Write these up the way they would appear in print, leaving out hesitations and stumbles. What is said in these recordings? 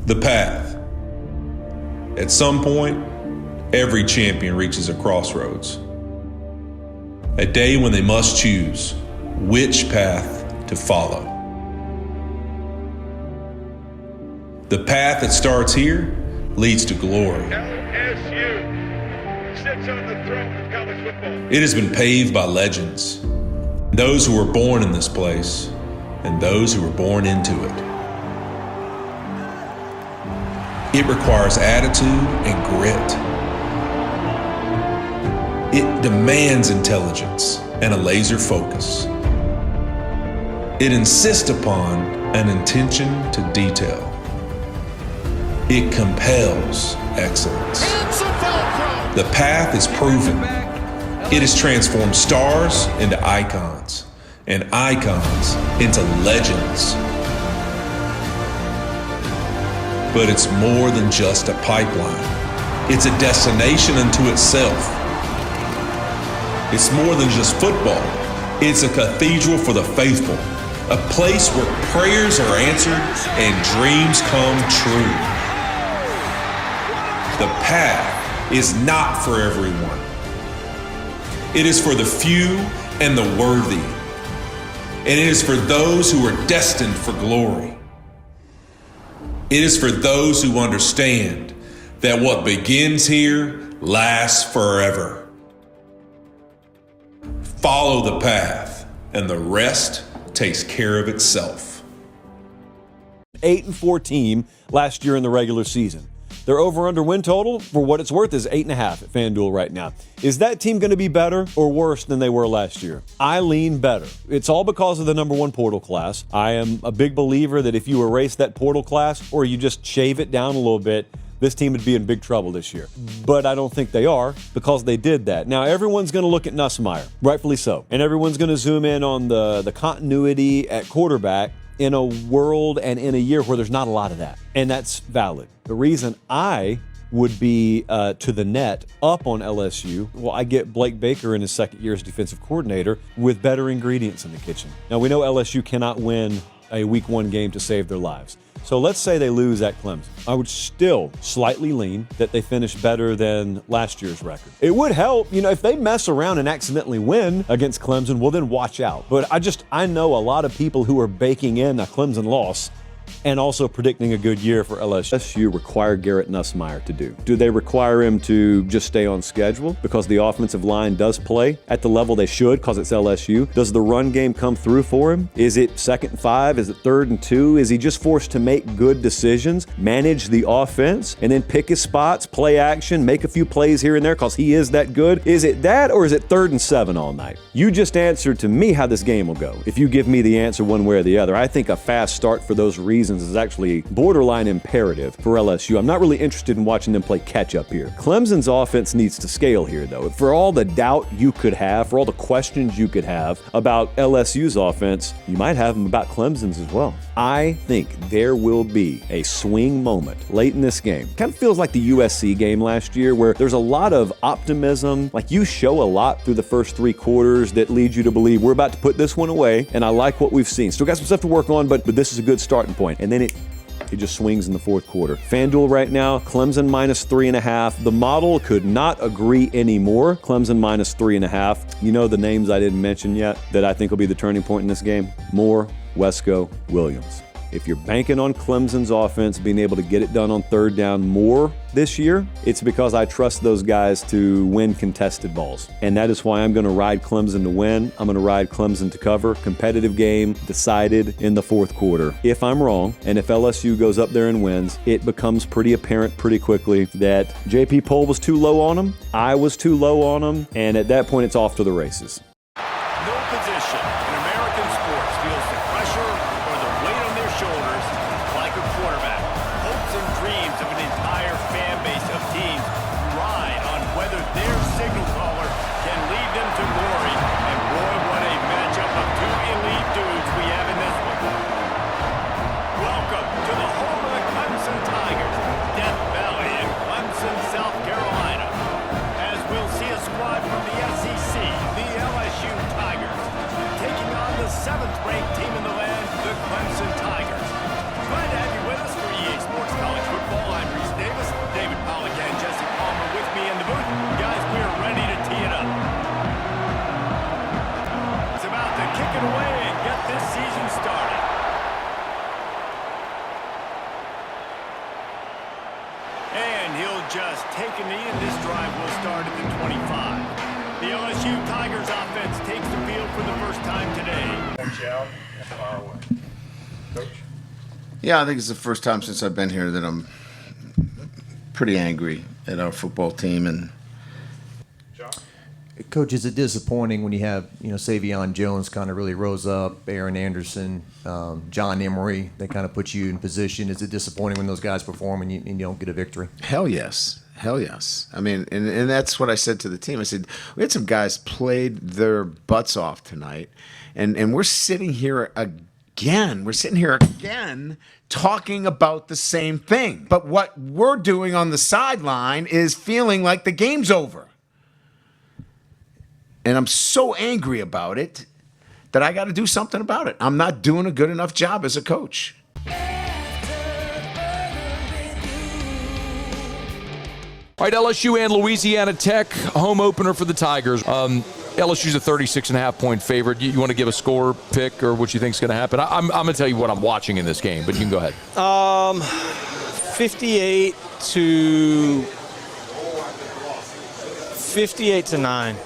The path. At some point, every champion reaches a crossroads. A day when they must choose which path to follow. The path that starts here leads to glory. LSU sits on the throne of college football. It has been paved by legends, those who were born in this place and those who were born into it. It requires attitude and grit. It demands intelligence and a laser focus. It insists upon an attention to detail. It compels excellence. The path is proven. It has transformed stars into icons and icons into legends. But it's more than just a pipeline. It's a destination unto itself. It's more than just football. It's a cathedral for the faithful, a place where prayers are answered and dreams come true. The path is not for everyone. It is for the few and the worthy. And it is for those who are destined for glory. It is for those who understand that what begins here lasts forever. Follow the path, and the rest takes care of itself. 8-4 team last year in the regular season. Their over-under win total, for what it's worth, is 8.5 at FanDuel right now. Is that team going to be better or worse than they were last year? I lean better. It's all because of the number one portal class. I am a big believer that if you erase that portal class or you just shave it down a little bit, this team would be in big trouble this year. But I don't think they are because they did that. Now, everyone's going to look at Nussmeier, rightfully so. And everyone's going to zoom in on the continuity at quarterback in a world and in a year where there's not a lot of that. And that's valid. The reason I would be to the net up on LSU, well, I get Blake Baker in his second year as defensive coordinator with better ingredients in the kitchen. Now, we know LSU cannot win a week one game to save their lives. So let's say they lose at Clemson. I would still slightly lean that they finish better than last year's record. It would help, if they mess around and accidentally win against Clemson, well then watch out. But I know a lot of people who are baking in a Clemson loss and also predicting a good year for LSU. LSU require Garrett Nussmeier to do. Do they require him to just stay on schedule because the offensive line does play at the level they should because it's LSU? Does the run game come through for him? Is it 2nd and 5? Is it 3rd and 2? Is he just forced to make good decisions, manage the offense, and then pick his spots, play action, make a few plays here and there because he is that good? Is it that or is it 3rd and 7 all night? You just answered to me how this game will go. If you give me the answer one way or the other, I think a fast start for those reasons is actually borderline imperative for LSU. I'm not really interested in watching them play catch up here. Clemson's offense needs to scale here, though. For all the doubt you could have, for all the questions you could have about LSU's offense, you might have them about Clemson's as well. I think there will be a swing moment late in this game. Kind of feels like the USC game last year where there's a lot of optimism. Like you show a lot through the first 3 quarters that leads you to believe we're about to put this one away, and I like what we've seen. Still got some stuff to work on, but this is a good starting point. And then it just swings in the 4th quarter. FanDuel right now, Clemson minus 3.5. The model could not agree anymore. Clemson minus 3.5. You know the names I didn't mention yet that I think will be the turning point in this game? Moore, Wesco, Williams. If you're banking on Clemson's offense being able to get it done on 3rd down more this year, it's because I trust those guys to win contested balls. And that is why I'm going to ride Clemson to win. I'm going to ride Clemson to cover. Competitive game decided in the 4th quarter. If I'm wrong, and if LSU goes up there and wins, it becomes pretty apparent pretty quickly that JP Poll was too low on them, I was too low on them, and at that point it's off to the races. No position in American sports feels the pressure or the weight on their shoulders like a quarterback. Hopes and dreams of an entire fan base of teams ride on whether their signal caller can lead them to glory. And boy, what a matchup of 2 elite dudes we have in this one. Welcome to the home of the Clemson Tigers, Death Valley in Clemson, South Carolina. As we'll see a squad from the SEC, the LSU just take a knee, and this drive will start at the 25. The LSU Tigers offense takes the field for the first time today. Watch out and fire away. Coach? Yeah, I think it's the first time since I've been here that I'm pretty angry at our football team. And John? Coach, is it disappointing when you have, Savion Jones kind of really rose up, Aaron Anderson, John Emery, they kind of put you in position? Is it disappointing when those guys perform and you don't get a victory? hell yes. Hell yes. I mean, and that's what I said to the team. I said, we had some guys played their butts off tonight, and we're sitting here again. We're sitting here again talking about the same thing. But what we're doing on the sideline is feeling like the game's over. And I'm so angry about it that I got to do something about it. I'm not doing a good enough job as a coach. All right, LSU and Louisiana Tech, home opener for the Tigers. LSU's a 36.5-point favorite. You want to give a score pick or what you think is going to happen? I'm going to tell you what I'm watching in this game, but you can go ahead. 58 to 9.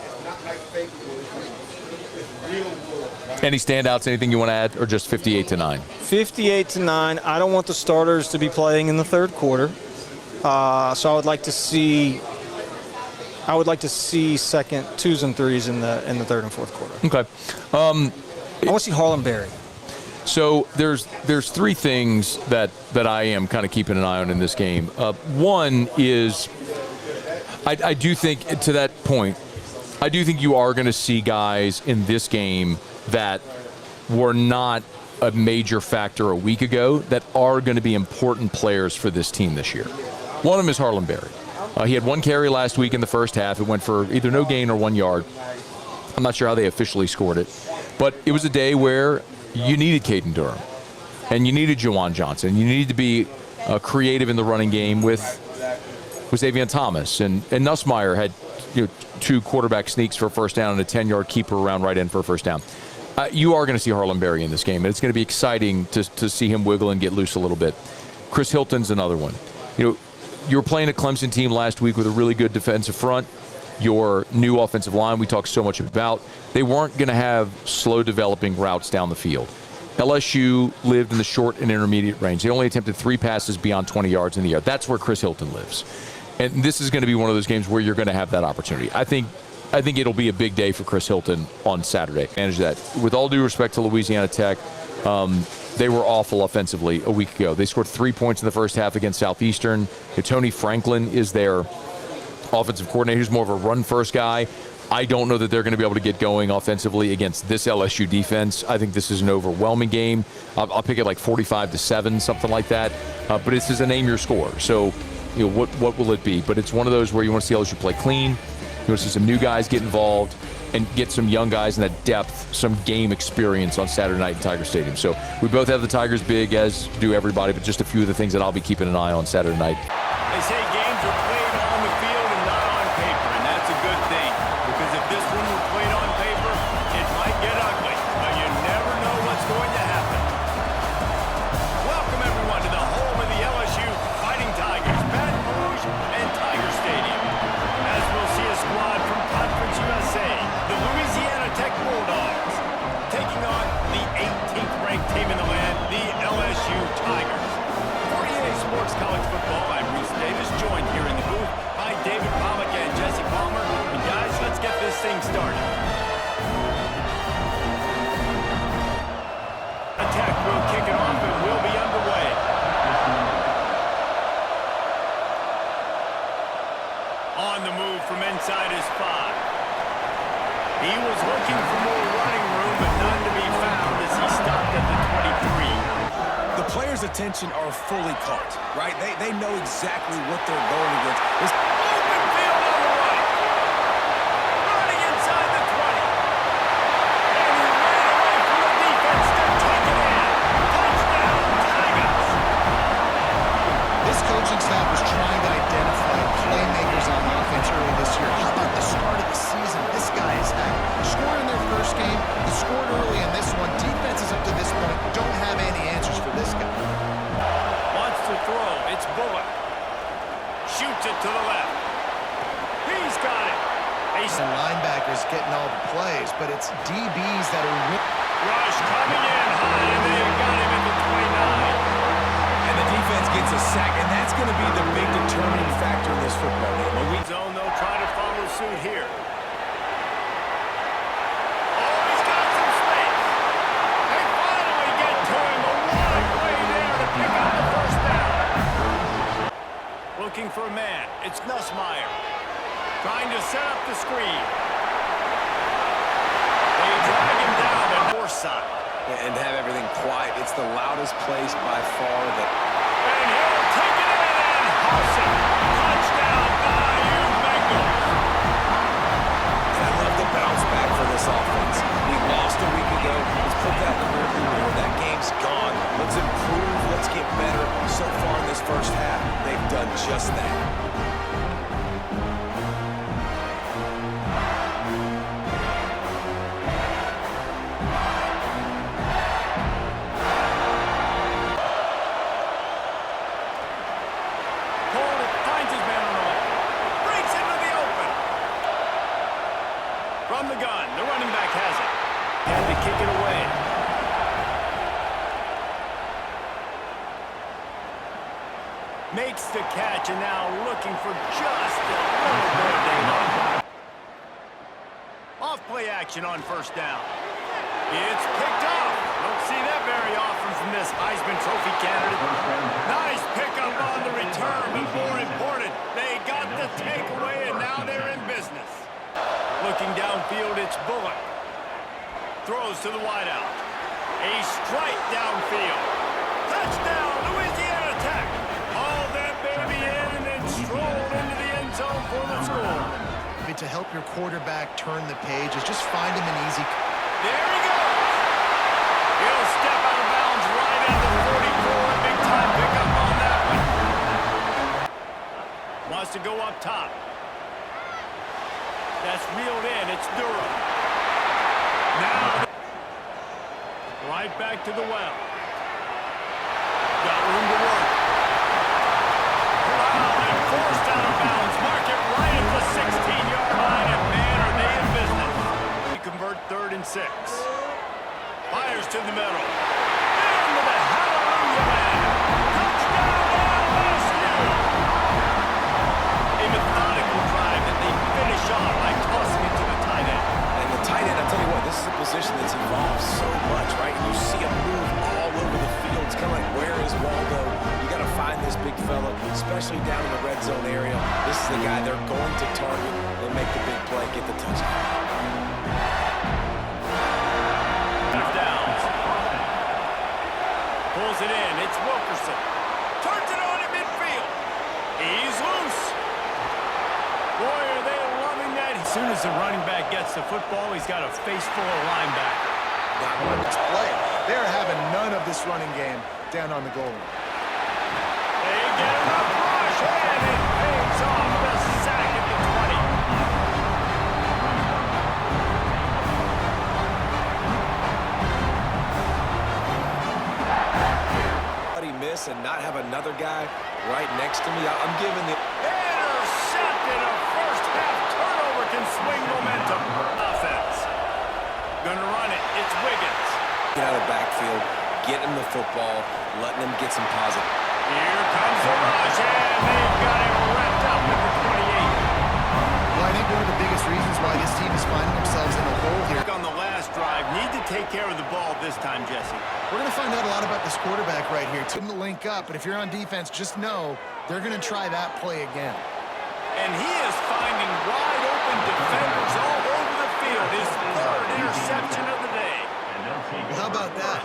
Any standouts, anything you want to add, or just 58 to 9? 58 to 9. I don't want the starters to be playing in the third quarter. So I would like to see second twos and threes in the third and fourth quarter. Okay. I want to see Harlan Berry. So there's three things that I am kind of keeping an eye on in this game. One is I do think, to that point, I do think you are going to see guys in this game that were not a major factor a week ago that are going to be important players for this team this year. One of them is Harlan Berry. He had one carry last week in the first half. It went for either no gain or 1 yard. I'm not sure how they officially scored it. But it was a day where you needed Caden Durham. And you needed Juwan Johnson. You needed to be creative in the running game with Xavier Thomas. And Nussmeier had 2 quarterback sneaks for a first down and a 10-yard keeper around right end for a first down. You are going to see Harlan Berry in this game. And it's going to be exciting to see him wiggle and get loose a little bit. Chris Hilton's another one. You were playing a Clemson team last week with a really good defensive front. Your new offensive line we talked so much about. They weren't going to have slow developing routes down the field. LSU lived in the short and intermediate range. They only attempted 3 passes beyond 20 yards in the air. That's where Chris Hilton lives. And this is going to be one of those games where you're going to have that opportunity. I think it'll be a big day for Chris Hilton on Saturday. Manage that. With all due respect to Louisiana Tech, they were awful offensively a week ago. They scored 3 points in the first half against Southeastern. Tony Franklin is their offensive coordinator, who's more of a run-first guy. I don't know that they're going to be able to get going offensively against this LSU defense. I think this is an overwhelming game. I'll pick it like 45-7, something like that. But this is a name your score. So, what will it be? But it's one of those where you want to see LSU play clean. You want to see some new guys get involved and get some young guys in that depth, some game experience on Saturday night in Tiger Stadium. So we both have the Tigers big, as do everybody, but just a few of the things that I'll be keeping an eye on Saturday night. They say games are played on the field and not on paper, and that's a good thing. Because if this one were played on paper, it might get ugly. But you never know what's going to happen. Welcome, everyone, to the home of the LSU Fighting Tigers, Baton Rouge and Tiger Stadium. As we'll see a squad from Conference USA, the Louisiana Tech Bulldogs, taking on the 18th ranked team in the land, the LSU Tigers. For EA Sports College Football, I'm Reese Davis, joined here in the booth by David Pollack and Jesse Palmer. And guys, let's get this thing started. Attack will kick it off and will be underway. On the move from inside his 5. He was looking for more running room, but none to be found as he stopped at the 23. The players' attention are fully caught, right? They know exactly what they're going against. Open field on the right. Running inside the 20. And he ran away from the defense to take it in. Touchdown, Tigers. This coaching staff was trying to identify playmakers on offense early this year. How about the start of the season? This guy has had scored in their first game. He scored early in this one. Defenses up to this point don't have any answers for this guy. Wants to throw. It's Bullock. Shoots it to but it's DBs that are Rush coming in high, and they got him at the 29. And the defense gets a sack, and that's going to be the big determining factor in this football game. A weak Zone, they'll try to follow suit here. Oh, he's got some space. They finally get to him. A wide play there to pick up the first down. Looking for a man. It's Nussmeier. Trying to set up the screen. They drag him down the north side. and have everything quiet. It's the loudest place by far that. And he'll take it in and Hudson. Touchdown, Bayou Bengals. And I love the bounce back for this offense. We lost a week ago. Let's put that in the rearview mirror. That game's gone. Let's improve. Let's get better. So far in this first half, they've done just that. From the gun, the running back has it. Had to kick it away. Makes the catch and now looking for just a little bit of daylight. Off play action on first down. It's picked up. Don't see that very often from this Heisman Trophy candidate. Nice pickup on the return, but more important, they got the takeaway and now they're in business. Looking downfield, it's Bullock. Throws to the wideout. A strike downfield. Touchdown, Louisiana Tech. All that baby in and then stroll into the end zone for the score. To help your quarterback turn the page is just find him an easy. There he goes. He'll step out of bounds right at the 44. Big time pickup on that one. Wants to go up top. That's reeled in. It's Durham. Now, right back to the well. Got room to work. Wow, and forced out of bounds. Mark it right at the 16-yard line, and man, are they in business. We convert 3rd and 6. Fires to the middle. Into the hallelujah man. Touchdown, LSU. A methodical drive that they finish off by tossing it to the tight end. And the tight end, I'll tell you what, this is a position that's evolved so much, right? And you see him move all over the field. It's kind of like, where is Waldo? You got to find this big fella, especially down in the red zone area. This is the guy they're going to target and make the big play, get the touchdown. Downs. Pulls it in. It's Wilkerson. Turns it on in midfield. He's loose. Boy, are they loving that. As soon as the running back gets the football, he's got a face full of linebacker. Not much Play. They're having none of this running game down on the goal line. They get him up rush, and it pays off the sack at the 20. Miss and not have another guy right next to me. I'm giving the intercepted. A first half turnover can swing momentum. Offense. Gonna run it. It's Wiggins. get out of the backfield, get him the football, letting him get some positive. Here comes the rush, and they've got him wrapped up at the 28. Well, I think one of the biggest reasons why this team is finding themselves in a hole here. On the last drive, need to take care of the ball this time, Jesse. We're going to find out a lot about this quarterback right here. Team to link up, but if you're on defense, just know they're going to try that play again. And he is finding wide open defenders all over the field. His 3rd interception of the day. Well, how about that?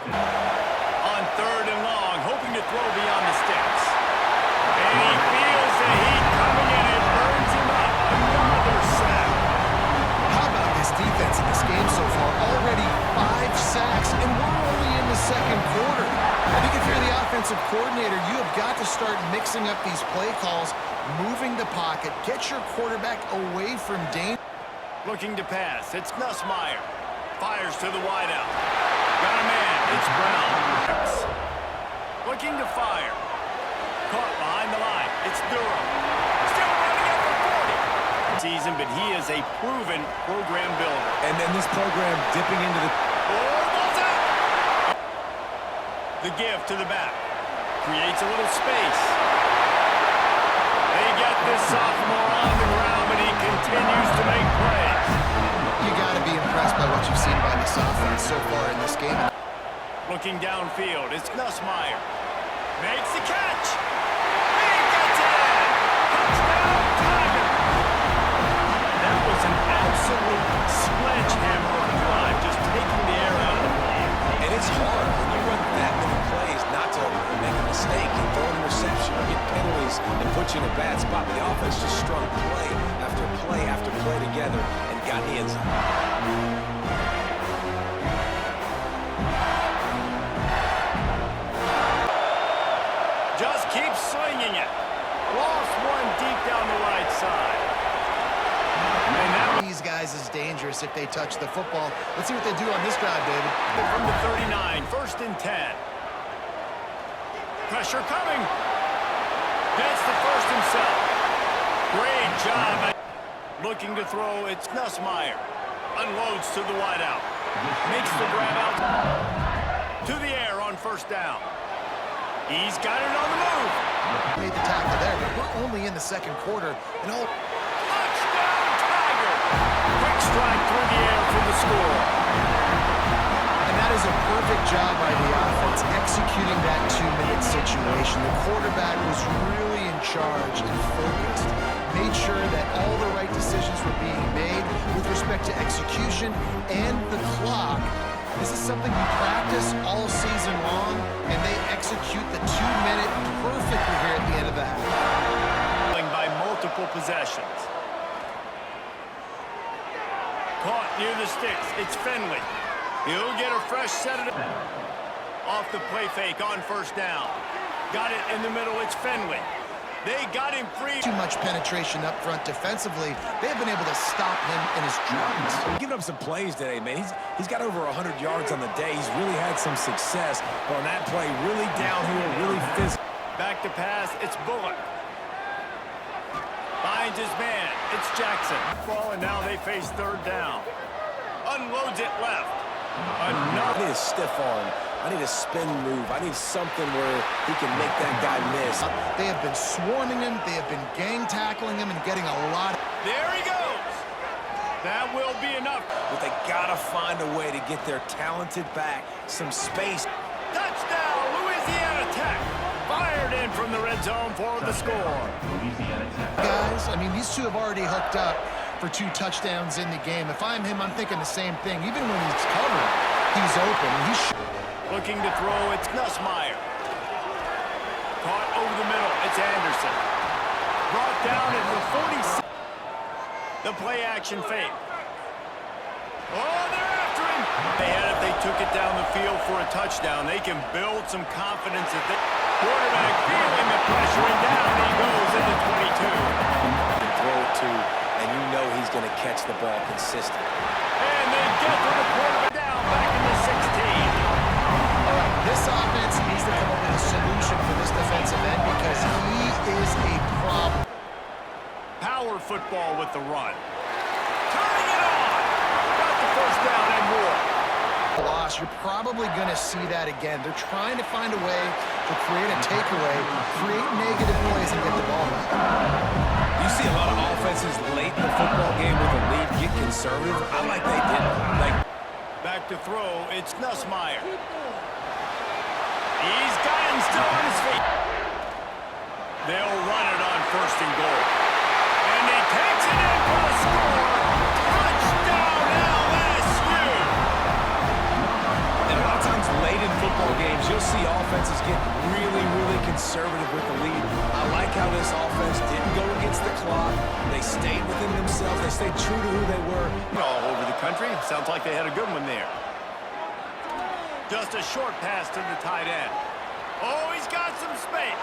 On 3rd and long, hoping to throw beyond the sticks. And he feels the heat coming in. It burns him up. Another sack. How about this defense in this game so far? Already 5 sacks, and we're only in the 2nd quarter. I think if you're the offensive coordinator, you have got to start mixing up these play calls, moving the pocket, get your quarterback away from danger. Looking to pass. It's Nussmeier. Fires to the wideout. Got a man. It's Brown. Looking to fire. Caught behind the line. It's Durham. Still running at the 40. season, but he is a proven program builder. And then this program dipping into the... Ball's out! The give to the back. Creates a little space. They get this sophomore on the ground, but he continues to make plays. You got to be impressed by what you've seen by this offense so far in this game. Looking downfield, it's Nussmeier. Makes the catch. He gets it! Touchdown, Tiger! That was an absolute sledgehammer of a drive, just taking the air out of the ball. And it's hard when you run that many plays not to make a mistake and throw an interception or get penalties and put you in a bad spot. The offense just strung play after play after play together and got in the end zone. Just keeps swinging it. Lost one deep down the right side. And that These guys is dangerous if they touch the football. Let's see what they do on this drive, David. from the 39, 1st and 10. Pressure coming. Gets the first himself. Great job. Looking to throw, it's Nussmeier. Unloads to the wideout. Makes the grab out to the air on 1st down. He's got it on the move. Made the tackle there, but we're only in the second quarter. And all Touchdown, Tiger. Quick strike through the air for the score. And that is a perfect job by the offense, executing that 2-minute situation. The quarterback was really in charge and focused. Made sure that all the right decisions were being made with respect to execution and the clock. This is something you practice all season long, and they execute the 2-minute perfectly here at the end of the half. By multiple possessions. Caught near the sticks. It's Finley. He'll get a fresh set of off the play fake on 1st down. Got it in the middle. It's Finley. They got him free. Too much penetration up front defensively. They've been able to stop him in his tracks. He's giving up some plays today, man. He's got over 100 yards on the day. He's really had some success on that play. Really downhill, really physical. Back to pass. It's Bullock. Finds his man. It's Jackson. Ball, and now they face 3rd down. Unloads it left. I need a stiff arm. I need a spin move. I need something where he can make that guy miss. They have been swarming him. They have been gang tackling him and getting a lot. There he goes. That will be enough. But they gotta find a way to get their talented back some space. Touchdown, Louisiana Tech. Fired in from the red zone for the score. Guys, I mean, these two have already hooked up for 2 touchdowns in the game. If I'm him, I'm thinking the same thing. Even when he's covered, he's open. He's looking to throw, it's Nussmeier. Caught over the middle, it's Anderson. Brought down at the 46. The play action fake. Oh, they're after him. And if they took it down the field for a touchdown, they can build some confidence that the quarterback feeling the pressure, and down he goes in the 22. Throw it to, and you know he's going to catch the ball consistently. And they get to the quarterback down back in the 16. all right. This offense needs to come up with a solution for this defensive end because he is a problem. Power football with the run. Turning it on. Got the 1st down and more. Loss, you're probably going to see that again. They're trying to find a way to create a takeaway, create negative plays, and get the ball back. You see a lot of offenses late in the football game with a lead get conservative. I like they did. Back to throw, it's Nussmeier. He's got him still on his feet. They'll run it on 1st and goal. And he takes it in for the score. Touchdown, LSU! And a lot of times late in football games, you'll see offenses get really, really conservative with the lead. I like how this offense didn't go against the clock. They stayed within themselves. They stayed true to who they were. All over the country. Sounds like they had a good one there. Just a short pass to the tight end. Oh, he's got some space.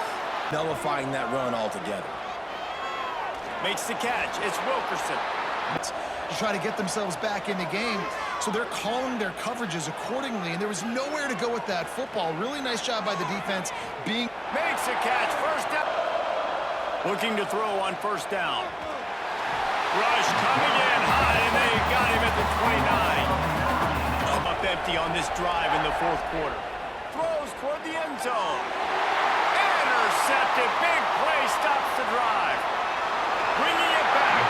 Nullifying that run altogether. Makes the catch. It's Wilkerson. To try to get themselves back in the game, so they're calling their coverages accordingly, and there was nowhere to go with that football. Really nice job by the defense. Makes a catch. 1st down. Looking to throw on 1st down. Rush coming in high, and they got him at the 29. Up empty on this drive in the fourth quarter. Throws toward the end zone. Intercepted. Big play stops the drive. Bringing it back.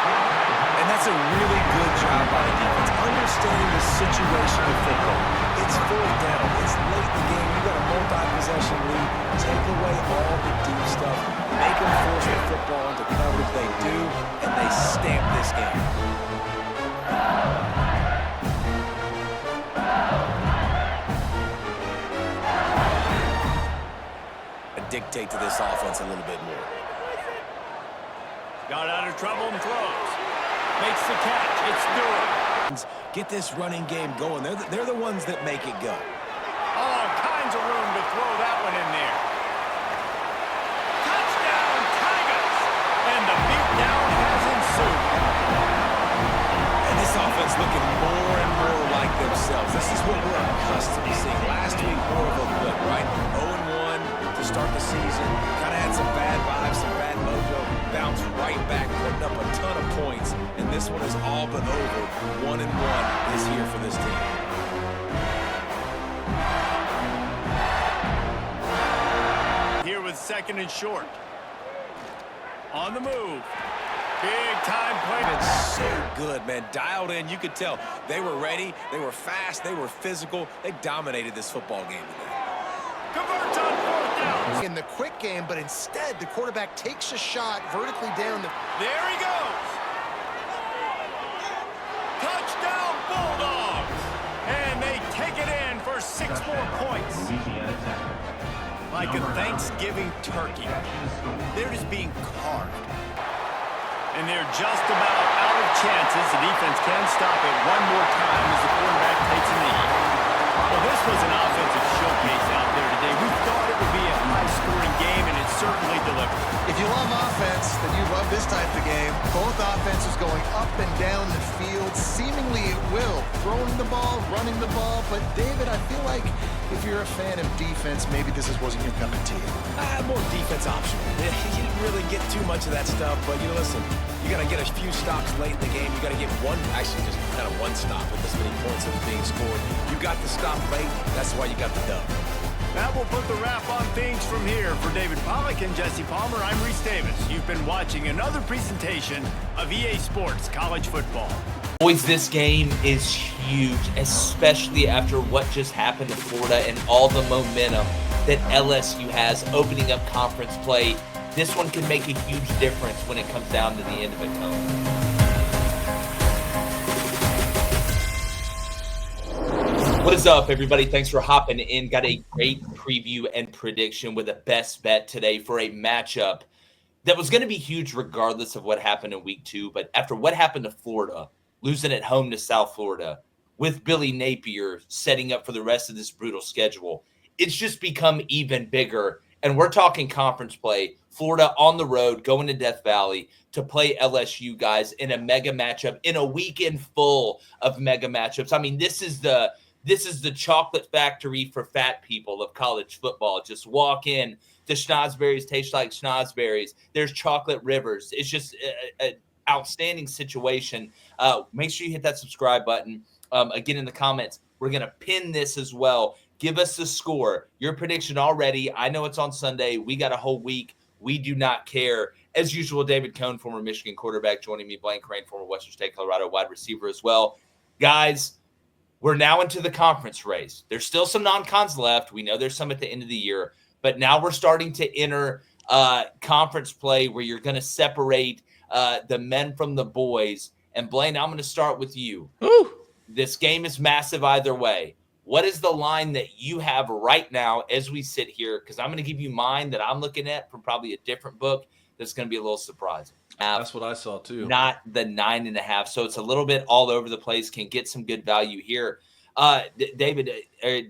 And that's a really good job by the defense, understanding the situation of football. It's fourth down. It's late in the game. You got a multi-possession lead. Take away all the deep stuff. Make them force the football into coverage. They do, and they stamp this game. Dictate to this offense a little bit more. Got out of trouble and throws. Makes the catch. It's through. Get this running game going. They're the ones that make it go. All kinds of room to throw that one in there. Touchdown, Tigers! And the beatdown has ensued. And this offense looking more and more like themselves. This is what we're accustomed to seeing. Last week, more of a blip, right? 0-1 to start the season. Kind of had some bad vibes, some bad mojo. Bounced right back, putting up a ton of points. And this one is all but over. 1-1 is here for this team. Here with second and short. On the move. Big time play. It's so good, man. Dialed in. You could tell they were ready. They were fast. They were physical. They dominated this football game today. Converts on fourth down. In the quick game, but instead the quarterback takes a shot vertically down. There he goes. Touchdown Bulldogs. And they take it in for 6 more points. Like a Thanksgiving turkey. They're just being carved. And they're just about out of chances. The defense can stop it one more time as the quarterback takes a knee. Well, this was an offensive showcase out there today. We thought it would be a high-scoring game, and it certainly delivered. If you love offense, then you love this type of game. Both offenses going up and down the field, seemingly at will. Throwing the ball, running the ball. But, David, I feel like if you're a fan of defense, maybe this wasn't your cup of tea. More defense optional. You didn't really get too much of that stuff, but listen, you got to get a few stops late in the game. You got to get actually just kind of one stop with this many points that was being scored. You got the stop late. That's why you got the dub. That will put the wrap on things from here. For David Pollack and Jesse Palmer, I'm Reese Davis. You've been watching another presentation of EA Sports College Football. Boys, this game is huge, especially after what just happened to Florida and all the momentum that LSU has opening up conference play. This one can make a huge difference when it comes down to the end of it, Tone. What is up, everybody? Thanks for hopping in. Got a great preview and prediction with a best bet today for a matchup that was going to be huge regardless of what happened in week 2. But after what happened to Florida, losing at home to South Florida, with Billy Napier setting up for the rest of this brutal schedule, it's just become even bigger. And we're talking conference play. Florida on the road, going to Death Valley to play LSU, guys, in a mega matchup, in a weekend full of mega matchups. I mean, this is the chocolate factory for fat people of college football. Just walk in, the schnozberries taste like schnozberries. There's chocolate rivers. It's just an outstanding situation. Make sure you hit that subscribe button. Again, in the comments, we're going to pin this as well. Give us the score. Your prediction already. I know it's on Sunday. We got a whole week. We do not care. As usual, David Cohn, former Michigan quarterback, joining me. Blaine Crane, former Western State, Colorado wide receiver as well. Guys, we're now into the conference race. There's still some non-cons left. We know there's some at the end of the year. But now we're starting to enter conference play where you're going to separate the men from the boys. And, Blaine, I'm going to start with you. Ooh. This game is massive either way. What is the line that you have right now as we sit here? Because I'm going to give you mine that I'm looking at from probably a different book that's going to be a little surprising. That's what I saw too. Not the 9.5. So it's a little bit all over the place. Can get some good value here. David, I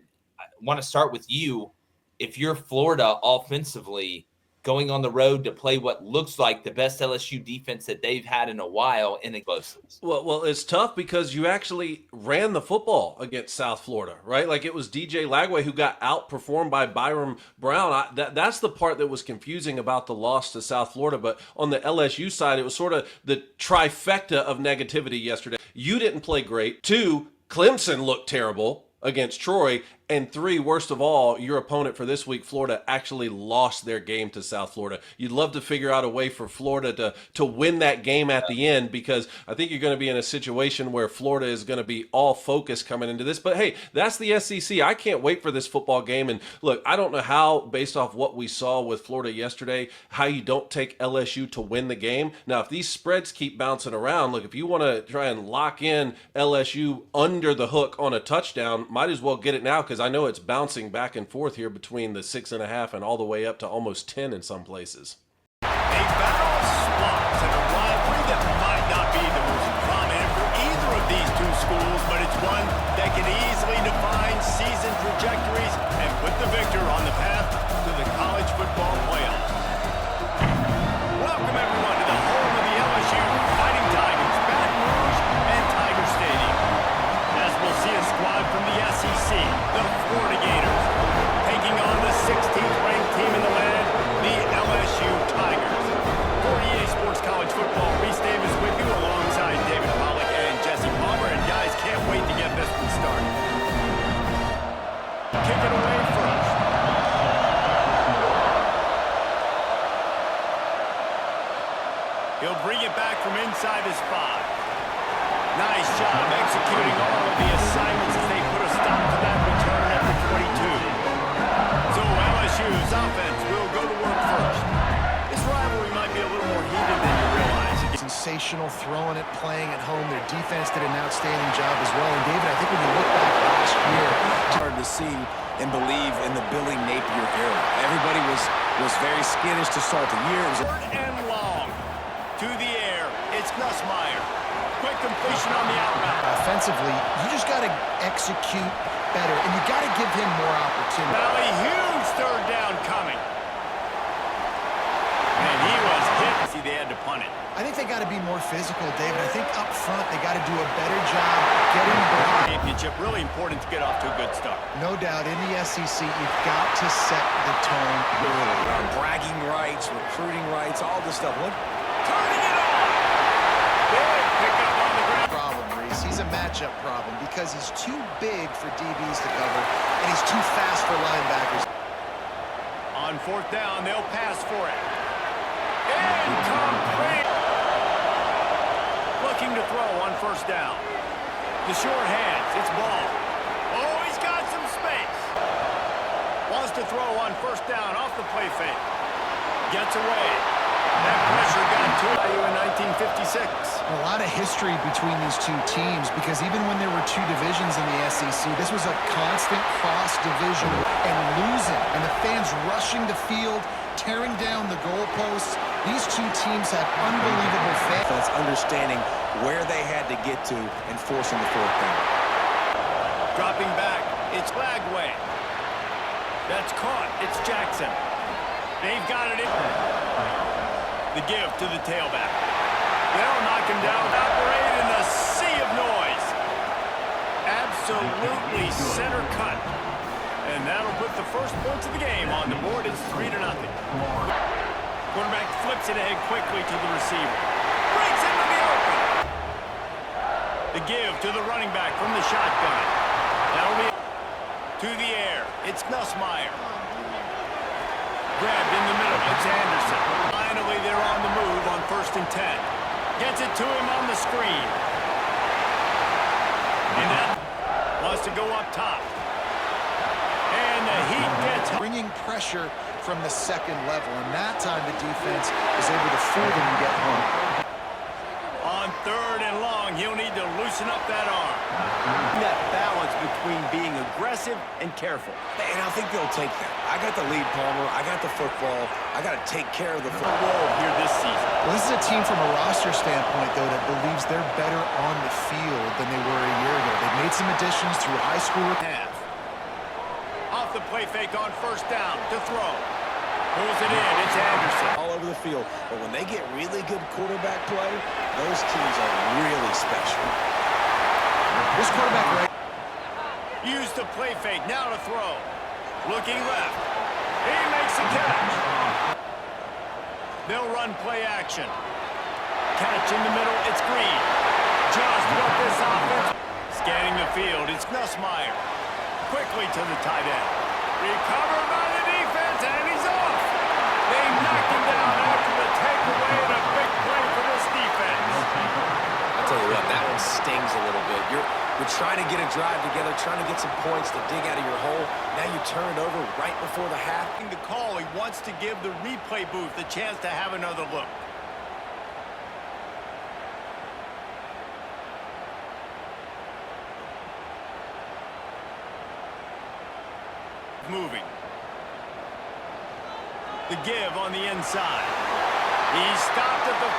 want to start with you. If you're Florida offensively, going on the road to play what looks like the best LSU defense that they've had in a while in explosives. Well, it's tough because you actually ran the football against South Florida, right? Like it was DJ Lagway who got outperformed by Byram Brown. That's the part that was confusing about the loss to South Florida. But on the LSU side, it was sort of the trifecta of negativity yesterday. You didn't play great. 2, Clemson looked terrible against Troy. And 3, worst of all, your opponent for this week, Florida, actually lost their game to South Florida. You'd love to figure out a way for Florida to win that game at the end, because I think you're going to be in a situation where Florida is going to be all focused coming into this. But hey, that's the SEC. I can't wait for this football game. And look, I don't know how, based off what we saw with Florida yesterday, how you don't take LSU to win the game. Now, if these spreads keep bouncing around, look, if you want to try and lock in LSU under the hook on a touchdown, might as well get it now, because I know it's bouncing back and forth here between the 6.5 and all the way up to almost 10 in some places. A battle of spots and a rivalry that might not be the most prominent for either of these two schools, but it's one that can easily define season trajectories and put the victor on the path to the college football playoff. Welcome everyone to the home of the LSU Fighting Tigers, Baton Rouge and Tiger Stadium. As we'll see a squad from the SEC, the Florida Gators, taking on the 16th ranked team in the land, the LSU Tigers. For EA Sports College Football, Reese Davis with you alongside David Pollack and Jesse Palmer. And guys, can't wait to get this one started. Kick it away first. He'll bring it back from inside his 5. Nice job executing all of the assignments as they put a stop to that return after 22. So LSU's offense will go to work first. This rivalry might be a little more heated than you realize. Sensational throwing it, playing at home. Their defense did an outstanding job as well. And David, I think when you look back last year, It's hard to see and believe in the Billy Napier era. Everybody was very skittish to start the year. It was Short and long. To the air. It's Nussmeier. Quick completion on the out route. offensively, you just got to execute better, and you got to give him more opportunity. Valley, huge third down coming. And he was hit. See, they had to punt it. I think they got to be more physical, David. I think up front they got to do a better job getting blocked. Championship, really important to get off to a good start. No doubt, in the SEC, you've got to set the tone early. bragging rights, recruiting rights, all this stuff. Look, Turning it on. Big pickup on the ground. Problem, Reese. He's a matchup problem because he's too big for DBs to cover, and he's too fast for linebackers. On fourth down, they'll pass for it. Incomplete. Looking to throw on first down. The short hands, it's ball. Oh, he's got some space. Wants to throw on first down off the play fake. Gets away. That pressure got to you in 1956. A lot of history between these two teams because even when there were two divisions in the SEC, this was a constant cross-division and losing. And the fans rushing the field, tearing down the goalposts. These two teams have unbelievable fans. that's understanding where they had to get to and forcing the fourth down. Dropping back, it's Lagway. That's caught, it's Jackson. They've got it in. The give to the tailback. They'll knock him down. Operate in the sea of noise. Absolutely center cut. And that'll put the first points of the game on the board. It's 3-0. Quarterback flips it ahead quickly to the receiver. Breaks into the open. The give to the running back from the shotgun. That'll be to the air. It's Nussmeier. Grabbed in the middle. It's Anderson. Finally, they're on the move on 1st and 10. Gets it to him on the screen. And that wants to go up top. And the Heat gets Bringing pressure from the second level, and that time the defense is able to fool them and get home. on 3rd and long. He'll need to loosen up that arm. That balance between being aggressive and careful. And I think they'll take that. I got the lead, Palmer. I got the football. I got to take care of the football. Whoa, here this season. Well, this is a team from a roster standpoint, though, that believes they're better on the field than they were a year ago. They've made some additions through high school. Half. Off the play fake on 1st down to throw. Pulls it in. It's Anderson. All over the field. But when they get really good quarterback play, those teams are really special. This quarterback right. Use the play fake. Now to throw. Looking left. He makes the catch. They'll run play action. Catch in the middle. It's Green. Just what this offense. Scanning the field. It's Nussmeier. Quickly to the tight end. Recovered by the defense, and he's off. They knocked him down after the takeaway and a big play for this defense. I'll tell you what, that one stings a little bit. You're trying to get a drive together, trying to get some points to dig out of your hole. Now you turn it over right before the half. The call, he wants to give the replay booth a chance to have another look. Moving. The give on the inside. He stopped at the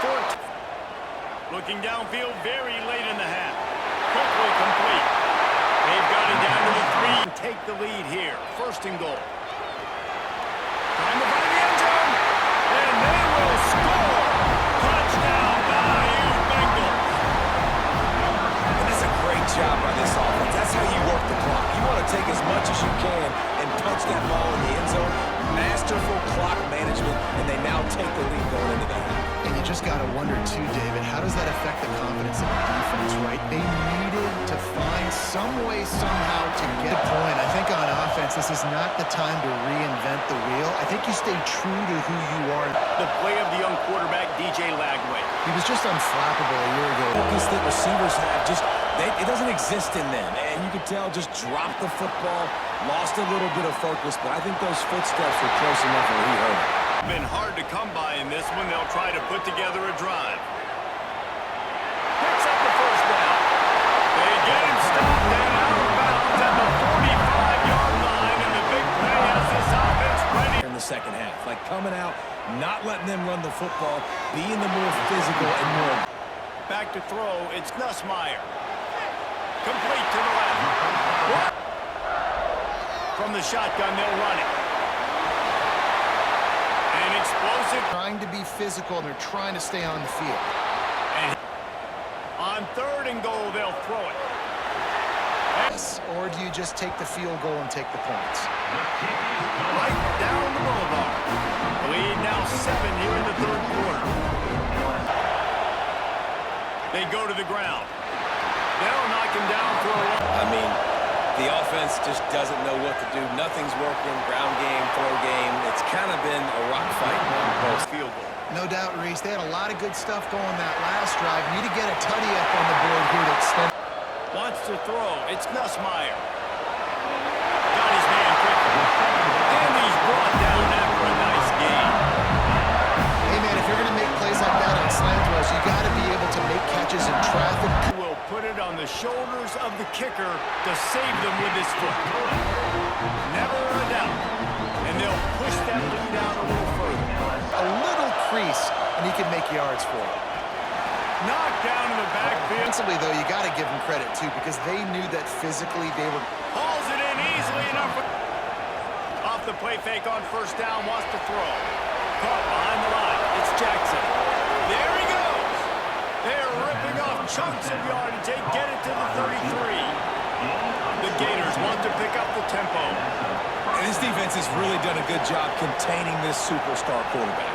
14. Looking downfield very late in the half. Quickly complete. They've got it down to the 3. Take the lead here. First and goal. Time to find the end zone. And they will score. Touchdown Bayou Bengals. And that's a great job by this offense. That's how you work the clock. You want to take as much as you can and punch that ball in the end zone. Masterful clock management, and they now take the lead going into the half. And you just got to wonder, too, David, how does that affect the confidence of the defense, right? They needed to find some way, somehow, to get a point. I think on offense, this is not the time to reinvent the wheel. I think you stay true to who you are. The play of the young quarterback, DJ Lagway. He was just unflappable a year ago. Focus that receivers have, it doesn't exist in them. And you can tell, just dropped the football, lost a little bit of focus, but I think those footsteps were close enough where he heard it. Been hard to come by in this one. They'll try to put together a drive. Picks up the first down. They get him stopped and out of bounds at the 45-yard line, and the big play has this offense ready. In the second half, like coming out, not letting them run the football, being the more physical and more. Back to throw. It's Nussmeier. Complete to the left. From the shotgun, they'll run it. An explosive. Trying to be physical, and they're trying to stay on the field. And on third and goal, they'll throw it. Or do you just take the field goal and take the points? Right down the boulevard. Lead now 7 here in the third quarter. They go to the ground. They'll knock him down for a run. I mean, the offense just doesn't know what to do. Nothing's working. Ground game, throw game. It's kind of been a rock fight on both. Field goal. No doubt, Reese. They had a lot of good stuff going that last drive. Need to get a tutty up on the board here to extend. Wants to throw. It's Nussmeier. Got his man quickly. And he's brought down after a nice game. Hey, man, if you're going to make plays like that on slant throws, you got to be able to make catches in traffic. Will put it on the shoulders of the kicker to save them with his foot. Never a doubt. And they'll push that lead out a little further. A little crease, and he can make yards for it. Knocked down in the backfield. Defensively, though, you got to give them credit, too, because they knew that physically they were... Hauls it in easily enough. Off the play fake on first down, wants to throw. Caught behind the line. It's Jackson. There he goes. They're ripping off chunks of yardage. They get it to the 33. The Gators want to pick up the tempo. And this defense has really done a good job containing this superstar quarterback.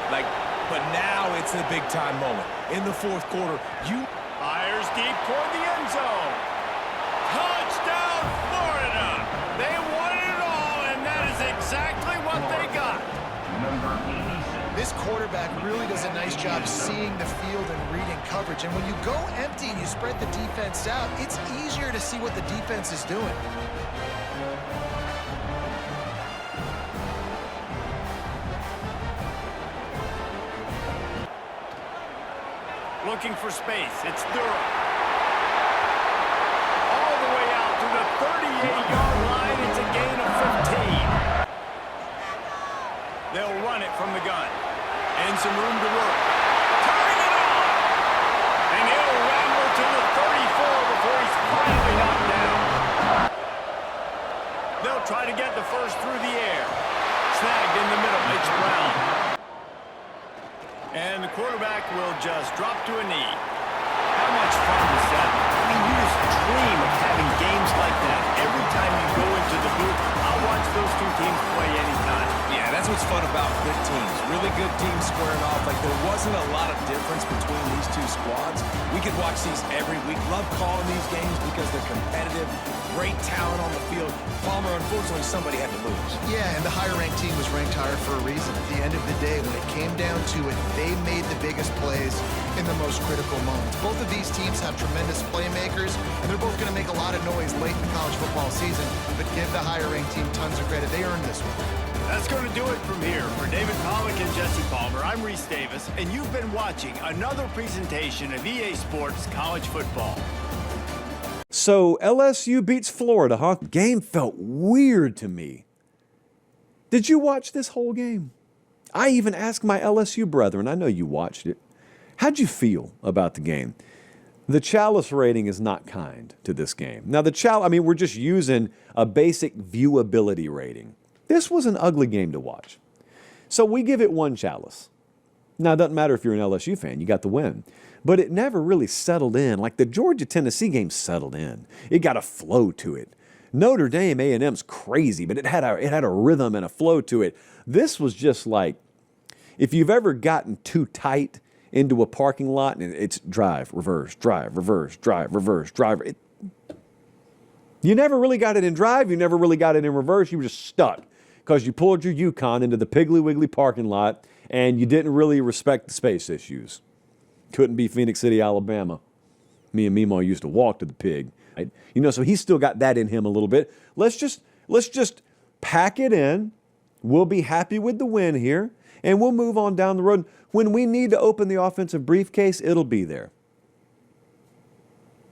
But now it's the big-time moment. In the fourth quarter, Fires deep toward the end zone. Touchdown, Florida. They won it all, and that is exactly what they got. This quarterback really does a nice job seeing the field and reading coverage. And when you go empty and you spread the defense out, it's easier to see what the defense is doing. Looking for space. It's Durham. All the way out to the 38-yard line. It's a gain of 15. They'll run it from the gun. And some room to work. Turning it on. And he'll ramble to the 34 before he's finally knocked down. They'll try to get the first through the air. Snagged in the middle. It's Brown. And the quarterback will just drop to a knee. How much fun is that? I mean, you just dream of having games like that. Every time you go into the booth, I'll watch those two teams play anytime. Yeah, that's what's fun about good teams. Really good teams squaring off. Like, there wasn't a lot of difference between these two squads. We could watch these every week. Love calling these games because they're competitive. Great talent on the field. Palmer, unfortunately, somebody had to lose. Yeah, and the higher-ranked team was ranked higher for a reason. At the end of the day, when it came down to it, they made the biggest plays in the most critical moments. Both of these teams have tremendous playmakers, and they're both going to make a lot of noise late in the college football season, but give the higher-ranked team tons of credit. They earned this one. That's going to do it from here. For David Pollack and Jesse Palmer, I'm Reese Davis, and you've been watching another presentation of EA Sports College Football. So LSU beats Florida, huh? Game felt weird to me. Did you watch this whole game? I even asked my LSU brethren. I know you watched it. How'd you feel about the game? The Chalice rating is not kind to this game. Now, we're just using a basic viewability rating. This was an ugly game to watch. So we give it 1 Chalice. Now, it doesn't matter if you're an LSU fan. You got the win. But it never really settled in. Like the Georgia-Tennessee game settled in. It got a flow to it. Notre Dame A&M's crazy, but it had a rhythm and a flow to it. This was just like, if you've ever gotten too tight into a parking lot and it's drive, reverse, drive, reverse, drive, reverse, drive. You never really got it in drive. You never really got it in reverse. You were just stuck because you pulled your Yukon into the Piggly Wiggly parking lot and you didn't really respect the space issues. Couldn't be Phoenix City, Alabama. Me and Mimo used to walk to the pig. Right? So he's still got that in him a little bit. Let's just pack it in. We'll be happy with the win here, and we'll move on down the road. When we need to open the offensive briefcase, it'll be there.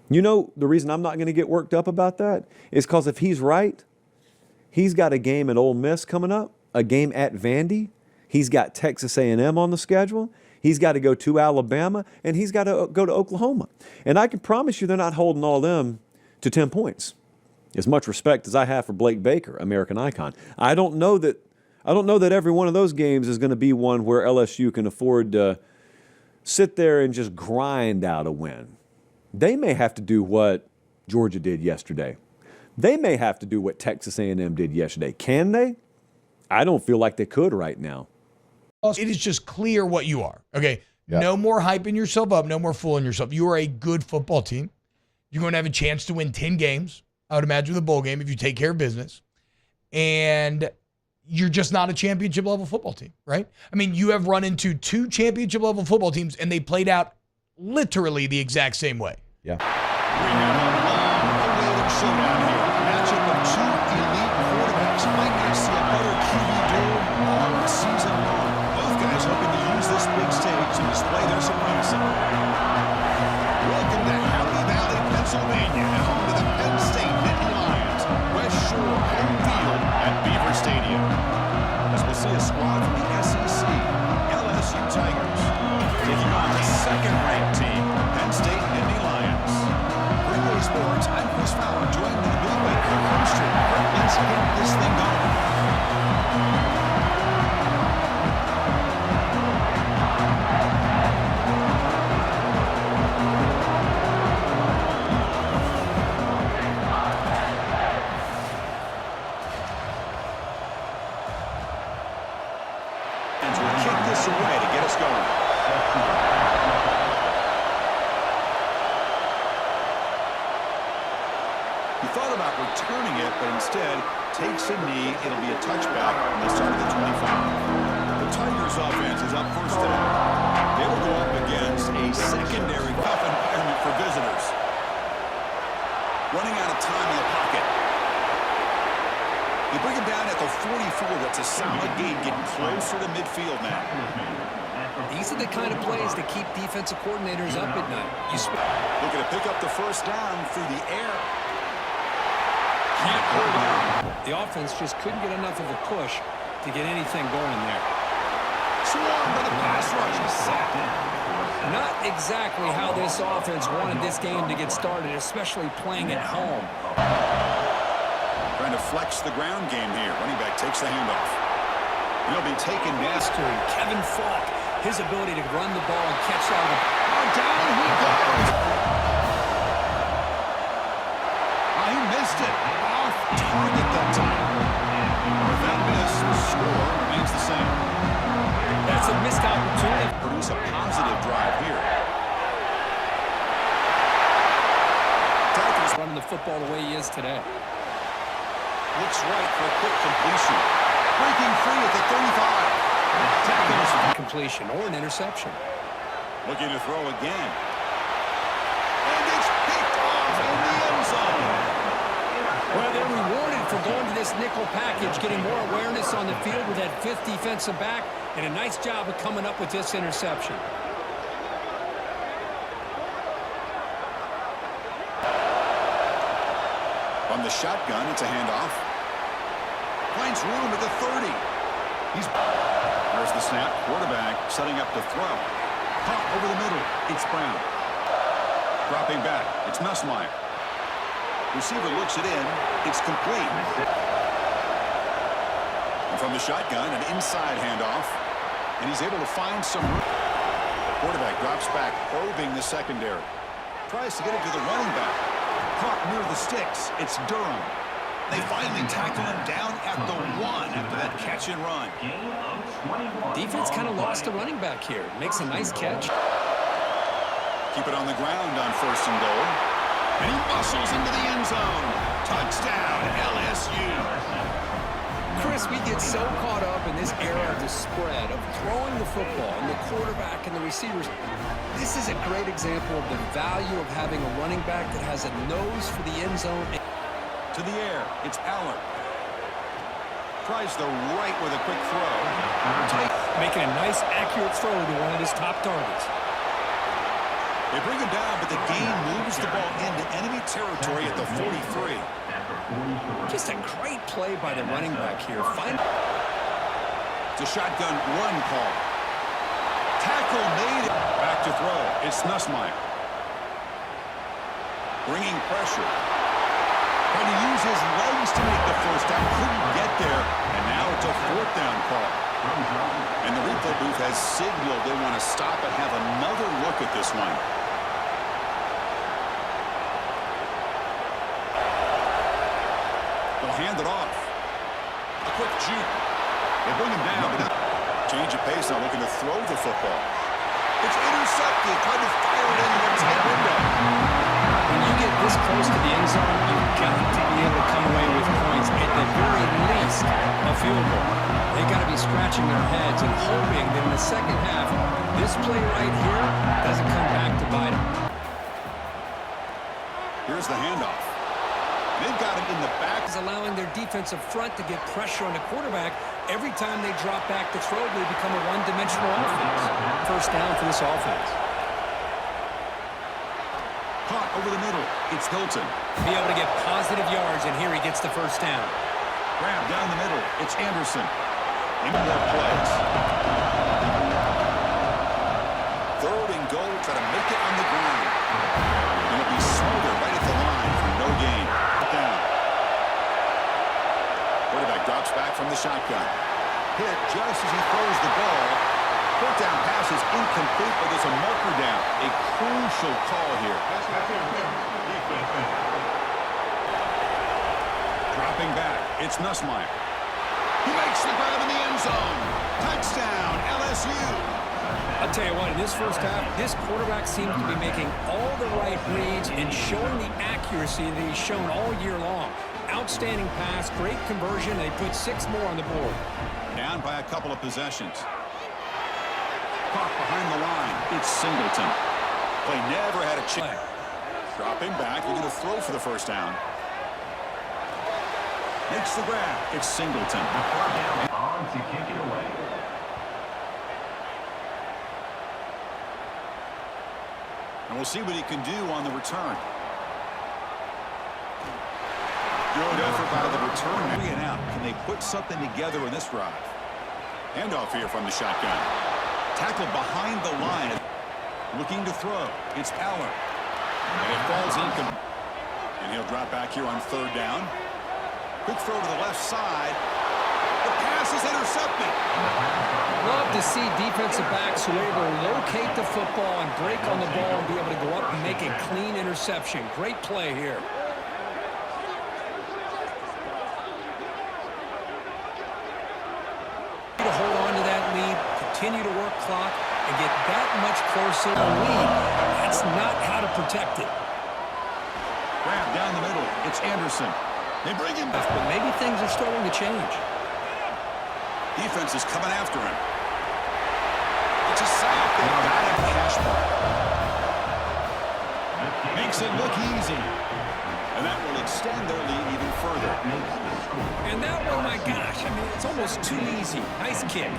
The reason I'm not going to get worked up about that is because if he's right, he's got a game at Ole Miss coming up, a game at Vandy. He's got Texas A&M on the schedule. He's got to go to Alabama, and he's got to go to Oklahoma. And I can promise you they're not holding all them to 10 points. As much respect as I have for Blake Baker, American icon. I don't know that every one of those games is going to be one where LSU can afford to sit there and just grind out a win. They may have to do what Georgia did yesterday. They may have to do what Texas A&M did yesterday. Can they? I don't feel like they could right now. It is just clear what you are. Okay. Yeah. No more hyping yourself up. No more fooling yourself. You are a good football team. You're going to have a chance to win 10 games, I would imagine, with a bowl game if you take care of business. And you're just not a championship level football team, right? I mean, you have run into 2 championship level football teams and they played out literally the exact same way. Yeah. We have a long-awaited showdown here. Matchup of 2 elite quarterbacks. Might not see a better QB duel all season long. Both guys hoping to use this big stage to display their supremacy. Welcome to Happy Valley, Pennsylvania, and home to the Penn State Nittany Lions. West Shore home field at Beaver Stadium. As we'll see a squad from the SEC, LSU Tigers, taking on the second-ranked team, Penn State Nittany Lions. For EA Sports, I'm Chris Fowler, joined by the Midway Kirk Armstrong. Let's get this thing going. Away to get us going. He thought about returning it, but instead takes a knee. It'll be a touchback on the start of the 25. The Tigers offense is up first today. They will go up against a secondary tough environment for visitors. Running out of time in the pocket. They bring him down at the 44. That's a solid gain, getting closer to midfield now. These are the kind of plays that keep defensive coordinators up at night. Looking to pick up the first down through the air. Can't hold on. The offense just couldn't get enough of a push to get anything going there. Swarmed by the pass rush. Not exactly how this offense wanted this game to get started, especially playing at home. Trying to flex the ground game here. Running back takes the handoff. He'll be taken down. Kevin Falk, his ability to run the ball and catch out of the down he goes. Oh, he missed it. Off target that time. With that miss, the score remains the same. That's a missed opportunity. Produce a positive drive here. Falcons running the football the way he is today. Looks right for a quick completion. Breaking free at the 35. Tackles. Completion or an interception. Looking to throw again. And it's picked off in the end zone. Well, they're rewarded for going to this nickel package, getting more awareness on the field with that fifth defensive back, and a nice job of coming up with this interception. On the shotgun, it's a handoff. Finds room at the 30. There's the snap. Quarterback setting up to throw. Caught over the middle. It's Brown. Dropping back. It's Nussmeier. Receiver looks it in. It's complete. And from the shotgun, an inside handoff. And he's able to find some room. Quarterback drops back, probing the secondary. Tries to get it to the running back. Caught near the sticks. It's Durham. They finally tackle him down at the 1 after that catch and run. Defense kind of lost the running back here. Makes a nice catch. Keep it on the ground on 1st and goal. And he muscles into the end zone. Touchdown, LSU. Chris, we get so caught up in this era of the spread, of throwing the football, and the quarterback and the receivers. This is a great example of the value of having a running back that has a nose for the end zone. To the air, it's Aller. Tries the right with a quick throw. Making a nice, accurate throw to one of his top targets. They bring him down, but the game moves the ball into enemy territory at the 43. Just a great play by the running back here. It's a shotgun run call. Tackle made. Back to throw. It's Nussmeier. Bringing pressure. Trying to use his legs to make the first down. Couldn't get there. And now it's a 4th down call. And the replay booth has signaled they want to stop and have another look at this one. They'll hand it off. A quick juke. They bring him down. But change of pace now, looking to throw the football. It's intercepted. Trying to fire it into the tight window. When you get this close to the end zone, you've got to be able to come away with points. At the very least, a field goal. They got to be scratching their heads and hoping that in the second half, this play right here doesn't come back to bite them. Here's the handoff. They've got him in the back. Is allowing their defensive front to get pressure on the quarterback. Every time they drop back to throw, they become a one-dimensional offense. First down for this offense. Caught over the middle. It's Hilton. Be able to get positive yards, and here he gets the first down. Grab down the middle. It's Anderson. And more plays. 3rd and goal. Try to make it on the ground. And it'll be smothered right at the line for no gain. Down. Quarterback drops back from the shotgun. Hit just as he throws the ball. 4th down pass is incomplete, but there's a marker down. A crucial call here. Dropping back. It's Nussmeier. He makes the grab in the end zone. Touchdown, LSU. I'll tell you what, in this first half, this quarterback seems to be making all the right reads and showing the accuracy that he's shown all year long. Outstanding pass, great conversion, and they put 6 more on the board. Down by a couple of possessions. Caught behind the line. It's Singleton. Play never had a chance. Dropping back, looking to throw for the first down. Makes the grab. It's Singleton. On to kick it away. And we'll see what he can do on the return. Good effort by the return man out. Can they put something together in this drive? Handoff here from the shotgun. Tackle behind the line. Looking to throw. It's Aller. And it falls incomplete. And he'll drop back here on 3rd down. Quick throw to the left side. The pass is intercepted. Love to see defensive backs who are able to locate the football and break on the ball and be able to go up and make a clean interception. Great play here. To hold on to that lead, continue to work clock, and get that much closer to the lead. That's not how to protect it. Grab down the middle. It's Anderson. They bring him back. But maybe things are starting to change. Defense is coming after him. It's a sack. They got him. Cash mark. Makes it look easy. And that will extend their lead even further. And that one, my gosh, I mean, it's almost too easy. Nice kick.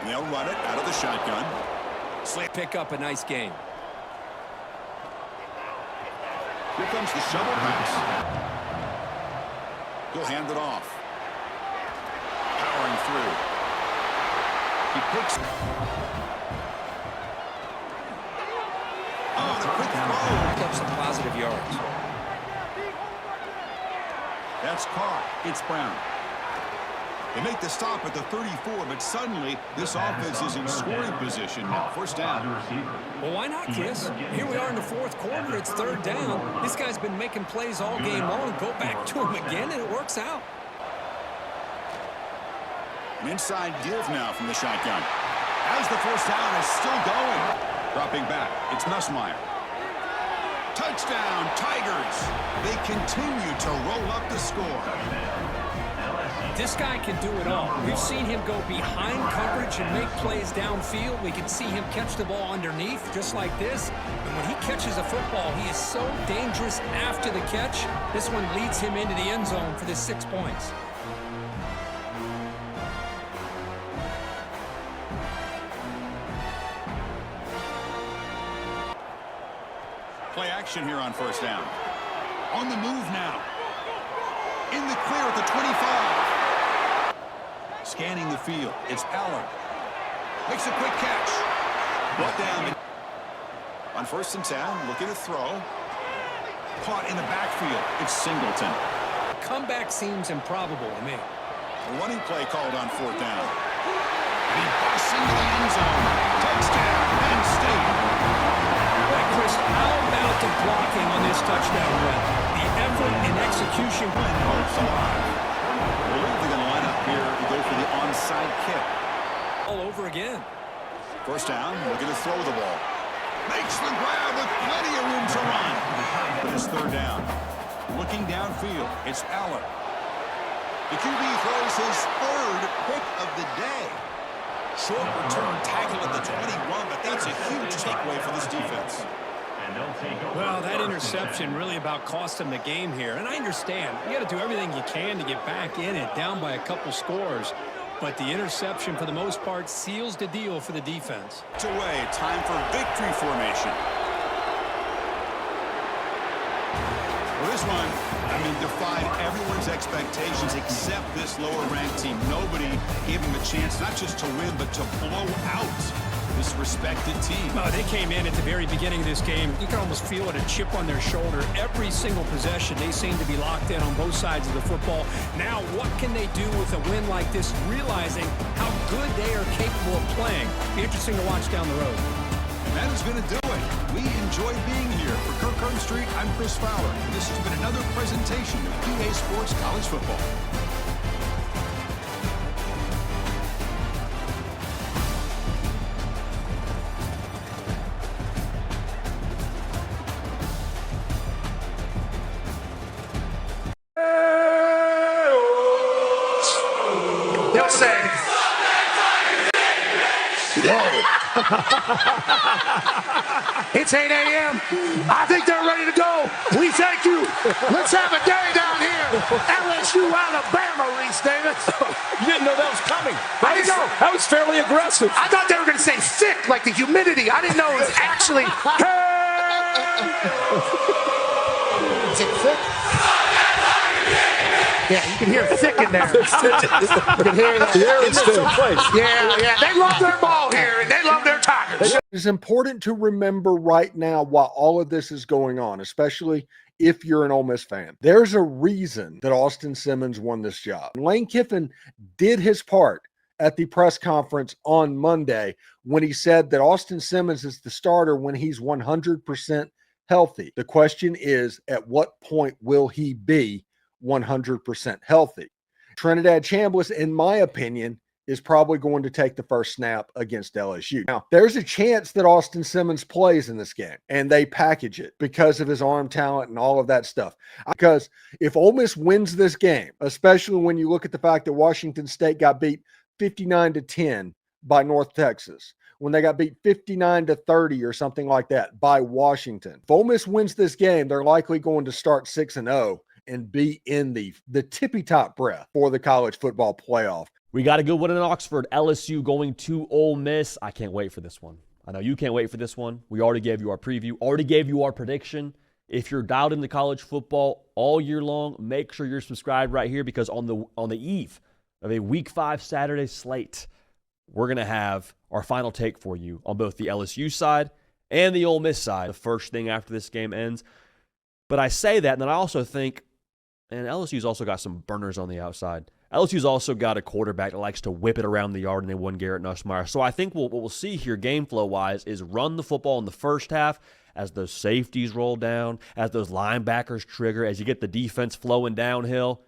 And they'll run it out of the shotgun. Pick up a nice game. Here comes the shovel pass. He'll hand it off. Powering through. He picks. Oh, the quick throw. Pick up some positive yards. That's caught. It's Brown. They make the stop at the 34, but suddenly this offense is in scoring position now. First down. Well, why not, Chris? Here we are in the fourth quarter. It's third down. This guy's been making plays all game long. Go back to him again, and it works out. An inside give now from the shotgun. As the first down is still going. Dropping back, it's Nussmeier. Touchdown, Tigers. They continue to roll up the score. This guy can do it all. We've seen him go behind coverage and make plays downfield. We can see him catch the ball underneath, just like this. And when he catches a football, he is so dangerous after the catch. This one leads him into the end zone for the 6 points. Play action here on first down. On the move now. In the clear at the 25. Scanning the field. It's Aller. Makes a quick catch. Brought down. On first and 10, looking to throw. Caught in the backfield. It's Singleton. Comeback seems improbable to me. A running play called on fourth down. And he busts into the end zone. Touchdown, Penn State. Chris, how about the blocking on this touchdown run? The effort and execution. Hopes alive. I believe they're going to line up here to go for the onside kick. All over again. First down, looking to throw the ball. Makes the grab with plenty of room to run. But it's third down. Looking downfield, it's Aller. The QB throws his third pick of the day. Short return tackle at the 21, but that's a huge takeaway for this defense. Well, that interception really about cost him the game here. And I understand. You got to do everything you can to get back in it, down by a couple scores. But the interception, for the most part, seals the deal for the defense. It's away. Time for victory formation. Well, this one, defied everyone's expectations except this lower-ranked team. Nobody gave them a chance not just to win, but to blow out this respected team. Oh, they came in at the very beginning of this game. You can almost feel it, a chip on their shoulder. Every single possession, they seem to be locked in on both sides of the football. Now, what can they do with a win like this, realizing how good they are capable of playing? Be interesting to watch down the road. And that is going to do it. We enjoy being here. For Kirkland Street, I'm Chris Fowler. And this has been another presentation of EA Sports College Football. They'll say, it's 8 a.m. I think they're ready to go. We thank you. Let's have a day down here. LSU, Alabama, Reese Davis. You didn't know that was coming. I didn't know. That was fairly aggressive. I thought they were going to say thick, like the humidity. I didn't know it was actually. Is it thick? Yeah, you can hear thick in there. You can hear that. Yeah. They love their ball here, and they love their Tigers. It's important to remember right now while all of this is going on, especially if you're an Ole Miss fan. There's a reason that Austin Simmons won this job. Lane Kiffin did his part at the press conference on Monday when he said that Austin Simmons is the starter when he's 100% healthy. The question is, at what point will he be 100% healthy? Trinidad Chambliss, in my opinion, is probably going to take the first snap against LSU. Now, there's a chance that Austin Simmons plays in this game and they package it because of his arm talent and all of that stuff. Because if Ole Miss wins this game, especially when you look at the fact that Washington State got beat 59-10 by North Texas, when they got beat 59-30 or something like that by Washington. If Ole Miss wins this game, they're likely going to start 6-0 and be in the tippy-top breath for the college football playoff. We got a good one in Oxford. LSU going to Ole Miss. I can't wait for this one. I know you can't wait for this one. We already gave you our preview, already gave you our prediction. If you're dialed into college football all year long, make sure you're subscribed right here, because on the eve of a Week 5 Saturday slate, we're going to have our final take for you on both the LSU side and the Ole Miss side the first thing after this game ends. But I say that, and then I also think, and LSU's also got some burners on the outside. LSU's also got a quarterback that likes to whip it around the yard, and they won Garrett Nussmeier. So I think what we'll see here game flow-wise is run the football in the first half as those safeties roll down, as those linebackers trigger, as you get the defense flowing downhill.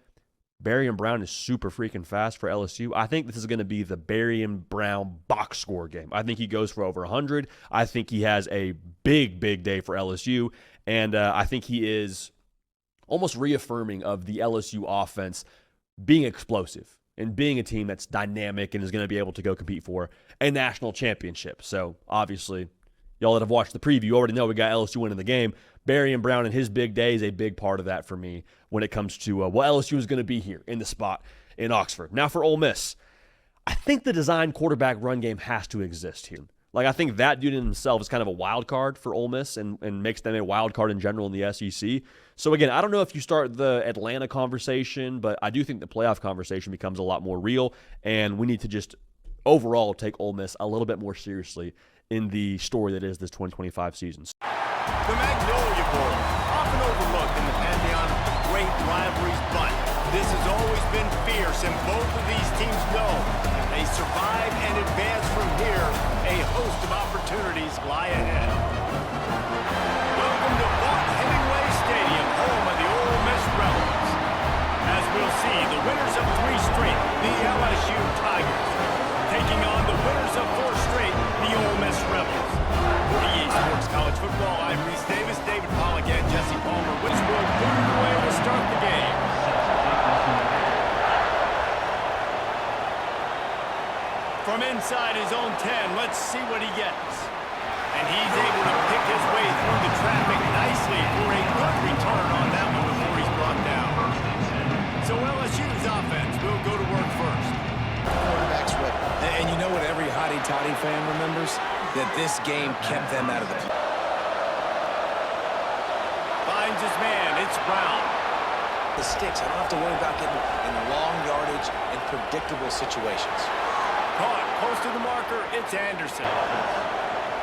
Berrien Brown is super freaking fast for LSU. I think this is going to be the Berrien Brown box score game. I think he goes for over 100. I think he has a big, big day for LSU, and I think he is almost reaffirming of the LSU offense being explosive and being a team that's dynamic and is going to be able to go compete for a national championship. So, obviously, y'all that have watched the preview already know we got LSU winning the game. Berrien Brown and his big day is a big part of that for me when it comes to what LSU is going to be here in the spot in Oxford. Now, for Ole Miss, I think the design quarterback run game has to exist here. Like, I think that dude in himself is kind of a wild card for Ole Miss and makes them a wild card in general in the SEC. So, again, I don't know if you start the Atlanta conversation, but I do think the playoff conversation becomes a lot more real, and we need to just overall take Ole Miss a little bit more seriously in the story that is this 2025 season. The Magnolia Bowl, often overlooked in the pantheon of great rivalries, but this has always been fierce, and both of these teams know if they survive and advance from here, a host of opportunities lie ahead. Welcome to Vaught Hemingway Stadium, home of the Ole Miss Rebels. As we'll see, the winners of 3 straight, the LSU Tigers, taking on the winners of 4 straight, the Ole Miss Rebels. For EA Sports College Football, I'm Reese Davis, David Pollack, and Jesse Palmer, which will put it away to start the game. From inside his own 10, let's see what he gets. And he's able to pick his way through the traffic nicely for a good return on that one before he's brought down. So LSU's offense will go to work first. Quarterback's ready. And you know what every hotty-toddy fan remembers? That this game kept them out of the play. Finds his man, it's Brown. The sticks, I don't have to worry about getting in long yardage and predictable situations. Caught, close to the marker, it's Anderson.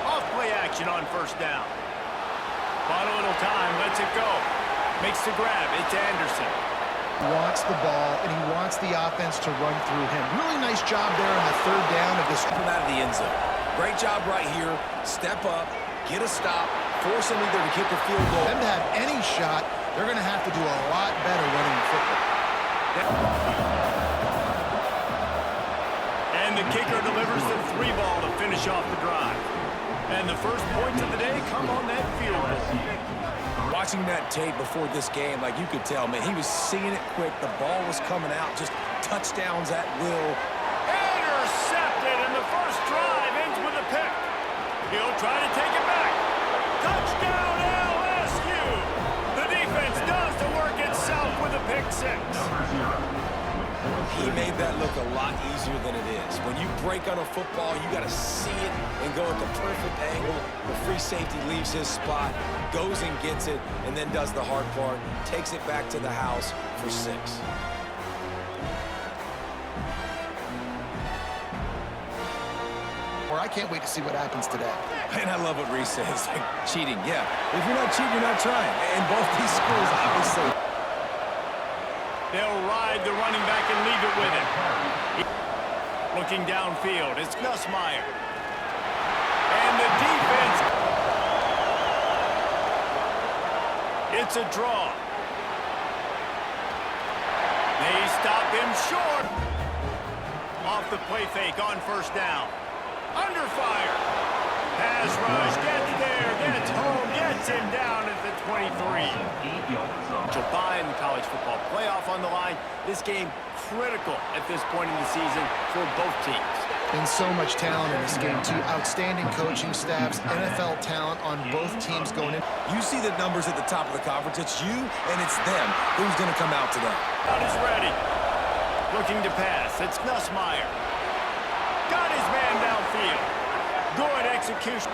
Off play action on first down. Bought a little time, lets it go. Makes the grab, it's Anderson. Wants the ball, and he wants the offense to run through him. Really nice job there on the 3rd down of this. Out of the end zone. Great job right here. Step up, get a stop, force them either to kick a field goal. For them to have any shot, they're going to have to do a lot better running the football. And the kicker delivers the 3 ball to finish off the drive. And the first points of the day come on that field goal. Watching that tape before this game, like you could tell, man, he was seeing it quick. The ball was coming out, just touchdowns at will. Intercepted, and the first drive ends with a pick. He'll try to take it back. Touchdown LSU! The defense does the work itself with a pick 6. He made that look a lot easier than it is. When you break on a football, you got to see it and go at the perfect angle. The free safety leaves his spot, goes and gets it, and then does the hard part, takes it back to the house for 6. I can't wait to see what happens today. And I love what Reese says. Like, cheating, yeah. If you're not cheating, you're not trying. And both these schools, obviously. They'll ride the running back and leave it with him. Looking downfield, it's Nussmeier. And the defense. It's a draw. They stop him short. Off the play fake on first down. Under fire. Pass rush, gets there, gets home, gets him down at the 23. Bye in the college football playoff on the line. This game critical at this point in the season for both teams. And so much talent in this game, too. Outstanding coaching staffs, NFL talent on both teams going in. You see the numbers at the top of the conference. It's you and it's them. Who's going to come out today? Out is ready. Looking to pass. It's Nussmeier. Got his man downfield. Good execution.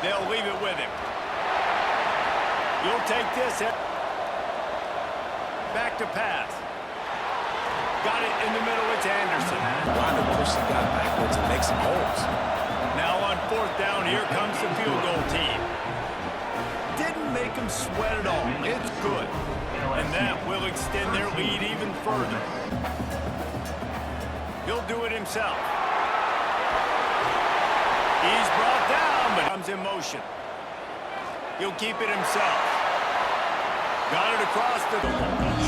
They'll leave it with him. You'll take this. Back to pass. Got it in the middle. It's Anderson. Why to push the guy backwards and make some holes? Now on fourth down, here comes the field goal team. Didn't make them sweat at all. It's good. And that will extend their lead even further. He'll do it himself. He's brought down, but comes in motion. He'll keep it himself. Got it across the...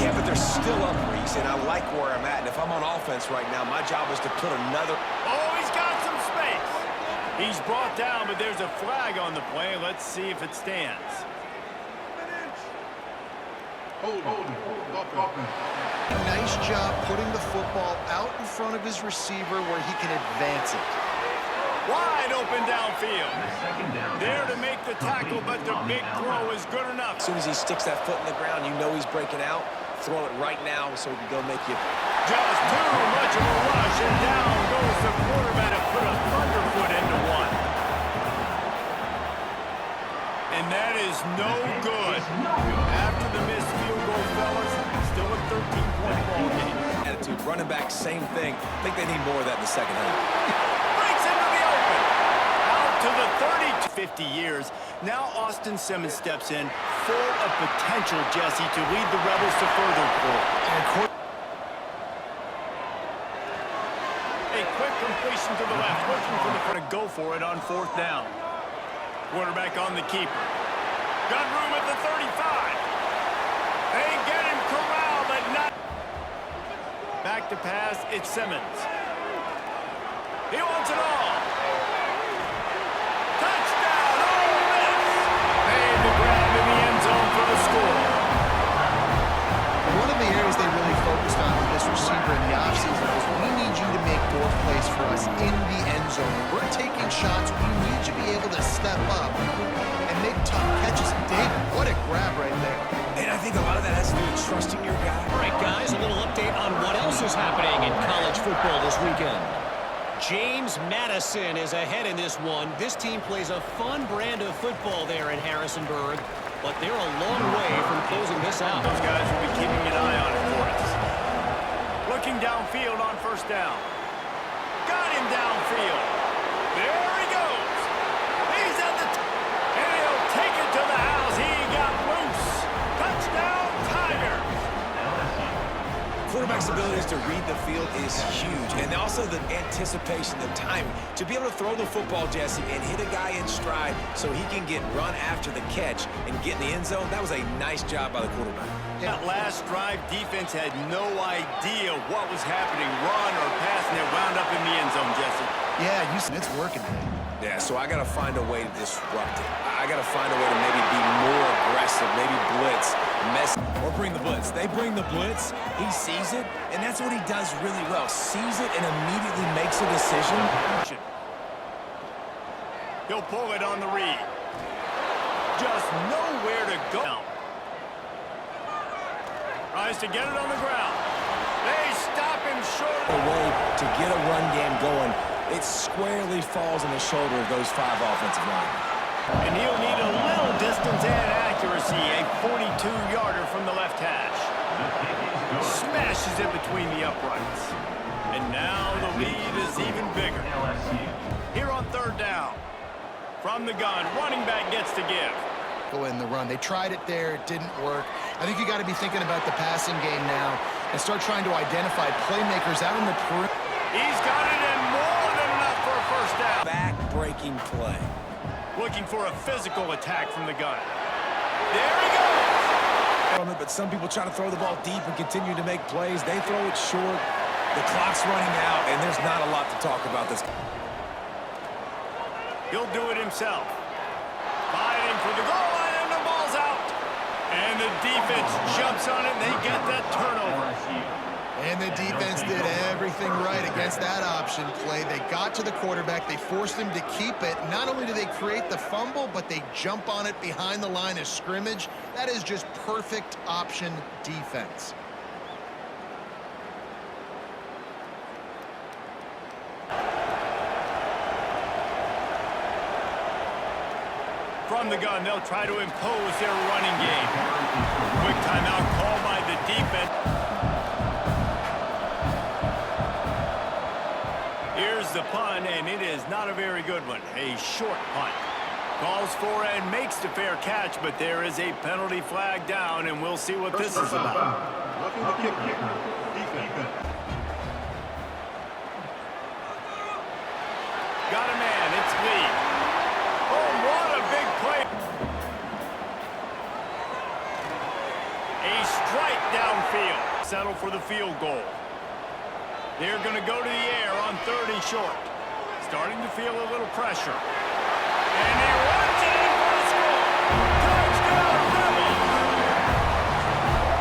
Yeah, but they're still up, Reese, and I like where I'm at. And if I'm on offense right now, my job is to put another... Oh, he's got some space. He's brought down, but there's a flag on the play. Let's see if it stands. Nice job putting the football out in front of his receiver where he can advance it. Wide open downfield. There to make the tackle, but the big throw is good enough. As soon as he sticks that foot in the ground, you know he's breaking out. Throw it right now so he can go make you... Just too much of a rush, and down goes the quarterback to put a thunderfoot into one. And that is no good. After the missed field goal, fellas, still a 13-point ball game. Attitude, running back, same thing. I think they need more of that in the second half. Breaks into the open. Out to the 30 to 50 years. Now Austin Simmons steps in, full of potential, Jesse, to lead the Rebels to further glory. A quick completion to the left, looking for the front to go for it on fourth down. Quarterback on the keeper. Got room at the 35. They get him corralled, but not. Back to pass, it's Simmons. He wants it all. Touchdown, Ole Miss. Made the grab in the end zone for the score. One of the areas they really focused on with this receiver in the offseason was we need you to make more plays for us in the end zone. We're taking shots. We need you to be able to step up and make tough catches. David, what a grab right there. And I think a lot of that has to do with trusting your guy. All right, guys, a little update on what else is happening in college football this weekend. James Madison is ahead in this one. This team plays a fun brand of football there in Harrisonburg, but they're a long way from closing this out. Those guys will be keeping an eye on it for us. Looking downfield on first down. Got him downfield. There he goes. He's at the and he'll take it to the house. He got loose. Touchdown, Tigers. Quarterback's abilities to read the field is huge. And also the anticipation, the timing. To be able to throw the football, Jesse, and hit a guy in stride so he can get run after the catch and get in the end zone, that was a nice job by the quarterback. That last drive, defense had no idea what was happening, run or pass, and it wound up in the end zone, Jesse. Yeah, Houston, it's working. Yeah, so I got to find a way to disrupt it. I got to find a way to maybe be more aggressive, maybe blitz, or bring the blitz. They bring the blitz, he sees it, and that's what he does really well. Sees it and immediately makes a decision. He'll pull it on the read. Just nowhere to go. Tries to get it on the ground. They stop him short. A way to get a run game going. It squarely falls on the shoulder of those 5 offensive linemen. And he'll need a little distance and accuracy. A 42-yarder from the left hash. Smashes it between the uprights. And now the lead is even bigger. From the gun, running back gets to give. In the run. They tried it there. It didn't work. I think you got to be thinking about the passing game now and start trying to identify playmakers out in the perimeter. He's got it in more than enough for a first down. Back-breaking play. Looking for a physical attack from the gun. There he goes. But some people try to throw the ball deep and continue to make plays. They throw it short. The clock's running out, and there's not a lot to talk about this. He'll do it himself. Fighting for the goal line, and the ball's out. And the defense jumps on it, and they get that turnover. And the defense did everything right against that option play. They got to the quarterback. They forced him to keep it. Not only do they create the fumble, but they jump on it behind the line of scrimmage. That is just perfect option defense. From the gun, they'll try to impose their running game. Quick timeout called by the defense. Here's the punt, and it is not a very good one. A short punt. Calls for and makes the fair catch, but there is a penalty flag down, and we'll see what this is about. Got a man, it's Lee. Oh, what a big play. A strike downfield. Settle for the field goal. They're going to go to the air on 3rd and short. Starting to feel a little pressure. And he runs it in for the score. Touchdown, Rebels!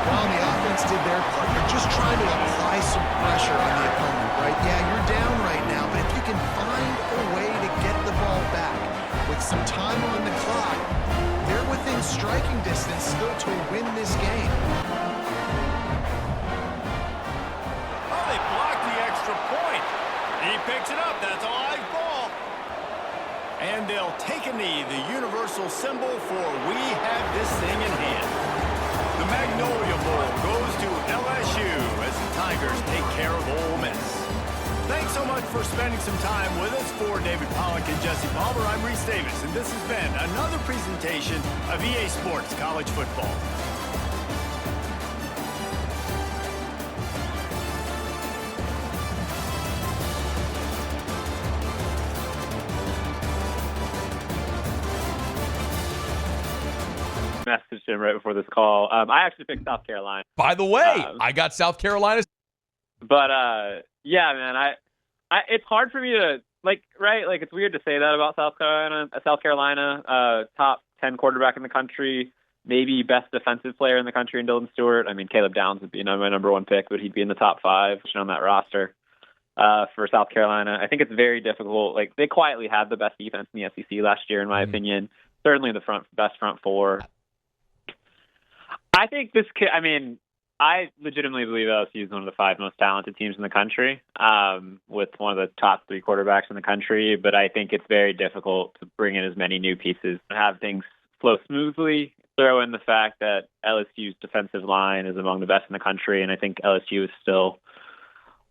Well, the offense did their part. They're just trying to apply some pressure on the opponent, right? Yeah, you're down right now, but if you can find a way to get the ball back with some time on the clock, they're within striking distance still to win this game. Oh, they blocked the extra point. He picks it up. That's a live ball. And they'll take a knee, the universal symbol for we have this thing in hand. The Magnolia Bowl goes to LSU as the Tigers take care of Ole Miss. Thanks so much for spending some time with us. For David Pollack and Jesse Palmer, I'm Reese Davis, and this has been another presentation of EA Sports College Football. Messaged him right before this call. I actually picked South Carolina. By the way, I got South Carolina. But yeah, man, it's hard for me to right? Like, it's weird to say that about South Carolina, top 10 quarterback in the country, maybe best defensive player in the country in Dylan Stewart. I mean, Caleb Downs would be my number one pick, but he'd be in the top 5 on that roster for South Carolina. I think it's very difficult. Like, they quietly had the best defense in the SEC last year, in my opinion. Certainly the best front 4. I think this kid, I mean, I legitimately believe LSU is one of the 5 most talented teams in the country, with one of the top 3 quarterbacks in the country. But I think it's very difficult to bring in as many new pieces and have things flow smoothly. Throw in the fact that LSU's defensive line is among the best in the country, and I think LSU is still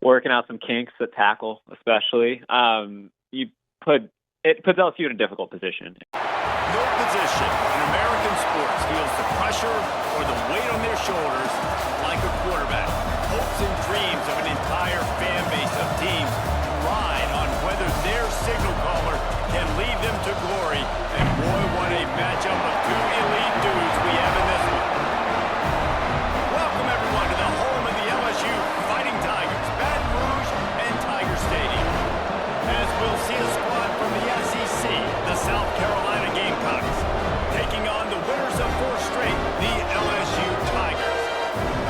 working out some kinks at tackle, especially. It puts LSU in a difficult position. No position in American sports feels the pressure or the weight on their shoulders like a quarterback. Hopes and dreams of an entire fan base of teams ride on whether their signal caller can lead them to glory. And boy, what a matchup of 2 elite dudes we have in this one. Welcome everyone to the home of the LSU Fighting Tigers, Baton Rouge and Tiger Stadium. As we'll see a squad from the SEC, the South Carolina Gamecocks, taking on the winners of 4 straight, the LSU Tigers.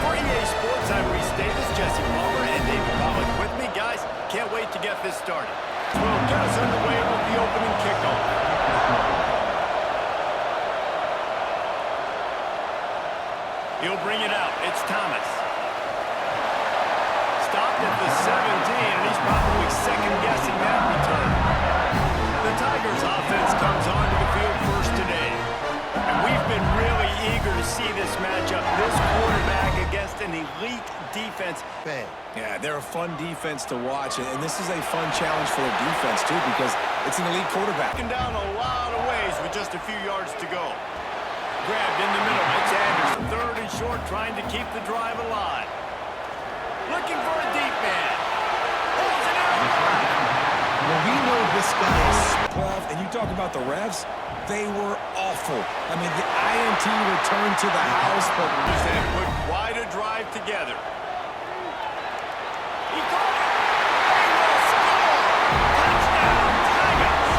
For EA Sports, I'm Reese Davis, Jesse Palmer, and David Pollack with me. Guys, can't wait to get this started. We'll get us underway with the opening kickoff. He'll bring it out. It's Thomas. Stopped at the 17, and he's probably second-guessing that return. The Tigers' offense comes onto the field first today. And we've been really eager to see this matchup. This quarterback against an elite defense. Yeah, they're a a fun defense to watch, and this is a fun challenge for their defense, too, because it's an elite quarterback. Down a lot of ways with just a few yards to go. Grabbed in the middle. It's Anderson. Third and short, trying to keep the drive alive. Looking for a deep man. Pulls it out. Well, we know this guy is 12, and you talk about the refs, they were awful. I mean, the INT returned to the house, but just have put quite a drive together. He caught it. They will score. Touchdown, Tigers.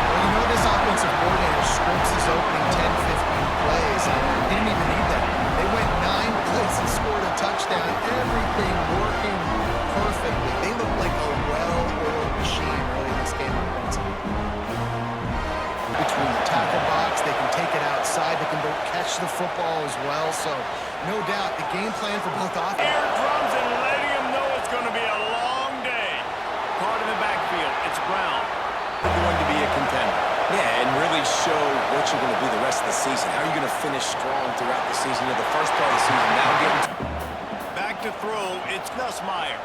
Well, you know this offensive coordinator scripts his opening 10, 15 plays, and he didn't even need that. They went 9 plays and scored a touchdown. Everything working perfectly. They look like a well-oiled machine early in this game offensively. Between the tackle box, they can take it outside. They can go catch the football as well. So, no doubt, the game plan for both offenses. Air drums and letting them know it's going to be a long day. Caught in the backfield. It's Brown. they're going to be a contender. Yeah, and really show what you're going to be the rest of the season. How are you going to finish strong throughout the season? You know, the first part of the season, now getting back to throw. It's Nussmeier.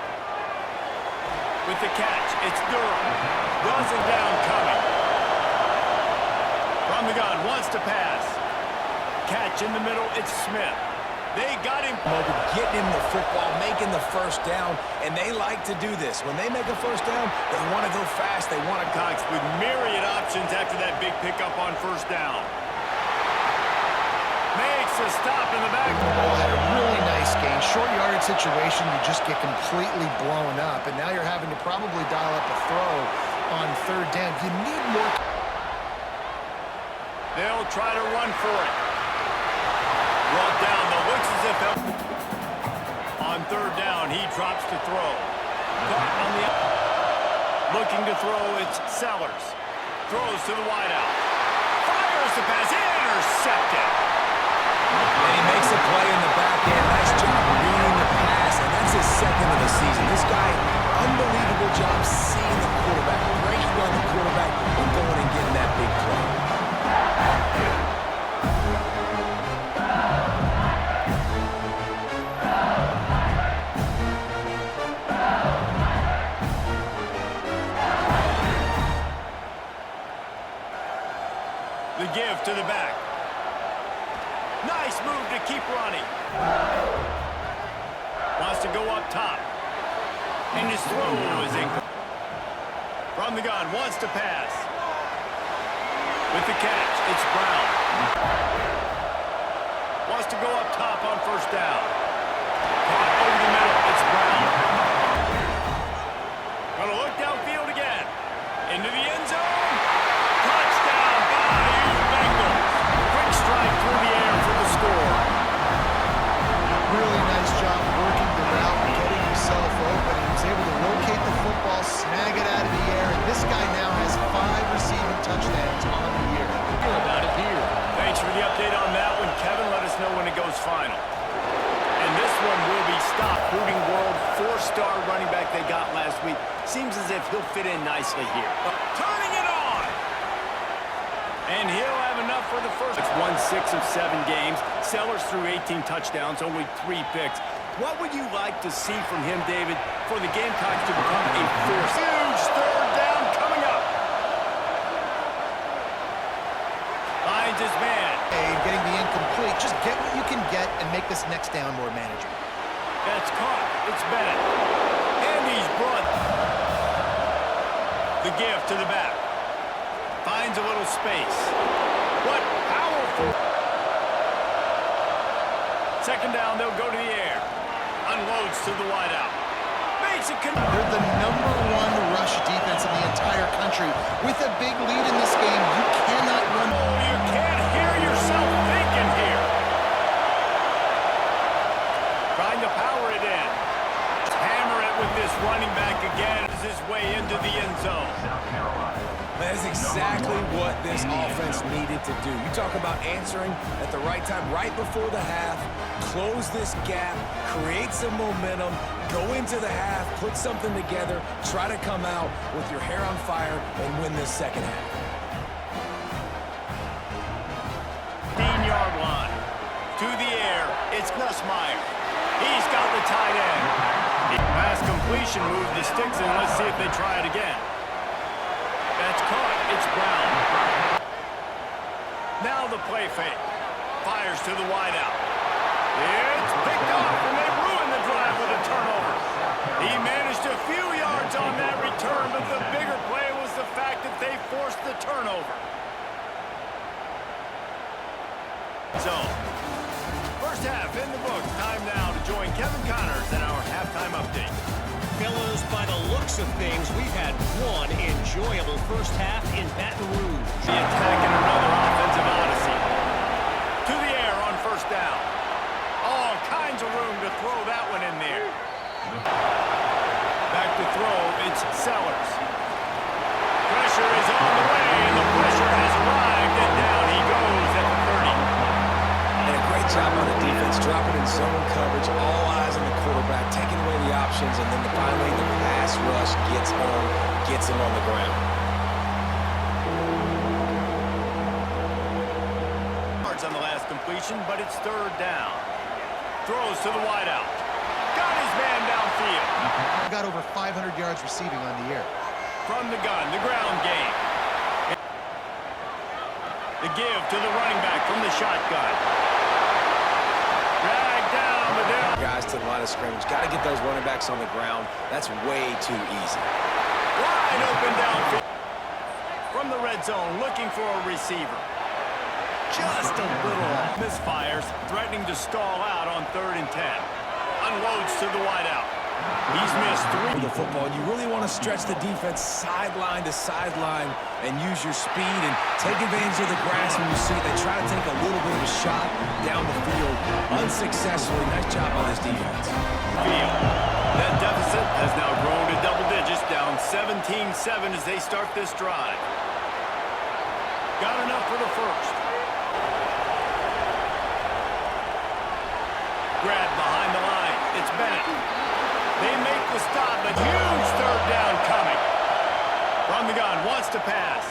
With the catch, it's Durham. Guns it down coming. From the gun, wants to pass. Catch in the middle, it's Smith. They got him. Getting him the football, making the first down, and they like to do this. When they make a first down, they want to go fast. They want to Cox with myriad options after that big pickup on first down. Makes a stop in the back. Ball had a really nice gain. Short yardage situation, you just get completely blown up, and now you're having to probably dial up a throw on third down. You need more. They'll try to run for it. Brought down the looks as if on third down he drops to throw. Caught on the looking to throw, it's Sellers. Throws to the wideout. Fires the pass, intercepted. And he makes a play in the back end. Nice job reading the pass, and that's his second of the season. This guy, unbelievable job seeing the quarterback, breaking on the quarterback, and going and getting that big play. The give to the back. Nice move to keep running. Wants to go up top. And his throw is incomplete. From the gun, wants to pass. With the catch, it's Brown. Wants to go up top on first down. Caught over the middle, it's Brown. Gonna look downfield again. Into the end zone. Touchdown, Bayou Bengals. Quick strike through the air for the score. Really nice job working the route, getting himself open. He was able to locate the football, snag it out of the air, and this guy now has 5 receiving touchdowns on the year. Hear about it here. Thanks for the update on that one. Kevin, let us know when it goes final. And this one will be stopped. Hooting World, 4-star running back they got last week. Seems as if he'll fit in nicely here. Turning it on! And he'll have enough for the first. It's won 6 of 7 games. Sellers threw 18 touchdowns, only 3 picks. What would you like to see from him, David, for the Gamecocks to become a force? Huge third down coming up. Finds his man. Hey, getting the incomplete. Just get what you can get and make this next down more manageable. That's caught. It's Bennett. And he's brought the give to the back. Finds a little space. What powerful. Second down, they'll go to the air. Unloads to the wideout. Makes it. They're the #1 rush defense in the entire country. With a big lead in this game, you cannot run. Oh, you can't hear yourself thinking here. Trying to power it in. Hammer it with this running back again as his way into the end zone. That is exactly what this offense needed to do. You talk about answering at the right time, right before the half, close this gap, create some momentum, go into the half, put something together, try to come out with your hair on fire and win this second half. 15-yard line. To the air, it's Nussmeier. He's got the tight end. Pass completion, move the sticks, and let's see if they try it again. That's caught. It's Brown. Now the play fake. Fires to the wideout. It's picked off, and they ruin the drive with a turnover. He managed a few yards on that return, but the bigger play was the fact that they forced the turnover. So, first half in the books. Time now to join Kevin Connors in our halftime update. Fellows, by the looks of things, we've had one enjoyable first half in Baton Rouge. The attack and another offensive odyssey. To the air on first down. All kinds of room to throw that one in there. Back to throw, it's Sellers. Pressure is on the way, and the pressure has arrived, and down he goes at the 30. And a great job on the defense, dropping in zone coverage, all eyes on the quarterback, taking away the options, and then finally the pass rush gets him on the ground. Yards on the last completion, but it's third down. Throws to the wideout. Got his man downfield. Got over 500 yards receiving on the year. From the gun, the ground game. The give to the running back from the shotgun. Drag down the down. Guys to the line of scrimmage. Got to get those running backs on the ground. That's way too easy. Wide open downfield. From the red zone, looking for a receiver. Just a little off. Misfires, threatening to stall out on 3rd and 10. Unloads to the wideout. He's missed 3. The football, you really want to stretch the defense sideline to sideline and use your speed and take advantage of the grass when you see it. They try to take a little bit of a shot down the field unsuccessfully. Nice job on this defense. That deficit has now grown to double digits, down 17-7 as they start this drive. Got enough for the first. Grab behind the line. It's Bennett. They make the stop, but huge third down coming. From the gun, wants to pass.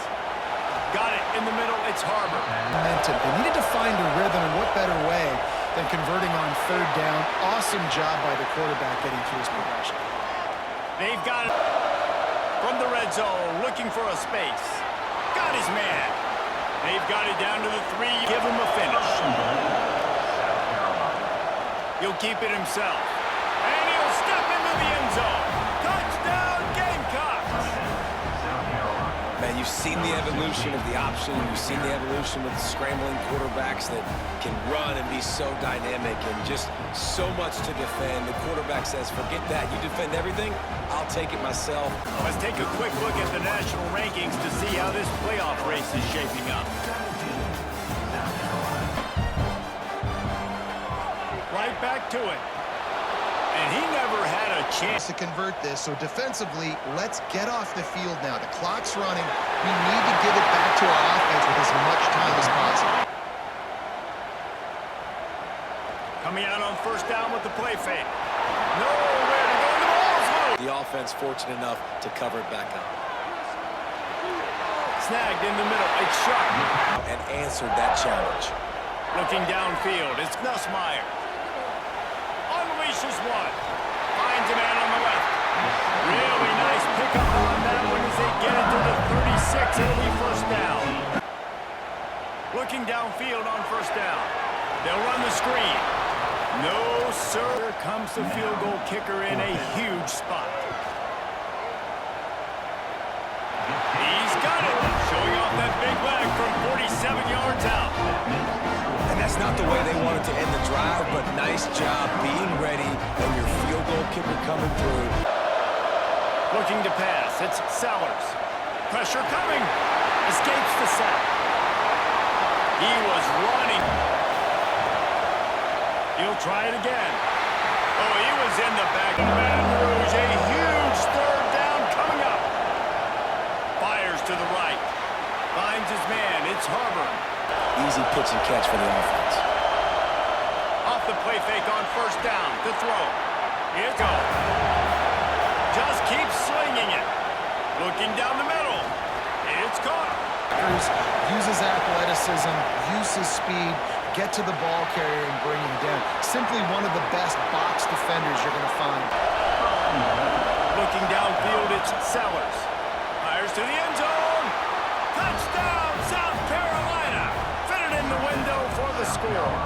Got it in the middle, it's Harbor. Momentum. They needed to find a rhythm, and what better way than converting on 3rd down. Awesome job by the quarterback getting through his progression. They've got it from the red zone, looking for a space. Got his man. They've got it down to the 3. Give him a finish. He'll keep it himself. And he'll step into the end zone. Touchdown, Gamecocks! Man, you've seen the evolution of the option. You've seen the evolution of the scrambling quarterbacks that can run and be so dynamic and just so much to defend. The quarterback says, forget that. You defend everything, I'll take it myself. Let's take a quick look at the national rankings to see how this playoff race is shaping up. Right back to it. And he never had a chance to convert this, so defensively, let's get off the field now. The clock's running. We need to give it back to our offense with as much time as possible. Coming out on first down with the play fake. Nowhere to go. The ball's loose. The offense fortunate enough to cover it back up. Snagged in the middle. It's sharp. And answered that challenge. Looking downfield. It's Nussmeier. Unleashes one. Finds a man on the left. Really nice pickup on that one as they get it to the 36. It'll be first down. Looking downfield on first down. They'll run the screen. No, sir. Here comes the field goal kicker in a huge spot. He's got it. Showing off that big leg from 47 yards out. And that's not the way they wanted to end the drive, but nice job being ready and your field goal kicker coming through. Looking to pass. It's Sellers. Pressure coming. Escapes the sack. He was running. He'll try it again. Oh, he was in the back of Baton Rouge. A huge third down coming up. Fires to the right. Finds his man. It's Harbor. Easy pitch and catch for the offense. Off the play fake on first down to throw. Here it goes. Just keeps slinging it. Looking down the middle. It's caught. Use his athleticism, use his speed, get to the ball carrier and bring him down. Simply one of the best box defenders you're going to find. Looking downfield, it's Sellers. Fires to the end zone. Touchdown, South Carolina. Fitted in the window for the score.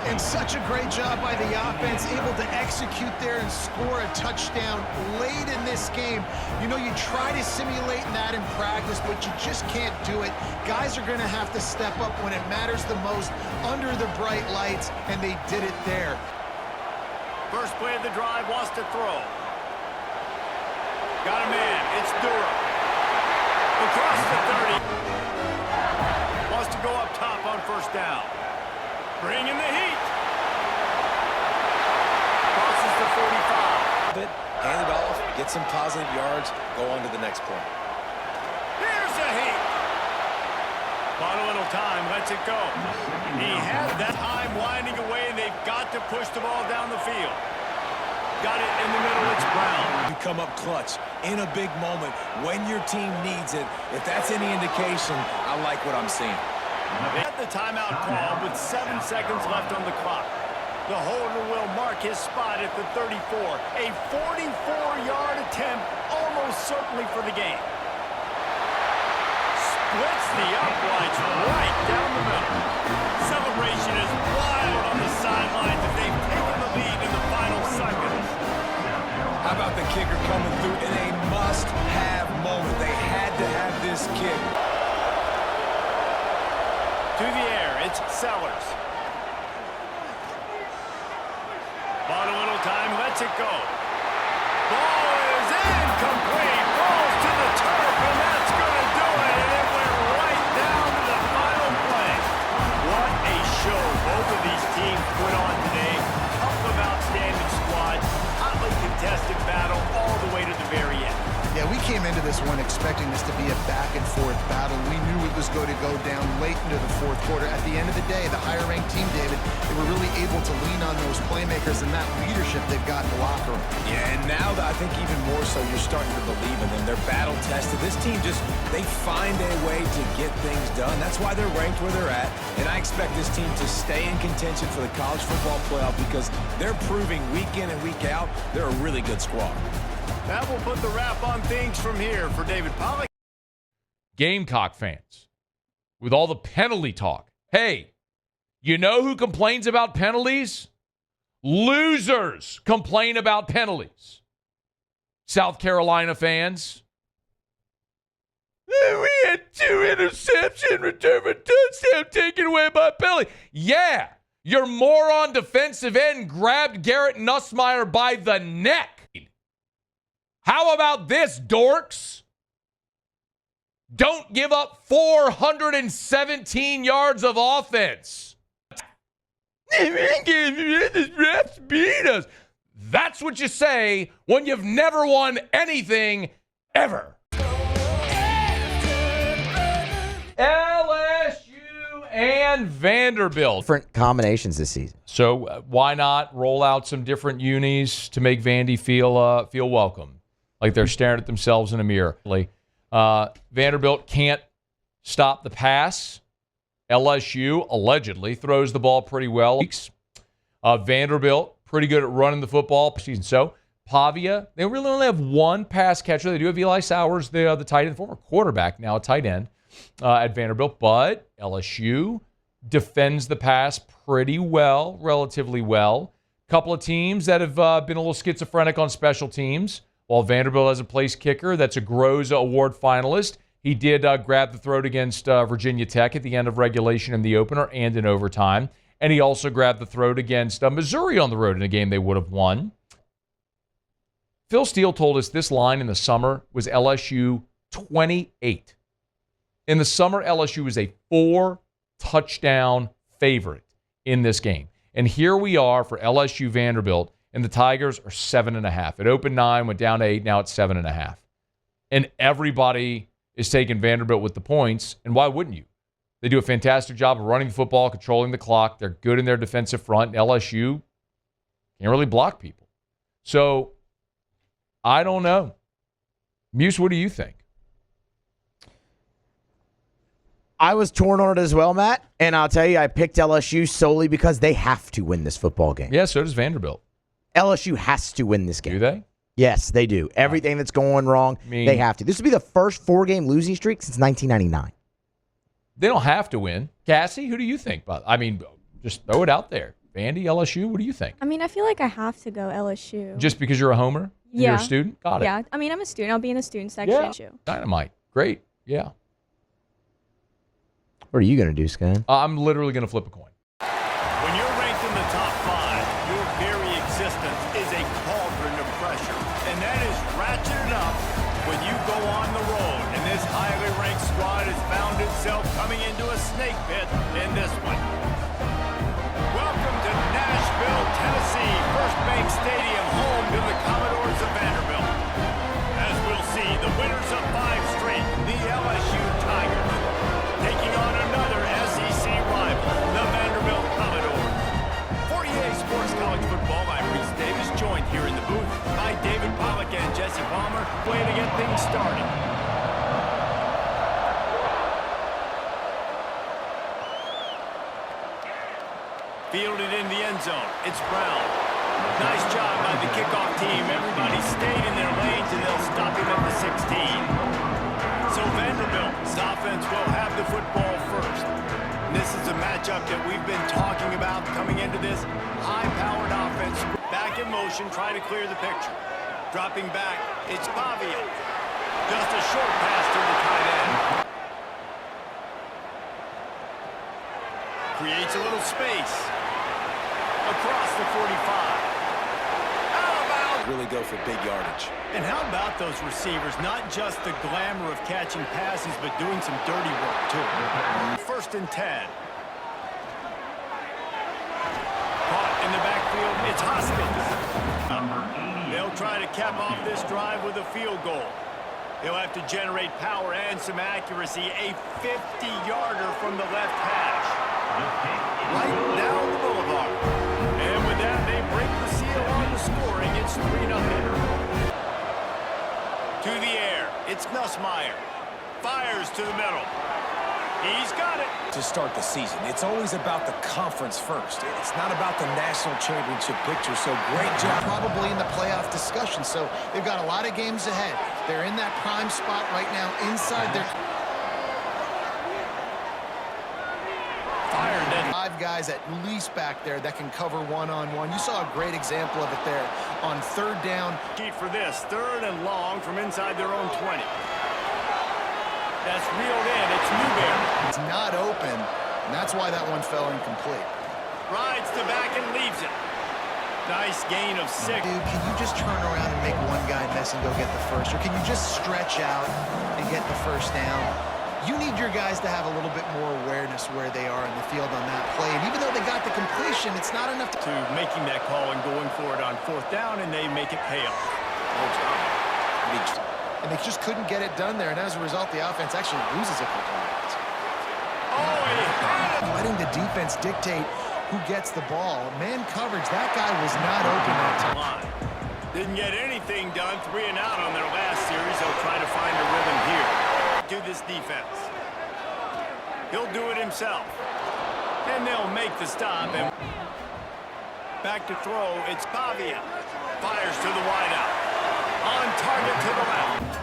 And such a great job by the offense, able to execute there and score a touchdown late in this game. You know, you try to simulate that in practice, but you just can't do it. Guys are going to have to step up when it matters the most under the bright lights, and they did it there. First play of the drive, wants to throw. Got a man, it's Durham. Across the 30. Wants to go up top on first down. Bringing the heat. Crosses the 45. Hand it off, get some positive yards, go on to the next play. Here's the heat. Bought a little time, lets it go. He had that time winding away, and they've got to push the ball down the field. Got it in the middle, it's Brown. You come up clutch in a big moment when your team needs it. If that's any indication, I like what I'm seeing. They had the timeout call with 7 seconds left on the clock. The holder will mark his spot at the 34. A 44-yard attempt, almost certainly for the game. Splits the uprights right down the middle. Celebration is wild on the sidelines as they've taken the lead in the final seconds. How about the kicker coming through in a must-have moment? They had to have this kick. To the air, it's Sellers. Bought a little time, lets it go. Ball is incomplete. Falls to the turf, and that's going to do it. And it went right down to the final play. What a show both of these teams put on today. Couple of outstanding squads. Hotly contested battle all the way to the very end. Yeah, we came into this one expecting this to be a back-and-forth battle. We knew it was going to go down late into the fourth quarter. At the end of the day, the higher-ranked team, David, they were really able to lean on those playmakers and that leadership they've got in the locker room. Yeah, and now I think even more so, you're starting to believe in them. They're battle-tested. This team they find a way to get things done. That's why they're ranked where they're at. And I expect this team to stay in contention for the college football playoff because they're proving week in and week out they're a really good squad. That will put the wrap on things from here for David Pollack. Gamecock fans, with all the penalty talk, hey, you know who complains about penalties? Losers complain about penalties. South Carolina fans. We had 2 interceptions, return for touchdown taken away by penalty. Yeah, your moron defensive end grabbed Garrett Nussmeier by the neck. How about this, dorks? Don't give up 417 yards of offense. The refs beat us. That's what you say when you've never won anything ever. LSU and Vanderbilt. Different combinations this season. So why not roll out some different unis to make Vandy feel welcome? Like they're staring at themselves in a mirror. Vanderbilt can't stop the pass. LSU allegedly throws the ball pretty well. Vanderbilt, pretty good at running the football season. So Pavia, they really only have one pass catcher. They do have Eli Sowers, the tight end, former quarterback, now a tight end at Vanderbilt. But LSU defends the pass pretty well, relatively well. Couple of teams that have been a little schizophrenic on special teams. While Vanderbilt has a place kicker that's a Groza Award finalist, he did grab the throat against Virginia Tech at the end of regulation in the opener and in overtime. And he also grabbed the throat against Missouri on the road in a game they would have won. Phil Steele told us this line in the summer was LSU 28. In the summer, LSU was a 4-touchdown favorite in this game. And here we are for LSU Vanderbilt. And the Tigers are 7.5. It opened 9, went down to 8, now it's 7.5. And everybody is taking Vanderbilt with the points. And why wouldn't you? They do a fantastic job of running the football, controlling the clock. They're good in their defensive front. LSU can't really block people. So, I don't know. Muse, what do you think? I was torn on it as well, Matt. And I'll tell you, I picked LSU solely because they have to win this football game. Yeah, so does Vanderbilt. LSU has to win this game. Do they? Yes, they do. Everything that's going wrong, they have to. This would be the first 4-game losing streak since 1999. They don't have to win. Cassie, who do you think? I mean, just throw it out there. Vandy, LSU, what do you think? I mean, I feel like I have to go LSU. Just because you're a homer? Yeah. You're a student? Got it. Yeah. I mean, I'm a student. I'll be in the student section too. Dynamite. Great. Yeah. What are you going to do, Scan? I'm literally going to flip a coin. When you're ranked in the top 5, your very existence is a cauldron of pressure. And that is ratcheted up when you go on the road. And this highly ranked squad has found itself coming into a snake pit in this one. Welcome to Nashville, Tennessee, First Bank Stadium, home to the Commodores of Vanderbilt. As we'll see, the winners of 5 straight, the LSU Tigers, taking on another SEC rival, the Vanderbilt Commodores. For EA Sports College Football, I'm Reese Davis, joined here in the booth by David Pollack and Jesse Palmer, way to get things started. Fielded in the end zone. It's Brown. Nice job by the kickoff team. Everybody stayed in their lanes, and they'll stop him at the 16. So Vanderbilt's offense will have the football first. This is a matchup that we've been talking about coming into this high-powered offense. Back in motion, trying to clear the picture. Dropping back, it's Pavia. Just a short pass to the tight end. Creates a little space. Across the 45. How about really go for big yardage? And how about those receivers? Not just the glamour of catching passes, but doing some dirty work too. 1st and 10. Caught in the backfield. It's Hoskins. They'll try to cap off this drive with a field goal. He'll have to generate power and some accuracy. A 50-yarder from the left hash. Right down the boulevard. And with that, they break the seal on the scoring. It's 3-0. To the air. It's Nussmeier. Fires to the middle. He's got it. To start the season, it's always about the conference first. It's not about the national championship picture, so great job. Probably in the playoff discussion, so they've got a lot of games ahead. They're in that prime spot right now inside their... Fired in. 5 guys at least back there that can cover one-on-one. You saw a great example of it there on 3rd down. Keep for this. 3rd and long from inside their own 20. That's reeled in. It's Newberry. It's not open, and that's why that one fell incomplete. Rides to back and leaves it. Nice gain of 6. Dude, can you just turn around and make one guy miss and go get the first? Or can you just stretch out and get the first down? You need your guys to have a little bit more awareness where they are in the field on that play. And even though they got the completion, it's not enough to making that call and going for it on 4th down, and they make it pay off. And they just couldn't get it done there. And as a result, the offense actually loses a couple yards. Letting the defense dictate who gets the ball. Man coverage, that guy was not open that time. Didn't get anything done. 3 and out on their last series. They'll try to find a rhythm here. Do this defense. He'll do it himself. And they'll make the stop. And back to throw. It's Pavia. Fires to the wideout. On target to the left.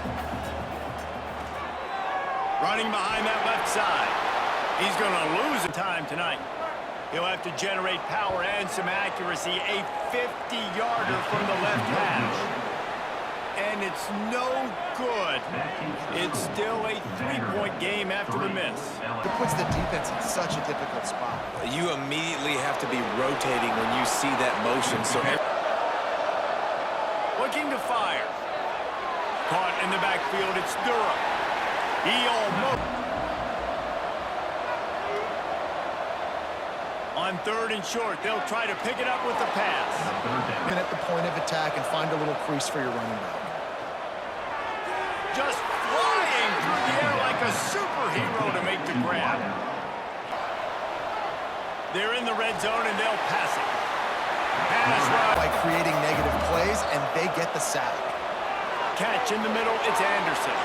Running behind that left side. He's going to lose time tonight. He'll have to generate power and some accuracy. A 50-yarder from the left hash. And it's no good. It's still a 3-point game after the miss. It puts the defense in such a difficult spot. You immediately have to be rotating when you see that motion. So looking to fire. Caught in the backfield. It's Durham. He almost... On 3rd and short, they'll try to pick it up with the pass. And at the point of attack and find a little crease for your running back. Just flying through the air like a superhero to make the grab. They're in the red zone and they'll pass it. Pass right. By creating negative plays, and they get the sack. Catch in the middle, it's Anderson.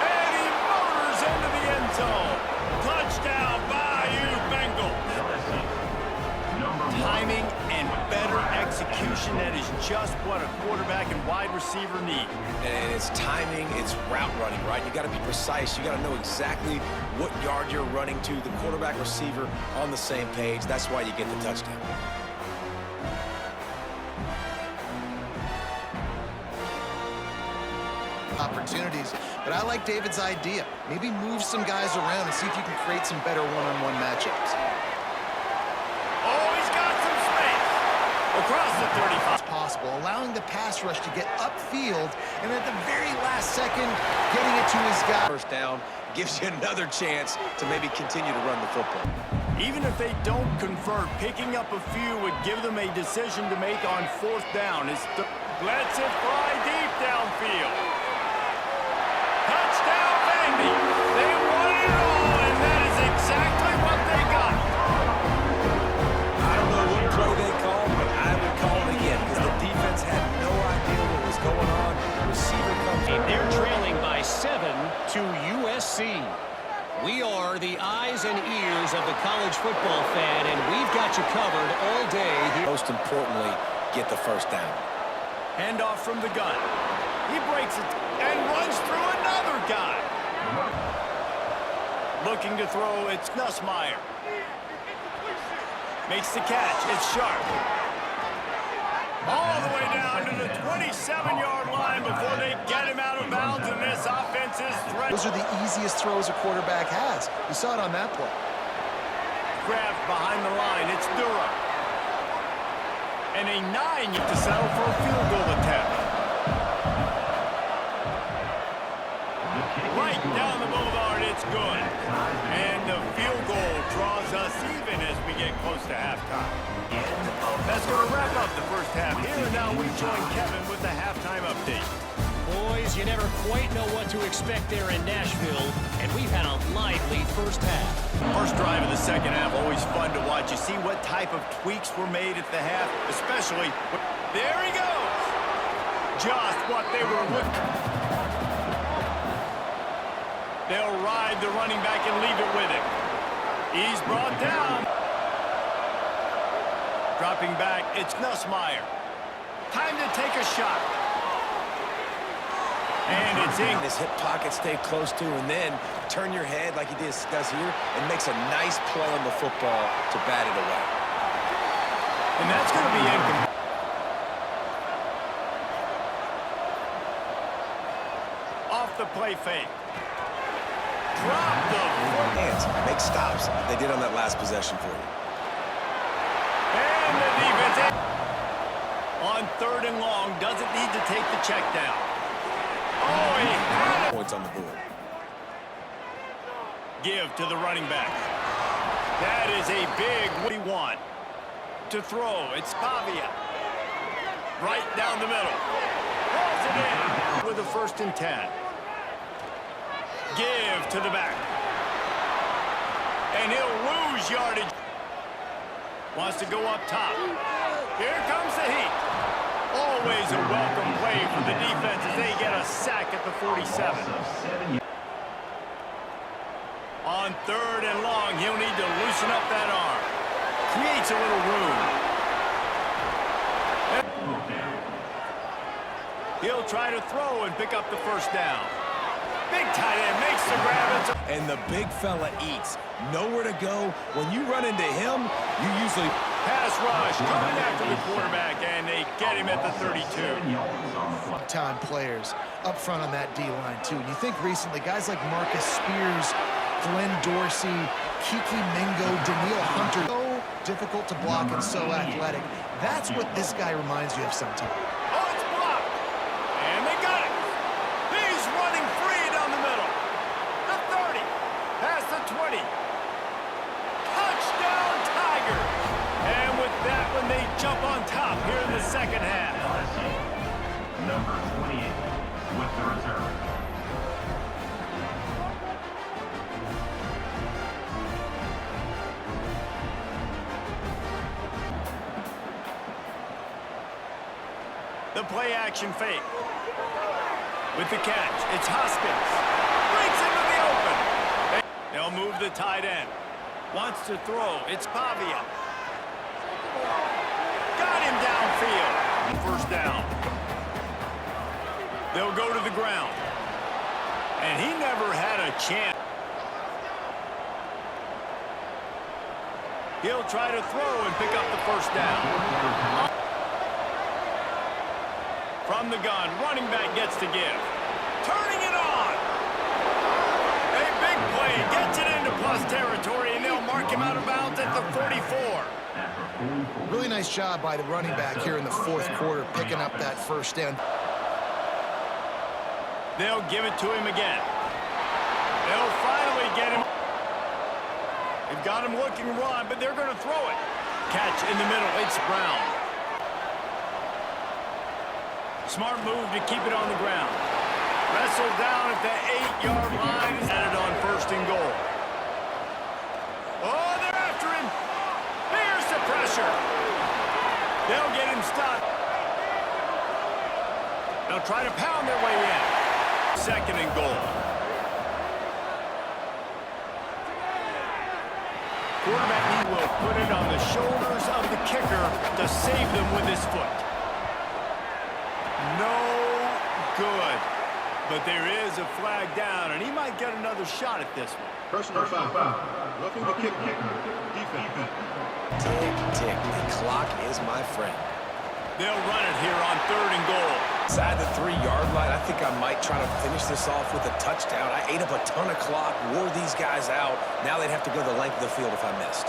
And he motors into the end zone. Touchdown, Bayou Bengals. Number Timing and better execution, that is just what a quarterback and wide receiver need. And it's timing, it's route running, right? You got to be precise. You got to know exactly what yard you're running to. The quarterback receiver on the same page. That's why you get the touchdown. Opportunities, but I like David's idea. Maybe move some guys around and see if you can create some better one-on-one matchups. Oh, he's got some space across the 35. It's possible, allowing the pass rush to get upfield, and at the very last second, getting it to his guy. First down gives you another chance to maybe continue to run the football. Even if they don't convert, picking up a few would give them a decision to make on fourth down. Let's it fly deep downfield. Touchdown, baby! They won it all, and that is exactly what they got. I don't know what play they called, but I would call it again because the defense had no idea what was going on. Receiver comes in. They're trailing by 7 to USC. We are the eyes and ears of the college football fan, and we've got you covered all day here. Most importantly, get the first down. Handoff from the gun. He breaks it and runs through another guy. Looking to throw, it's Nussmeier. Makes the catch, it's Sharp. All the way down to the 27-yard line before they get him out of bounds, and this offense is threat. Those are the easiest throws a quarterback has. You saw it on that play. Grabbed behind the line, it's Durham. And a 9 to settle for a field goal attempt. Right down the boulevard, it's good. And the field goal draws us even as we get close to halftime. That's going to wrap up the first half here, and now we join Kevin with the halftime update. Boys, you never quite know what to expect there in Nashville, and we've had a lively first half. First drive of the second half, always fun to watch. You see what type of tweaks were made at the half, especially. There he goes. Just what they were looking. They'll ride the running back and leave it with him. He's brought down. Dropping back, it's Nussmeier. Time to take a shot. And it's in. His hip pocket stay close to, and then turn your head like he does here, and makes a nice play on the football to bat it away. And that's going to be incomplete. Off the play fake. Drop the foot. Hands, make stops. They did on that last possession for you. And the defense on 3rd and long doesn't need to take the check down. Oh, he had it. Points on the board. Give to the running back. That is a big 1. To throw, it's Pavia. Right down the middle. Pulls it in with a 1st and 10. Give to the back. And he'll lose yardage. Wants to go up top. Here comes the heat. Always a welcome play for the defense as they get a sack at the 47. On 3rd and long, he'll need to loosen up that arm. Creates a little room. He'll try to throw and pick up the 1st down. Big tight end makes the grab. And the big fella eats. Nowhere to go. When you run into him, you usually... Pass rush coming after the quarterback, and they get him at the 32. Time players up front on that D-line, too. And you think recently, guys like Marcus Spears, Glenn Dorsey, Kiki Mingo, Daniil Hunter, so difficult to block and so athletic. That's what this guy reminds you of sometimes. Oh, it's blocked. And they got it. He's running free down the middle. The 30. Past the 20. Touchdown, Tiger. And with that one, they jump on top here in the second half. Number 28 with the return. The play action fake. With the catch, it's Hoskins. Breaks into the open. They'll move the tight end. Wants to throw, it's Pavia. Got him downfield. First down. They'll go to the ground. And he never had a chance. He'll try to throw and pick up the first down. From the gun, running back gets to give. Turning it on. A big play gets it into plus territory, and they'll mark him out of bounds at the 44. Really nice job by the running back here in the fourth quarter, picking up that first down. They'll give it to him again. They'll finally get him. They've got him looking run, but they're going to throw it. Catch in the middle. It's Brown. Smart move to keep it on the ground. Wrestled down at the 8-yard line. Added on first and goal. Oh, they're after him. Here's the pressure. They'll get him stopped. They'll try to pound their way in. Second and goal. Quarterback will put it on the shoulders of the kicker to save them with his foot. No good. But there is a flag down, and he might get another shot at this one. Personal foul. Roughing the kicker. Defense. Tick, tick. The clock is my friend. They'll run it here on third and goal. Inside the 3-yard line, I think I might try to finish this off with a touchdown. I ate up a ton of clock, wore these guys out. Now they'd have to go the length of the field if I missed.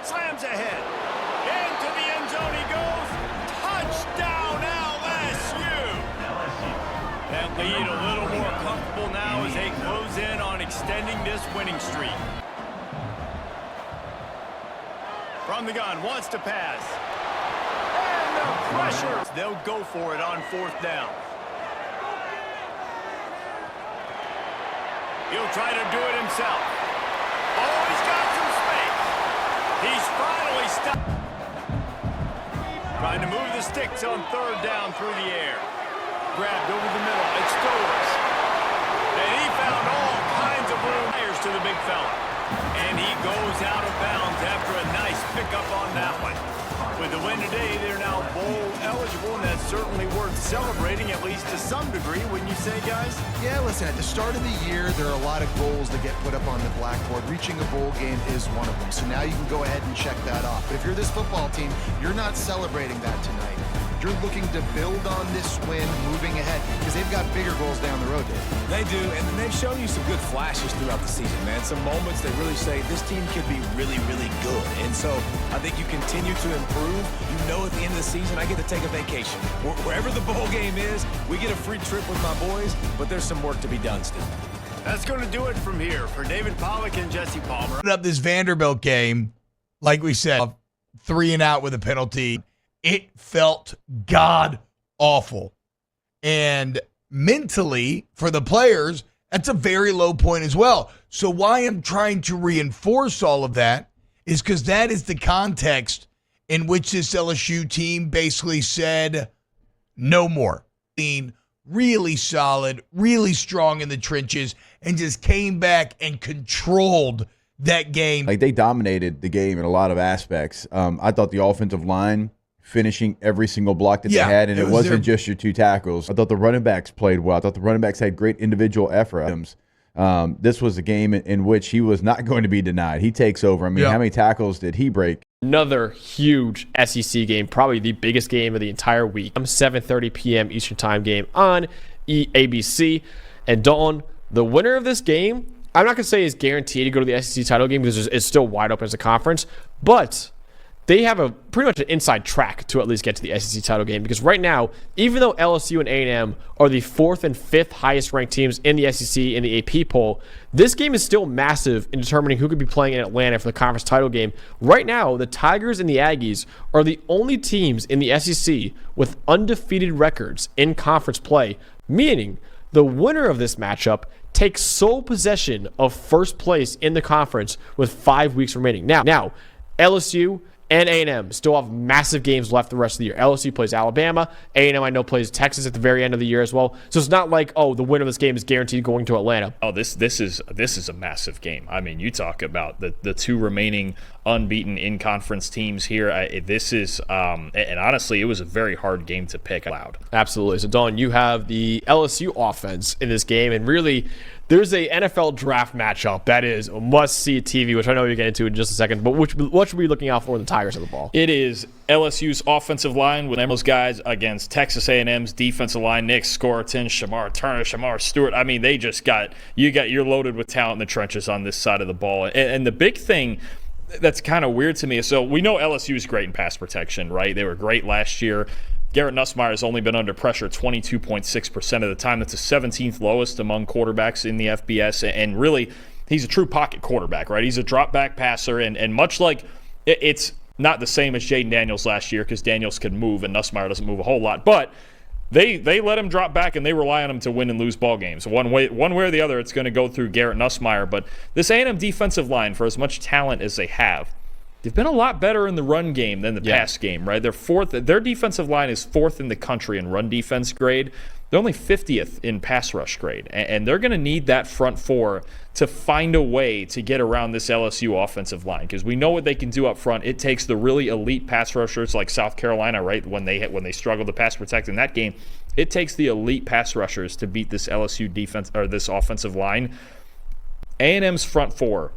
Slams ahead. Into the end zone he goes. Touchdown LSU. That lead a little more comfortable now as they close in on extending this winning streak. From the gun, wants to pass. And the pressure. They'll go for it on fourth down. He'll try to do it himself. Oh, he's got some space. He's finally stopped. Trying to move the sticks on third down through the air. Grabbed over the middle. It's Stowers. And he found all kinds of room. To the big fella. And he goes out of bounds after a nice pickup on that one. With the win today, they're now bowl eligible, and that's certainly worth celebrating, at least to some degree, wouldn't you say, guys? Yeah, listen, at the start of the year, there are a lot of goals that get put up on the blackboard. Reaching a bowl game is one of them. So now you can go ahead and check that off. But if you're this football team, you're not celebrating that tonight. You're looking to build on this win moving ahead because they've got bigger goals down the road, Dave. They do, and they've shown you some good flashes throughout the season, man. Some moments that really say this team could be really, really good. And so I think you continue to improve. You know at the end of the season, I get to take a vacation. Wherever the bowl game is, we get a free trip with my boys, but there's some work to be done still. That's going to do it from here for David Pollack and Jesse Palmer. Up this Vanderbilt game, like we said, 3 and out with a penalty. It felt god awful. And mentally, for the players, that's a very low point as well. So why I'm trying to reinforce all of that is because that is the context in which this LSU team basically said, no more. Being really solid, really strong in the trenches, and just came back and controlled that game. Like, they dominated the game in a lot of aspects. I thought the offensive line finishing every single block that they had, and it wasn't just your 2 tackles. I thought the running backs played well. I thought the running backs had great individual efforts. This was a game in which he was not going to be denied. He takes over. I mean, how many tackles did he break? Another huge SEC game, probably the biggest game of the entire week. 7:30 p.m. Eastern Time game on ABC. And Dalton, the winner of this game, I'm not going to say is guaranteed to go to the SEC title game because it's still wide open as a conference, but they have a pretty much an inside track to at least get to the SEC title game because right now, even though LSU and A&M are the 4th and 5th highest ranked teams in the SEC in the AP poll, this game is still massive in determining who could be playing in Atlanta for the conference title game. Right now, the Tigers and the Aggies are the only teams in the SEC with undefeated records in conference play, meaning the winner of this matchup takes sole possession of first place in the conference with 5 weeks remaining. Now, LSU and A&M still have massive games left the rest of the year. LSU plays Alabama. A&M, I know, plays Texas at the very end of the year as well. So it's not like, oh, the winner of this game is guaranteed going to Atlanta. Oh, this is a massive game. I mean, you talk about the two remaining unbeaten in-conference teams here. This is, and honestly, it was a very hard game to pick loud. Absolutely. So, Dawn, you have the LSU offense in this game, and really, there's a NFL draft matchup that is a must-see TV, which I know you'll get into in just a second, but what should we be looking out for in the Tigers of the ball? It is LSU's offensive line with those guys against Texas A&M's defensive line, Nick Scoreton, Shamar Turner, Shamar Stewart. I mean, they just you're loaded with talent in the trenches on this side of the ball. And the big thing that's kind of weird to me is, so we know LSU is great in pass protection, right? They were great last year. Garrett Nussmeier has only been under pressure 22.6% of the time. That's the 17th lowest among quarterbacks in the FBS. And really, he's a true pocket quarterback, right? He's a drop-back passer. And much like it's not the same as Jaden Daniels last year, because Daniels could move and Nussmeier doesn't move a whole lot. But they let him drop back, and they rely on him to win and lose ball games. One way or the other, it's going to go through Garrett Nussmeier. But this A&M defensive line, for as much talent as they have, they've been a lot better in the run game than the pass game, right? They're fourth. Their defensive line is fourth in the country in run defense grade. They're only 50th in pass rush grade, and they're going to need that front four to find a way to get around this LSU offensive line, because we know what they can do up front. It takes the really elite pass rushers like South Carolina, right? When they struggle to pass protect in that game, it takes the elite pass rushers to beat this LSU defense or this offensive line. A&M's front four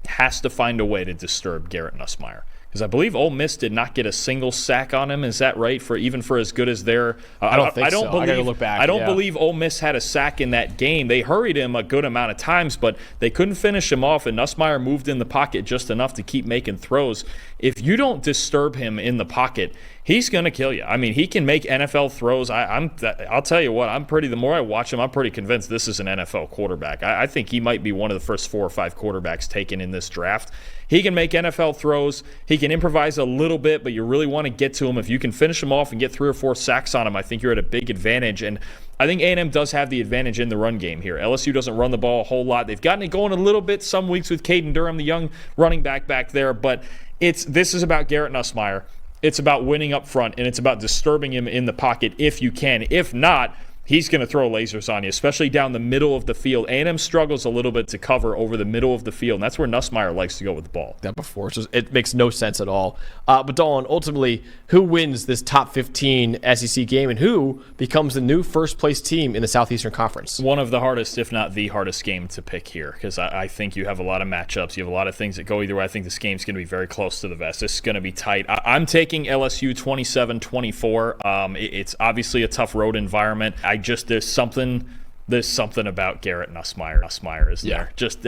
has to find a way to disturb Garrett Nussmeier, because I believe Ole Miss did not get a single sack on him. Is that right? For as good as their, I don't think so. I gotta look back. I don't believe Ole Miss had a sack in that game. They hurried him a good amount of times, but they couldn't finish him off. And Nussmeier moved in the pocket just enough to keep making throws. If you don't disturb him in the pocket, he's going to kill you. I mean, he can make NFL throws. I'll tell you what, the more I watch him, I'm pretty convinced this is an NFL quarterback. I think he might be one of the first 4 or 5 quarterbacks taken in this draft. He can make NFL throws. He can improvise a little bit, but you really want to get to him. If you can finish him off and get 3 or 4 sacks on him, I think you're at a big advantage. And I think A&M does have the advantage in the run game here. LSU doesn't run the ball a whole lot. They've gotten it going a little bit some weeks with Caden Durham, the young running back there, but this is about Garrett Nussmeier. It's about winning up front, and it's about disturbing him in the pocket if you can. If not, he's going to throw lasers on you, especially down the middle of the field. A&M struggles a little bit to cover over the middle of the field, and that's where Nussmeier likes to go with the ball. That before, so it makes no sense at all. But Dawn, ultimately, who wins this top 15 SEC game, and who becomes the new first-place team in the Southeastern Conference? One of the hardest, if not the hardest game to pick here, because I think you have a lot of matchups. You have a lot of things that go either way. I think this game's going to be very close to the vest. This is going to be tight. I'm taking LSU 27-24. It's obviously a tough road environment. There's something about Garrett Nussmeier, isn't there? Just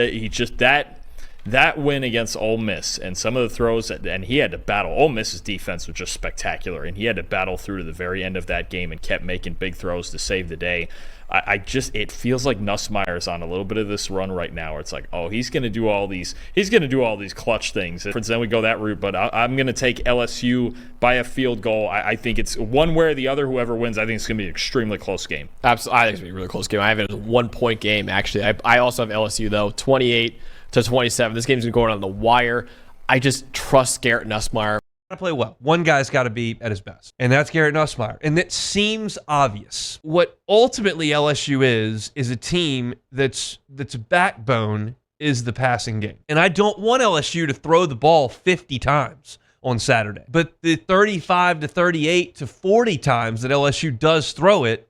that win against Ole Miss and some of the throws and he had to battle. Ole Miss's defense was just spectacular, and he had to battle through to the very end of that game and kept making big throws to save the day. It feels like Nussmeier's on a little bit of this run right now where it's like, oh, he's going to do all these clutch things. And then we go that route, but I'm going to take LSU by a field goal. I think it's one way or the other. Whoever wins, I think it's going to be an extremely close game. Absolutely, I think it's going to be a really close game. I have it as a 1-point game, actually. I also have LSU, though, 28-27. This game's going on the wire. I just trust Garrett Nussmeier. To play well. One guy's got to be at his best, and that's Garrett Nussmeier. And it seems obvious. What ultimately LSU is a team that's backbone is the passing game. And I don't want LSU to throw the ball 50 times on Saturday. But the 35 to 38 to 40 times that LSU does throw it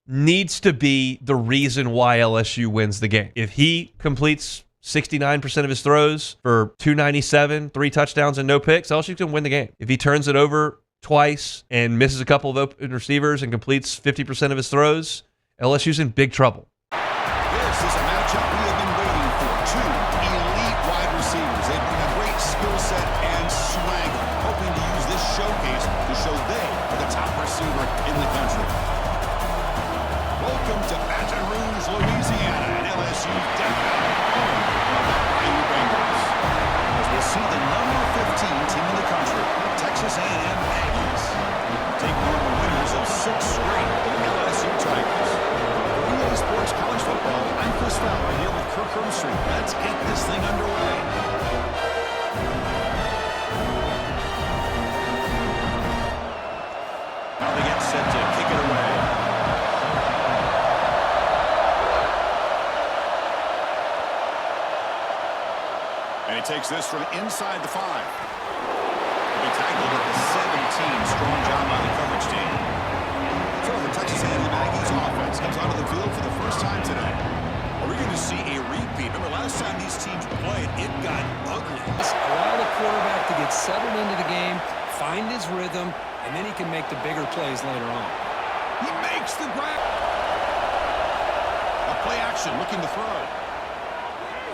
needs to be the reason why LSU wins the game. If he completes 69% of his throws for 297, 3 touchdowns and no picks, LSU's going to win the game. If he turns it over twice and misses a couple of open receivers and completes 50% of his throws, LSU's in big trouble. This is a matchup we have been waiting for. 2 elite wide receivers. They bring a great skill set and swagger, hoping to use this showcase to show they are the top receiver in the country. Welcome to Baton Rouge, Louisiana, and LSU's definitely home of the Bayou Bengals. As we'll see the number 15 team in the country, Texas A&M Aggies, take on the winners of 6 straight LSU Tigers. For EA Sports College Football, I'm Chris Fowler here with Kirk Herbstreit. Let's get this thing underway. takes this from inside the 5. He'll be tackled at the 17. Strong job by the coverage team. So the Texas A&M Aggies offense comes onto the field for the first time today. Are we going to see a repeat? Remember last time these teams played, it got ugly. Allow the quarterback to get settled into the game, find his rhythm, and then he can make the bigger plays later on. He makes the grab. A play action, looking to throw.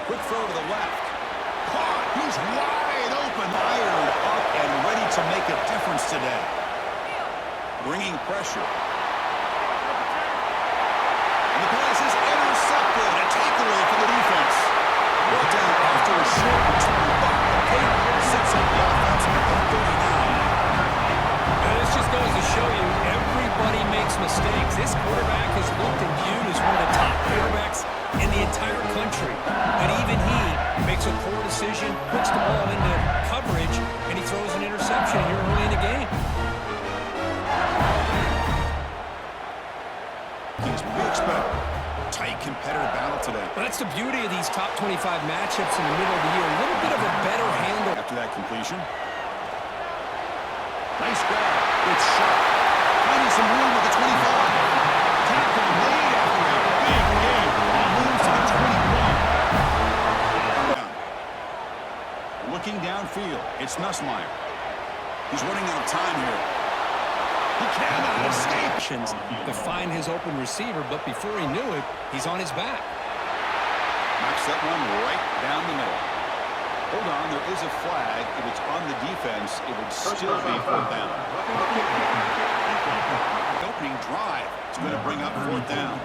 Quick throw to the left. Caught. He's wide open. Fired up and ready to make a difference today. Bringing pressure. And the pass is intercepted. A takeaway for the defense. Brought down after a short return. But sets up the offense at the 39. Now, this just goes to show you everybody makes mistakes. This quarterback is looked and viewed as one of the top quarterbacks in the entire country. But even he makes a poor decision, puts the ball into coverage, and he throws an interception here early in the game. We expect tight competitive battle today. Well, that's the beauty of these top 25 matchups in the middle of the year. A little bit of a better handle. After that completion. Nice grab. Good shot. Finding some room at the 25. Tackle made after a big game. Moves to the 21. Looking downfield. It's Nussmeier. He's running out of time here. He cannot escape. To find his open receiver, but before he knew it, he's on his back. Knocks that one right down the middle. Hold on, there is a flag. If it's on the defense, it would still be 4th down. The opening drive is going to bring up 4th down.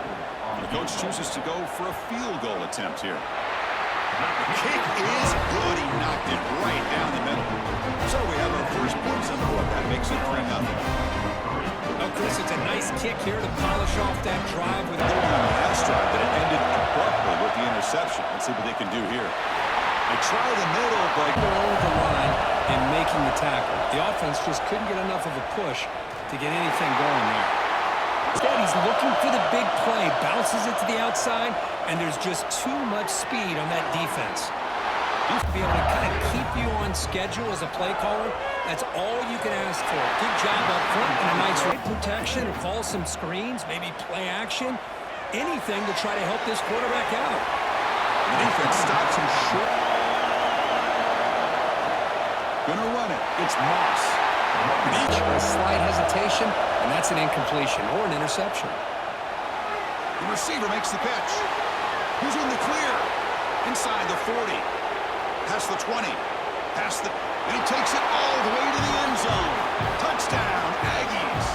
The coach chooses to go for a field goal attempt here. The kick is good. He knocked it right down the middle. So we have our first points on the board. That makes it 3-0. Oh, Chris, it's a nice kick here to polish off that drive with a last drive, but it ended abruptly with the interception. Let's see what they can do here. They try the middle, but over the line and making the tackle. The offense just couldn't get enough of a push to get anything going there. Instead, he's looking for the big play, bounces it to the outside, and there's just too much speed on that defense. To be able to kind of keep you on schedule as a play caller, that's all you can ask for. Good job up front and a nice protection, or call some screens, maybe play action, anything to try to help this quarterback out. The defense stops him short. Gonna run it. It's Moss. A slight hesitation, and that's an incompletion or an interception. The receiver makes the catch. Who's in the clear? Inside the 40. Past the 20. Past the... And he takes it all the way to the end zone. Touchdown, Aggies.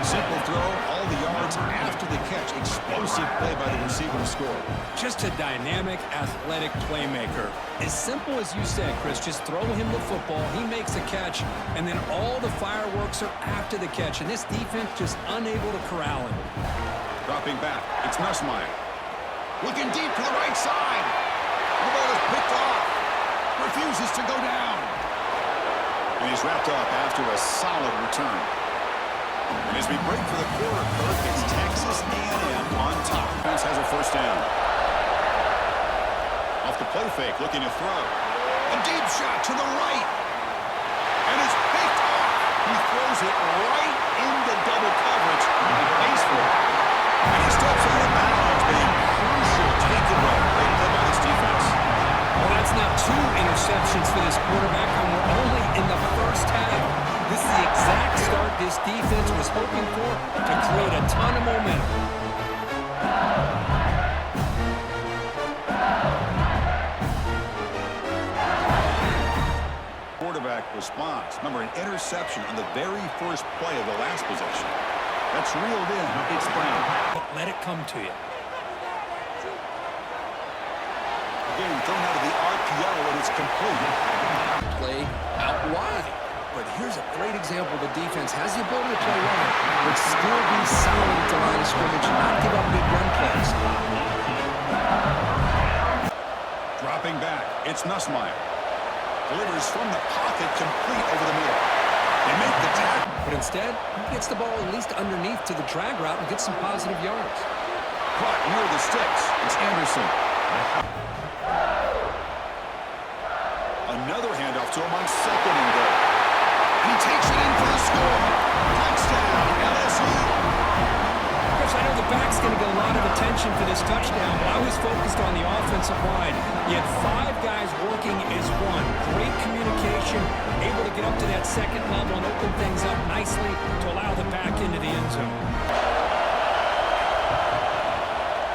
Simple throw, all the yards after the catch. Explosive play by the receiver to score. Just a dynamic, athletic playmaker. As simple as you said, Chris, just throw him the football, he makes a catch, and then all the fireworks are after the catch. And this defense just unable to corral him. Dropping back, it's Nussmeier. Looking deep to the right side. The ball is picked off. Refuses to go down. And he's wrapped up after a solid return. And as we break for the quarter, Kirk, it's Texas A&M on top. Defense has a first down. Off the play fake, looking to throw. A deep shot to the right. And it's picked off. He throws it right into double coverage. He pays for it. And he steps out of bounds, but a crucial takeaway. Great play by this defense. Well, that's now 2 interceptions for this quarterback, and we're only in the first half. This is the exact start this defense was hoping for to create a ton of momentum. Quarterback response. Remember, an interception on the very first play of the last possession. That's reeled in. It's Brown. Let it come to you. Again, thrown out of the RPO, and it's complete. Play out wide. But here's a great example. The defense has the ability to play wide, but still be solid at the line of scrimmage and not give up big run plays. Dropping back, it's Nussmeier. Delivers from the pocket, complete over the middle. They make the tackle. But instead, he gets the ball at least underneath to the drag route and gets some positive yards. Caught near the sticks. It's Anderson. Another handoff to him on 2nd and goal. He takes it in for the score. Touchdown, LSU. Chris, I know the back's going to get a lot of attention for this touchdown, but I was focused on the offensive line. You had 5 guys working as one. Great communication, able to get up to that second level and open things up nicely to allow the back into the end zone.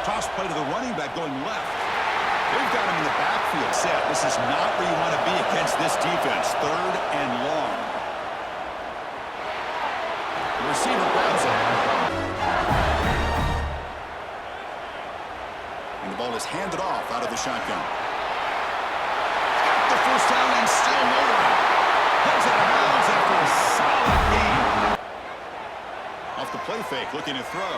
Toss play to the running back going left. They've got him in the backfield set. This is not where you want to be against this defense. 3rd and long. The receiver grabs it. And the ball is handed off out of the shotgun. Got the first down and still moving. Pulls out of bounds after a solid gain. Off the play fake, looking to throw.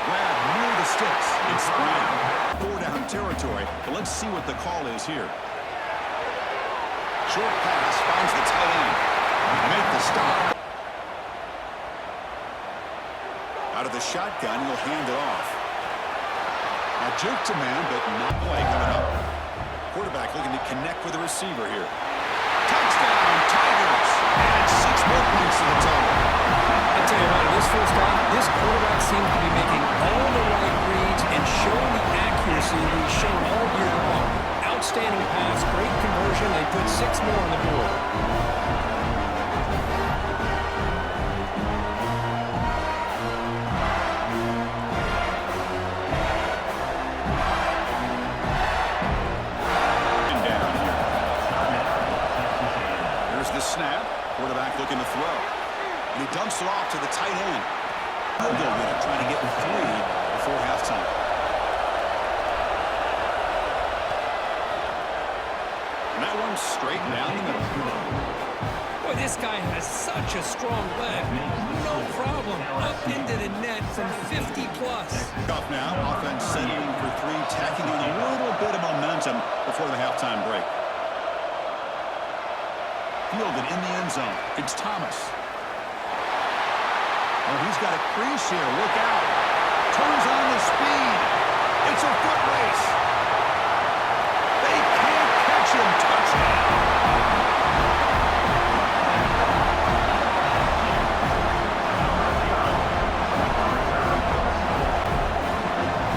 Grab near the sticks. It's Brown. 4-down territory, but let's see what the call is here. Short pass finds the tight end. Make the stop. Out of the shotgun, he'll hand it off. A jerk to man, but not play coming up. Quarterback looking to connect with the receiver here. Touchdown, Tigers! And 6 more points to the total. I'll tell you what, this first half, this quarterback seems to be making all the right reads and showing the accuracy we've shown all year long. Outstanding pass, great conversion. They put 6 more on the board. There's the snap. Quarterback looking to throw. And he dumps it off to the tight end. Field goal winner trying to get 3 before halftime. And that one's straight down the middle. Boy, this guy has such a strong leg. No problem. Up into the net from 50 plus. Off now. Offense settling for 3, tacking on a little bit of momentum before the halftime break. Fielded in the end zone. It's Thomas. Oh, he's got a crease here. Look out. Turns on the speed. It's a foot race. They can't catch him. Touchdown.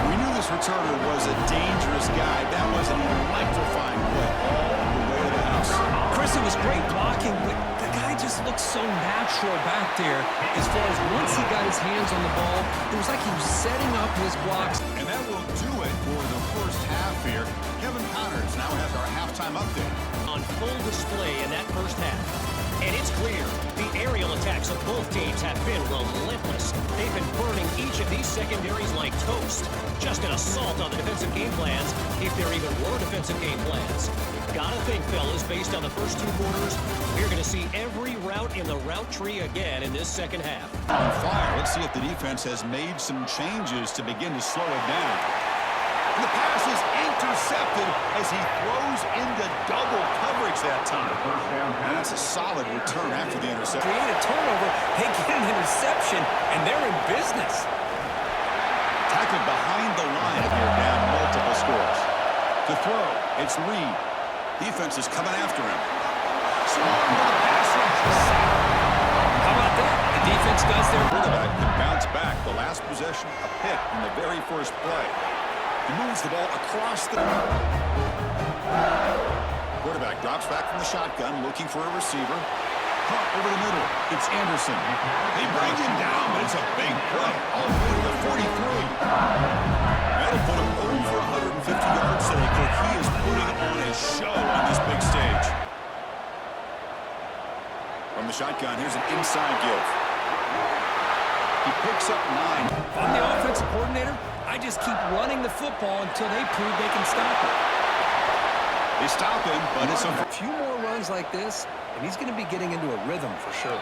We knew this returner was a dangerous guy. That was an electrifying play all the way to the house. Chris, it was great blocking, but the guy just looked so natural back there as far as once he got his hands on the ball, it was like he was setting up his blocks. And that will do it for the first half here. Kevin Connors now has our halftime update. On full display in that first half. And it's clear, the aerial attacks of both teams have been relentless. They've been burning each of these secondaries like toast. Just an assault on the defensive game plans, if there even were defensive game plans. Gotta think, fellas, based on the first 2 quarters, we're going to see every route in the route tree again in this second half. On fire. Let's see if the defense has made some changes to begin to slow it down. And the pass is intercepted as he throws into double coverage that time. And that's a solid return after the interception. Create a turnover, they get an interception, and they're in business. Tackled behind the line here, down multiple scores. To throw, it's Reed. Defense is coming after him. Swarmed by the pass rush. How about that? The defense does their quarterback can bounce back. The last possession, a pick in the very first play. He moves the ball across the... Quarterback drops back from the shotgun, looking for a receiver. Caught over the middle. It's Anderson. They bring him down, but it's a big play. All the way to the 43. That'll put him over 150 yards today. He is putting on a show on this big stage. From the shotgun, here's an inside give. He picks up 9. If I'm the offensive coordinator, I just keep running the football until they prove they can stop it. They stop him, but it's a few more runs like this, and he's going to be getting into a rhythm for sure.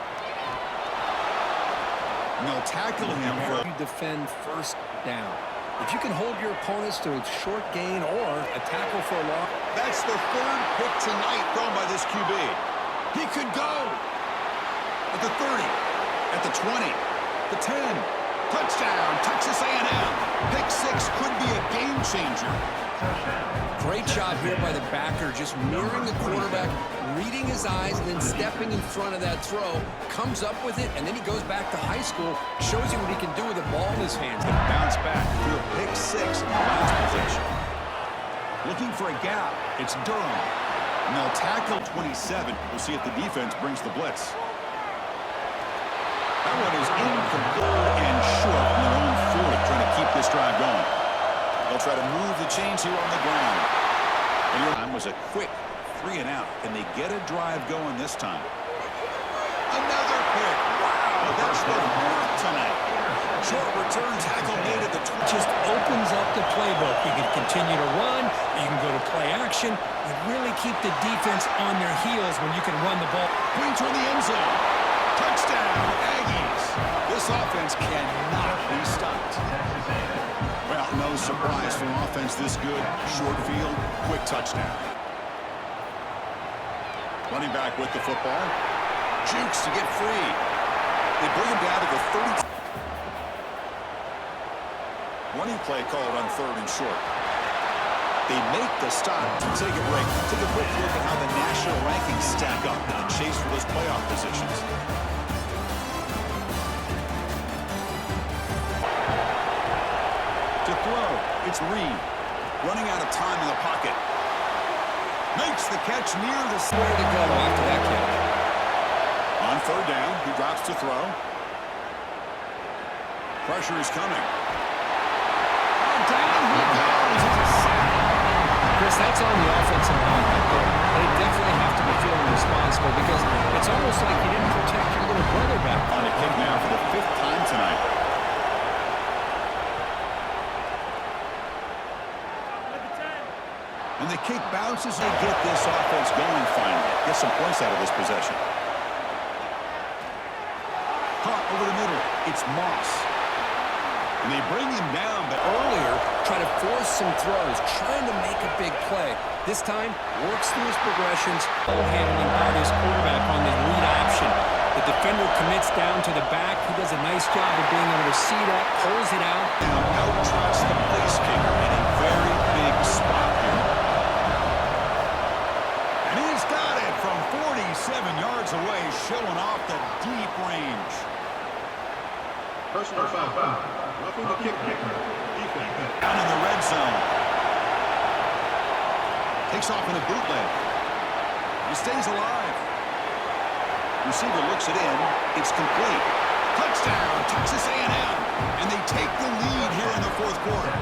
And they'll tackle him for... You defend first down. If you can hold your opponents to a short gain or a tackle for a loss. That's the 3rd pick tonight thrown by this QB. He could go at the 30, at the 20, the 10, Touchdown, Texas A&M. Pick 6 could be a game changer. Great job here by the backer, just mirroring the quarterback, reading his eyes, and then stepping in front of that throw, comes up with it, and then he goes back to high school, shows you what he can do with the ball in his hands. And bounce back through a pick 6 in the last possession. Looking for a gap, it's Durham. And they'll tackle 27. We'll see if the defense brings the blitz. That one is incomplete and short on their own 40, trying to keep this drive going. They'll try to move the chains here on the ground. And your time was a quick 3 and out. Can they get a drive going this time? Another pick. Wow, that's the 4th tonight. Short return tackle made at the 20. Just opens up the playbook. You can continue to run. You can go to play action. You really keep the defense on their heels when you can run the ball. Point toward the end zone. Touchdown, Aggies. This offense cannot be stopped. Well, no surprise for an offense this good. Short field, quick touchdown. Running back with the football. Jukes to get free. They bring him down to the 30. Running play called on 3rd and short. They make the stop to take a break. Take a quick look at how the national rankings stack up in the chase for those playoff positions. To throw, it's Reed. Running out of time in the pocket. Makes the catch near the square to go after that catch. On 3rd down, he drops to throw. Pressure is coming. Down he goes. It's a sack. Chris, that's on the offensive line right there. They definitely have to be feeling responsible because it's almost like you didn't protect your little brother back. On a kick now for the 5th time tonight. And the kick bounces and get this offense going finally. Get some points out of this possession. Caught over the middle. It's Moss. And they bring him down, but earlier, trying to force some throws, trying to make a big play. This time, works through his progressions, handling by his quarterback on the lead option. The defender commits down to the back. He does a nice job of being able to see that, pulls it out. Now out-trots the place kicker in a very big spot here. And he's got it from 47 yards away, showing off the deep range. Personal foul. Roughing the kicker. Defense. Down in the red zone. Takes off in a bootleg. He stays alive. Receiver looks it in. It's complete. Touchdown, Texas A&M. And they take the lead here in the 4th quarter.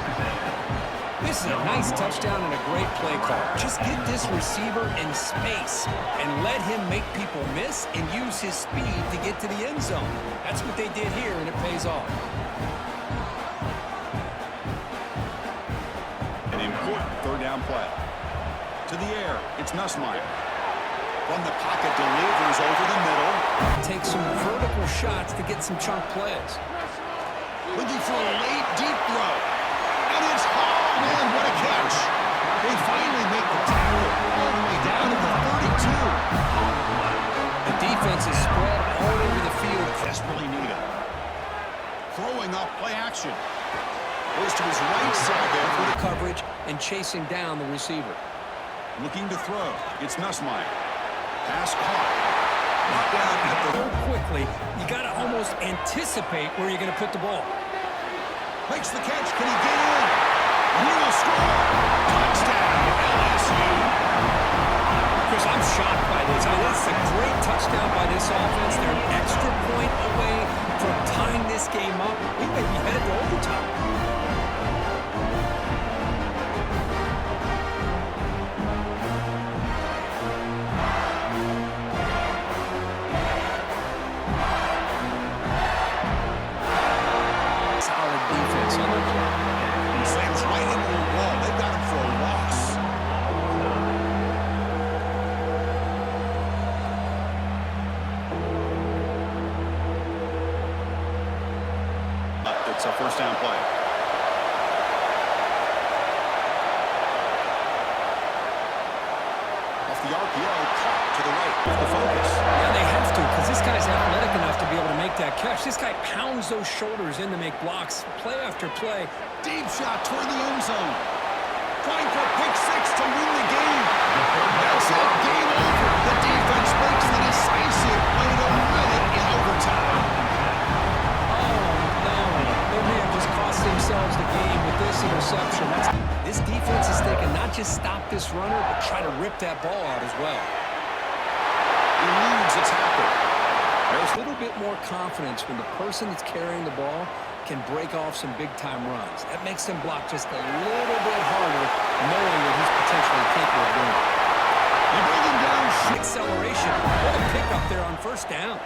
This is a nice touchdown and a great play call. Just get this receiver in space and let him make people miss and use his speed to get to the end zone. That's what they did here, and it pays off. An important 3rd down play. To the air, it's Nussmeier. From the pocket, delivers over the middle. Take some vertical shots to get some chunk plays. Looking for a late, deep throw. And it's hauled in. What a catch. They finally make the tackle all the way down to the 32. The defense is spread all over the field. Desperately needed. Throwing off play action. Goes to his right side there for the coverage and chasing down the receiver. Looking to throw. It's Nussmeier. Pass caught. Knocked down at the... So quickly, you got to almost anticipate where you're going to put the ball. Makes the catch. Can he get in? And he will score. Touchdown, LSU. Chris, I'm shocked by this. I mean, this is a great touchdown by this offense. They're an extra point away from tying this game up. We may be headed to overtime. It's a 1st down play. Off the RPO, caught to the right. The focus. Yeah, they have to, because this guy's athletic enough to be able to make that that catch. This guy pounds those shoulders in to make blocks play after play. Deep shot toward the end zone. Trying for pick six to win the game. That's it. Game over. The defense makes the decisive play to win it in overtime. They may have just cost themselves the game with this interception. This defense is thinking not just stop this runner, but try to rip that ball out as well. Eludes a tackle. There's a little bit more confidence when the person that's carrying the ball can break off some big-time runs. That makes them block just a little bit harder, knowing that he's potentially capable of doing it. They bring him down. Acceleration. What a pickup there on first down.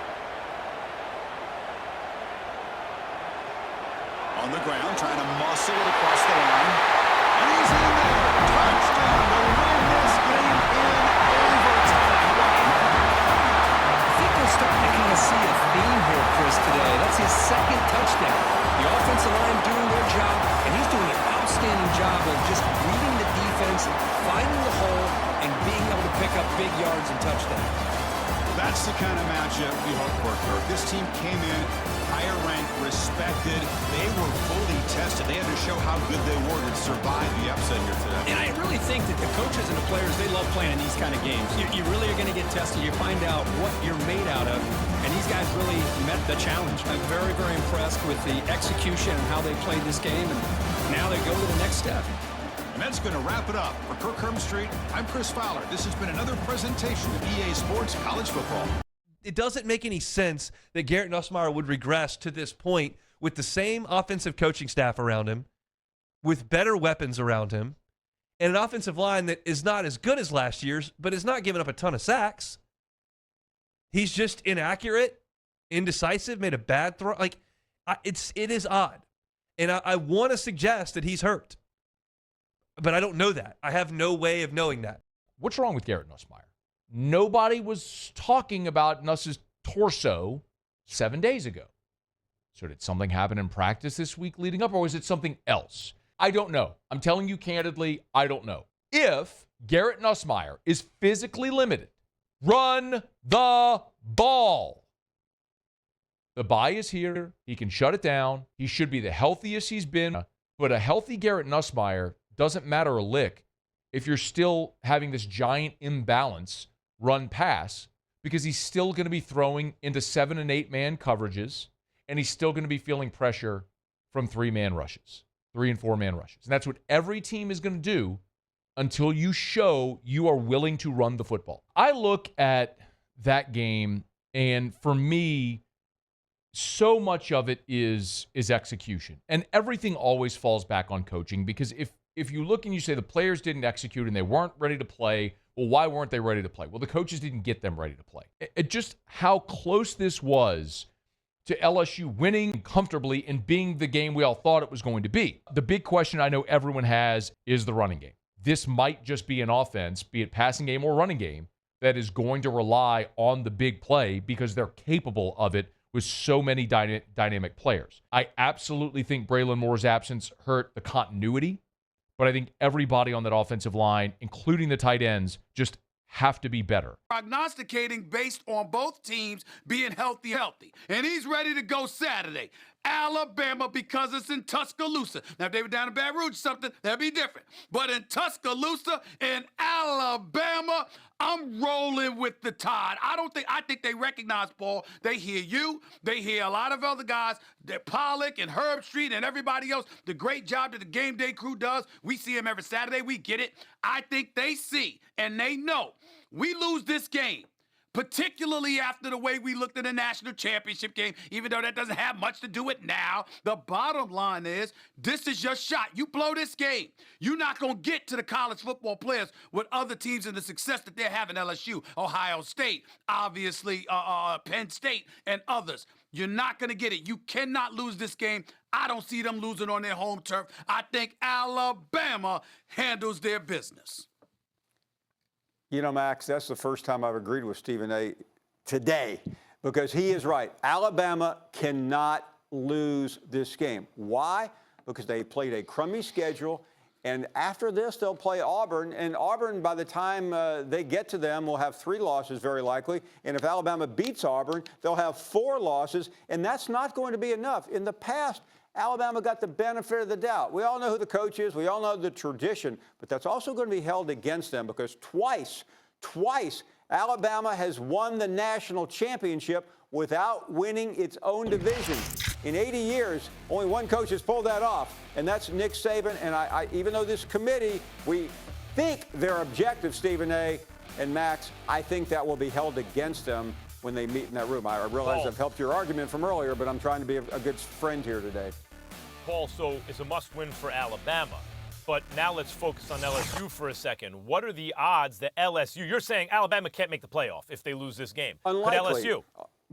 On the ground, trying to muscle it across the line. And he's in there. Touchdown to win this game in overtime. I think we're starting to kind of see a theme here, Chris, today. That's his second touchdown. The offensive line doing their job, and he's doing an outstanding job of just reading the defense, finding the hole, and being able to pick up big yards and touchdowns. That's the kind of matchup we hope for, Kirk. This team came in higher ranked, respected. They were fully tested. They had to show how good they were to survive the upset here today. And I really think that the coaches and the players, they love playing these kind of games. You really are going to get tested. You find out what you're made out of. And these guys really met the challenge. I'm very, very impressed with the execution and how they played this game. And now they go to the next step. And that's going to wrap it up. For Kirk Hermstreet, I'm Chris Fowler. This has been another presentation of EA Sports College Football. It doesn't make any sense that Garrett Nussmeier would regress to this point with the same offensive coaching staff around him, with better weapons around him, and an offensive line that is not as good as last year's, but is not giving up a ton of sacks. He's just inaccurate, indecisive, made a bad throw. It is odd. And I want to suggest that he's hurt. But I don't know that. I have no way of knowing that. What's wrong with Garrett Nussmeier? Nobody was talking about Nuss's torso 7 days ago. So did something happen in practice this week leading up, or was it something else? I don't know. I'm telling you candidly, I don't know. If Garrett Nussmeier is physically limited, run the ball. The bye is here. He can shut it down. He should be the healthiest he's been. But a healthy Garrett Nussmeier doesn't matter a lick if you're still having this giant imbalance run pass, because he's still going to be throwing into 7 and 8 man coverages, and he's still going to be feeling pressure from 3 man rushes, 3 and 4 man rushes. And that's what every team is going to do until you show you are willing to run the football. I look at that game, and for me, so much of it is execution. And everything always falls back on coaching, because if you look and you say the players didn't execute and they weren't ready to play, well, why weren't they ready to play? Well, the coaches didn't get them ready to play. It just how close this was to LSU winning comfortably and being the game we all thought it was going to be. The big question I know everyone has is the running game. This might just be an offense, be it passing game or running game, that is going to rely on the big play because they're capable of it with so many dynamic players. I absolutely think Braylon Moore's absence hurt the continuity, but I think everybody on that offensive line, including the tight ends, just have to be better. Prognosticating based on both teams being healthy. And he's ready to go Saturday. Alabama, because it's in Tuscaloosa. Now, if they were down in Baton Rouge or something, that'd be different. But in Tuscaloosa, in Alabama, I'm rolling with the Tide. I think they recognize, Paul. They hear you. They hear a lot of other guys, that Pollock and Herbstreit and everybody else, the great job that the game day crew does. We see them every Saturday. We get it. I think they see and they know we lose this game, particularly after the way we looked at the national championship game, even though that doesn't have much to do with now. The bottom line is, this is your shot. You blow this game, you're not going to get to the college football players with other teams and the success that they're having, LSU, Ohio State, obviously Penn State, and others. You're not going to get it. You cannot lose this game. I don't see them losing on their home turf. I think Alabama handles their business. You know, Max, that's the first time I've agreed with Stephen A. today, because he is right. Alabama cannot lose this game. Why? Because they played a crummy schedule, And after this, they'll play Auburn. And Auburn, by the time they get to them, will have 3 losses very likely. And if Alabama beats Auburn, they'll have 4 losses. And that's not going to be enough. In the past, Alabama got the benefit of the doubt. We all know who the coach is. We all know the tradition. But that's also going to be held against them because twice, Alabama has won the national championship without winning its own division. In 80 years, only one coach has pulled that off, and that's Nick Saban. And even though this committee, we think they're objective, Stephen A. and Max, I think that will be held against them when they meet in that room. I realize I've helped your argument from earlier, but I'm trying to be a good friend here today. Paul, so it's a must-win for Alabama. But now let's focus on LSU for a second. What are the odds that LSU, you're saying Alabama can't make the playoff if they lose this game. Unlikely. But LSU?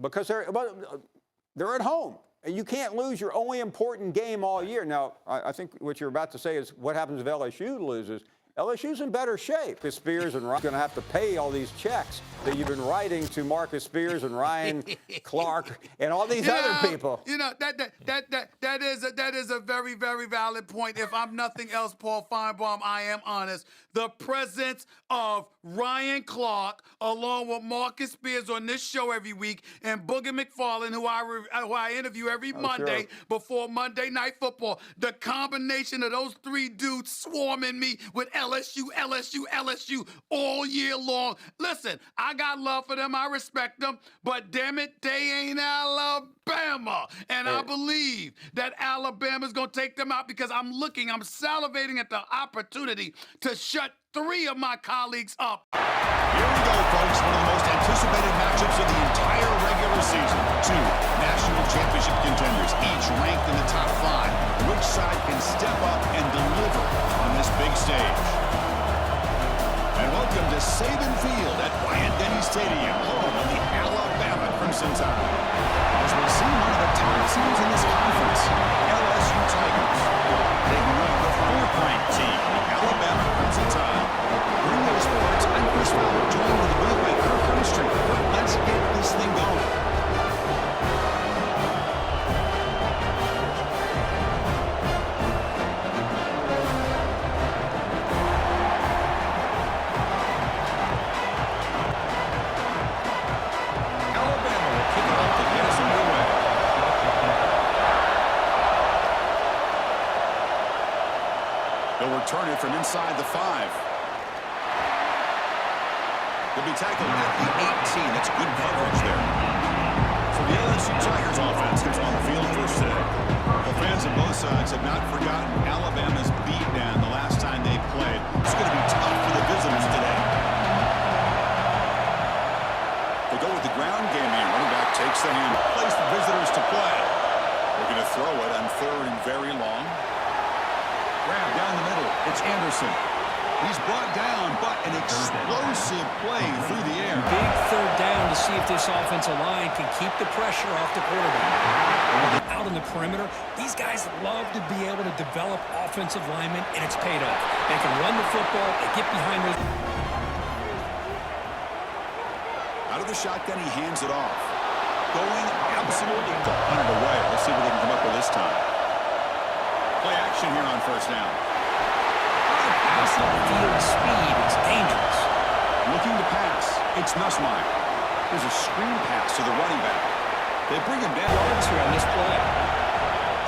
Because they're at home. And you can't lose your only important game all year. Now, I think what you're about to say is what happens if LSU loses. LSU's in better shape. Spears and Ryan are going to have to pay all these checks that you've been writing to Marcus Spears and Ryan Clark and all these other people. You know, that is a very, very valid point. If I'm nothing else, Paul Feinbaum, I am honest. The presence of Ryan Clark, along with Marcus Spears on this show every week, and Booger McFarland, who I interview every Monday before Monday Night Football. The combination of those 3 dudes swarming me with LSU all year long. Listen, I got love for them. I respect them. But damn it, they ain't Alabama. And I believe that Alabama's going to take them out because I'm salivating at the opportunity to shut 3 of my colleagues up. Here we go, folks. One of the most anticipated matchups of the entire regular season. 2 national championship contenders, each ranked in the top 5. Which side can step up and deliver on this big stage? And welcome to Saban Field at Bryant-Denny Stadium, home of the Alabama Crimson Tide. As we see one of the top teams in this conference, LSU Tigers. They meet the 4th-ranked team, the Alabama Crimson Tide. Bring those sports. I'm Chris Fowler, joined with the booth by Kirk Armstrong. Let's get this thing going. Return it from inside the 5. They'll be tackled at the 18. That's good coverage there. So the LSU Tigers offense comes on the field first today. Well, fans on both sides have not forgotten Alabama's beatdown the last time they played. It's going to be tough for the visitors today. They go with the ground game here. Running back takes the hand, plays the visitors to play. They're going to throw it on 3rd and very long. Grab down the middle. It's Anderson. He's brought down, but an explosive play through the air. Big 3rd down to see if this offensive line can keep the pressure off the quarterback. Out on the perimeter, these guys love to be able to develop offensive linemen, and it's paid off. They can run the football. They get behind those. Out of the shotgun, he hands it off. Going absolutely to punt it away. Let's see what they can come up with this time. Play action here on 1st down. Pass on the field speed. It's dangerous. Looking to pass. It's Nussmeier. There's a screen pass to the running back. They bring him down. Yards here on this play.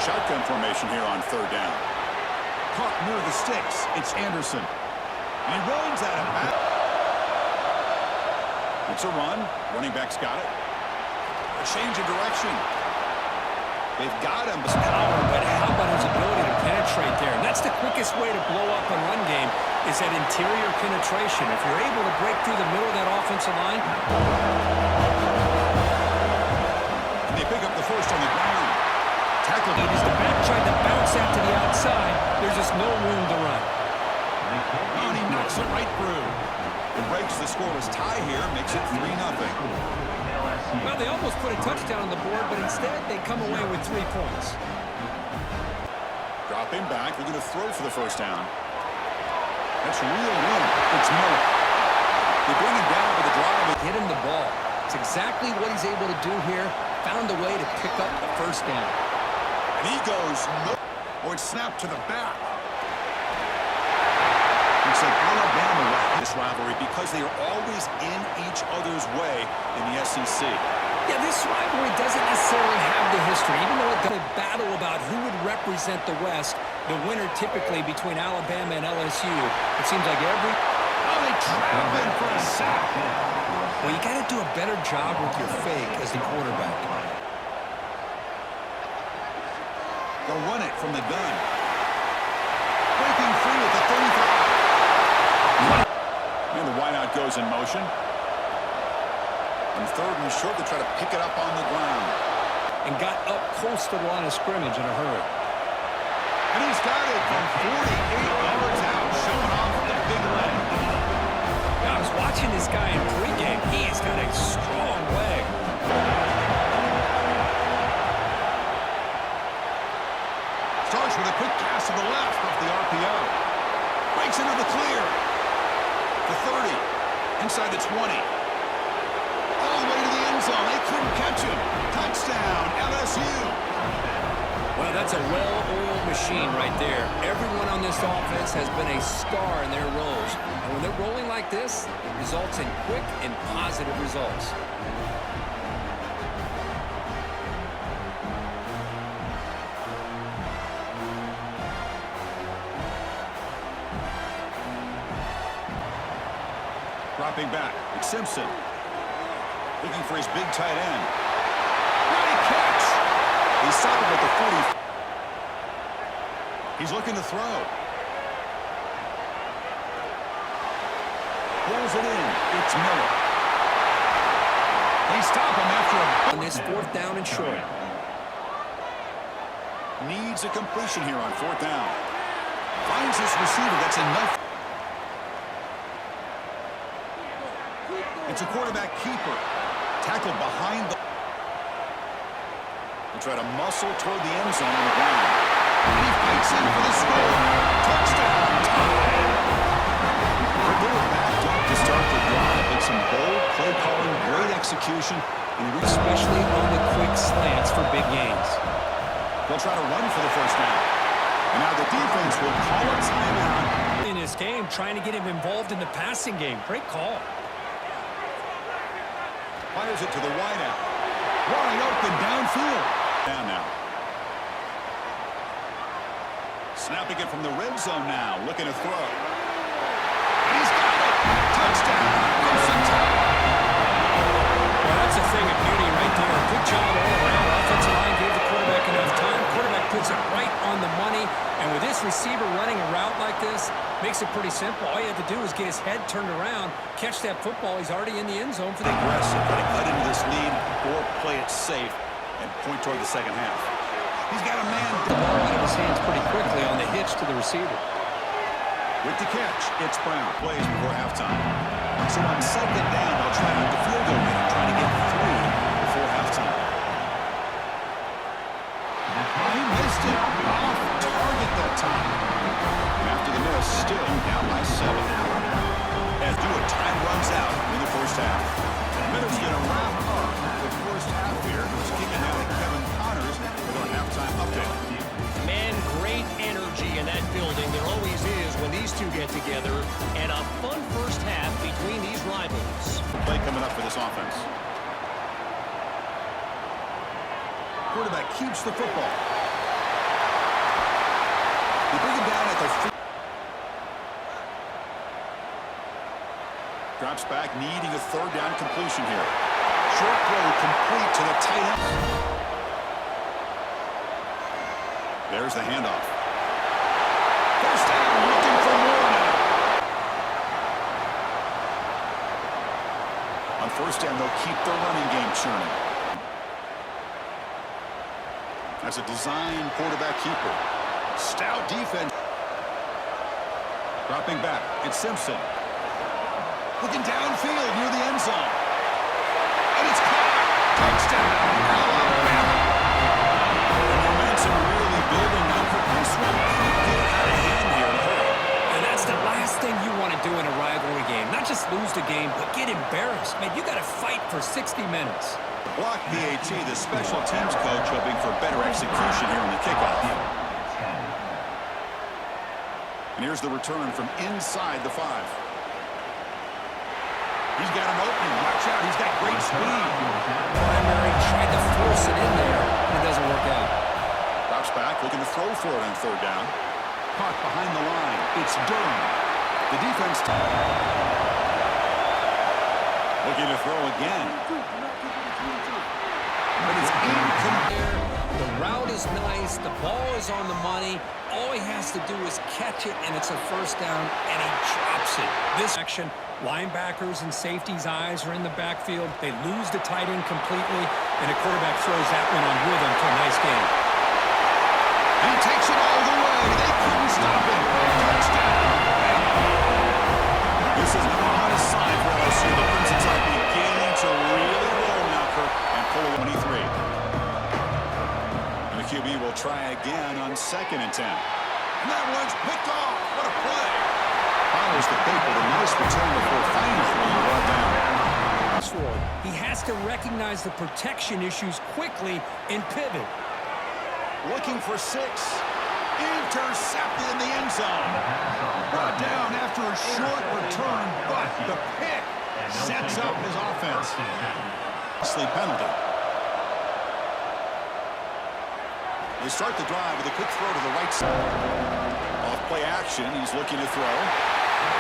Shotgun formation here on 3rd down. Caught near the sticks. It's Anderson. He runs out of bounds. It's a run. Running back's got it. A change of direction. They've got him. Power, but how about his ability to penetrate there? And that's the quickest way to blow up a run game is that interior penetration. If you're able to break through the middle of that offensive line. And they pick up the 1st on the ground. Tackle. As the back tried to bounce that to the outside, there's just no room to run. And he knocks it right through. It breaks the scoreless tie here, makes it 3-0. Well, they almost put a touchdown on the board, but instead they come away with 3 points. Drop him back. They're going to throw for the 1st down. That's real room. It's Miller. They bring him down with a drive. Get him the ball. It's exactly what he's able to do here. Found a way to pick up the 1st down. And he goes, no. Oh, it's snapped to the back. Looks like Alabama won this rivalry because they are always in each other's way in the SEC. Yeah, this rivalry doesn't necessarily have the history. Even though it's a battle about who would represent the West, the winner typically between Alabama and LSU, it seems like every... Oh, they trap him for a sack. Well, you got to do a better job with your fake as the quarterback. They'll run it from the gun. Breaking free at the 35. And the wideout goes in motion. On third and short, they try to pick it up on the ground. And got up close to the line of scrimmage in a hurry. And he's got it from 48 yards out, showing off the big leg. Now, I was watching this guy in pregame. He has got a strong leg. Starts with a quick pass to the left off the RPO. Breaks into the clear. The 30. Inside the 20. All the way to the end zone. They couldn't catch him. Touchdown, LSU. Well, that's a well-oiled machine right there. Everyone on this offense has been a star in their roles. And when they're rolling like this, it results in quick and positive results. Dropping back. It's Simpson. Looking for his big tight end. Great catch. He's stopping at the 40. He's looking to throw. Pulls it in. It's Miller. They stop him after on this fourth down and short. Needs a completion here on fourth down. Finds his receiver. That's enough. It's a quarterback keeper. Tackled behind the... They try to muscle toward the end zone on the ground. And he fights in for the score. Touchdown. Purdue backed up to start the drive. It's some bold play calling, great execution. Especially on the quick slants for big gains. They'll try to run for the first down. And now the defense will call a timeout. In this game, trying to get him involved in the passing game. Great call. Fires it to the wideout. Wide open downfield. Down now. Snapping it from the red zone now. Looking to throw. And he's got it. Touchdown. Well, that's a thing of beauty right there. Good job all around. Offensive line gave the quarterback enough time. Quarterback puts it right on the money. And with this receiver running a route like this, makes it pretty simple. All you have to do is get his head turned around, catch that football. He's already in the end zone for the aggressive. Try to cut into this lead or play it safe and point toward the second half. He's got a man. The ball out of his hands pretty quickly on the hitch to the receiver. With the catch, it's Brown. Plays before halftime. So on second down, they'll try out the field goal and try to get 3 before halftime. He missed it off target that time. And after the miss, still down by 7. As time runs out in the first half. Miller's going to wrap up the first half here. It's kicking out at Kevin Connors with our halftime update. Man, great energy in that building. There always is when these two get together. And a fun first half between these rivals. Play coming up for this offense. Quarterback keeps the football. They bring him down at the... Drops back, needing a third down completion here. Short throw complete to the tight end. There's the handoff. First down, looking for more now. On first down, they'll keep their running game churning. As a design quarterback keeper. Stout defense. Dropping back, it's Simpson. Looking downfield near the end zone. And it's caught. Touchdown, Alabama. The momentum really building up for this one. Get out of hand here in a hurry. And that's the last thing you want to do in a rivalry game. Not just lose the game, but get embarrassed. Man, you got to fight for 60 minutes. Block PAT, the special teams coach, hoping for better execution here in the kickoff. And here's the return from inside the 5. He's got an opening. Watch out. He's got great speed. Primary tried to force it in there, and it doesn't work out. Drops back, looking to throw for it on 3rd down. Caught behind the line. It's Durham. The defense looking to throw again. But it's incomplete. The route is nice. The ball is on the money. All he has to do is catch it, and it's a 1st down, and he drops it. This action, linebackers and safeties' eyes are in the backfield. They lose the tight end completely, and the quarterback throws that one on rhythm for a nice game. He takes it all the way. They couldn't stop him. Touchdown. This is an honest sign for LSU. The Crimsons are beginning to really roll now, Kirk, and pull a 23. And the QB will try again on 2nd and 10. And that one's picked off. What a play. Follows the pick with a nice return before finally being brought down. He has to recognize the protection issues quickly and pivot. Looking for 6. Intercepted in the end zone. Brought down after a short return, but the pick sets up his offense. Costly penalty. They start the drive with a quick throw to the right side. Off play action, he's looking to throw.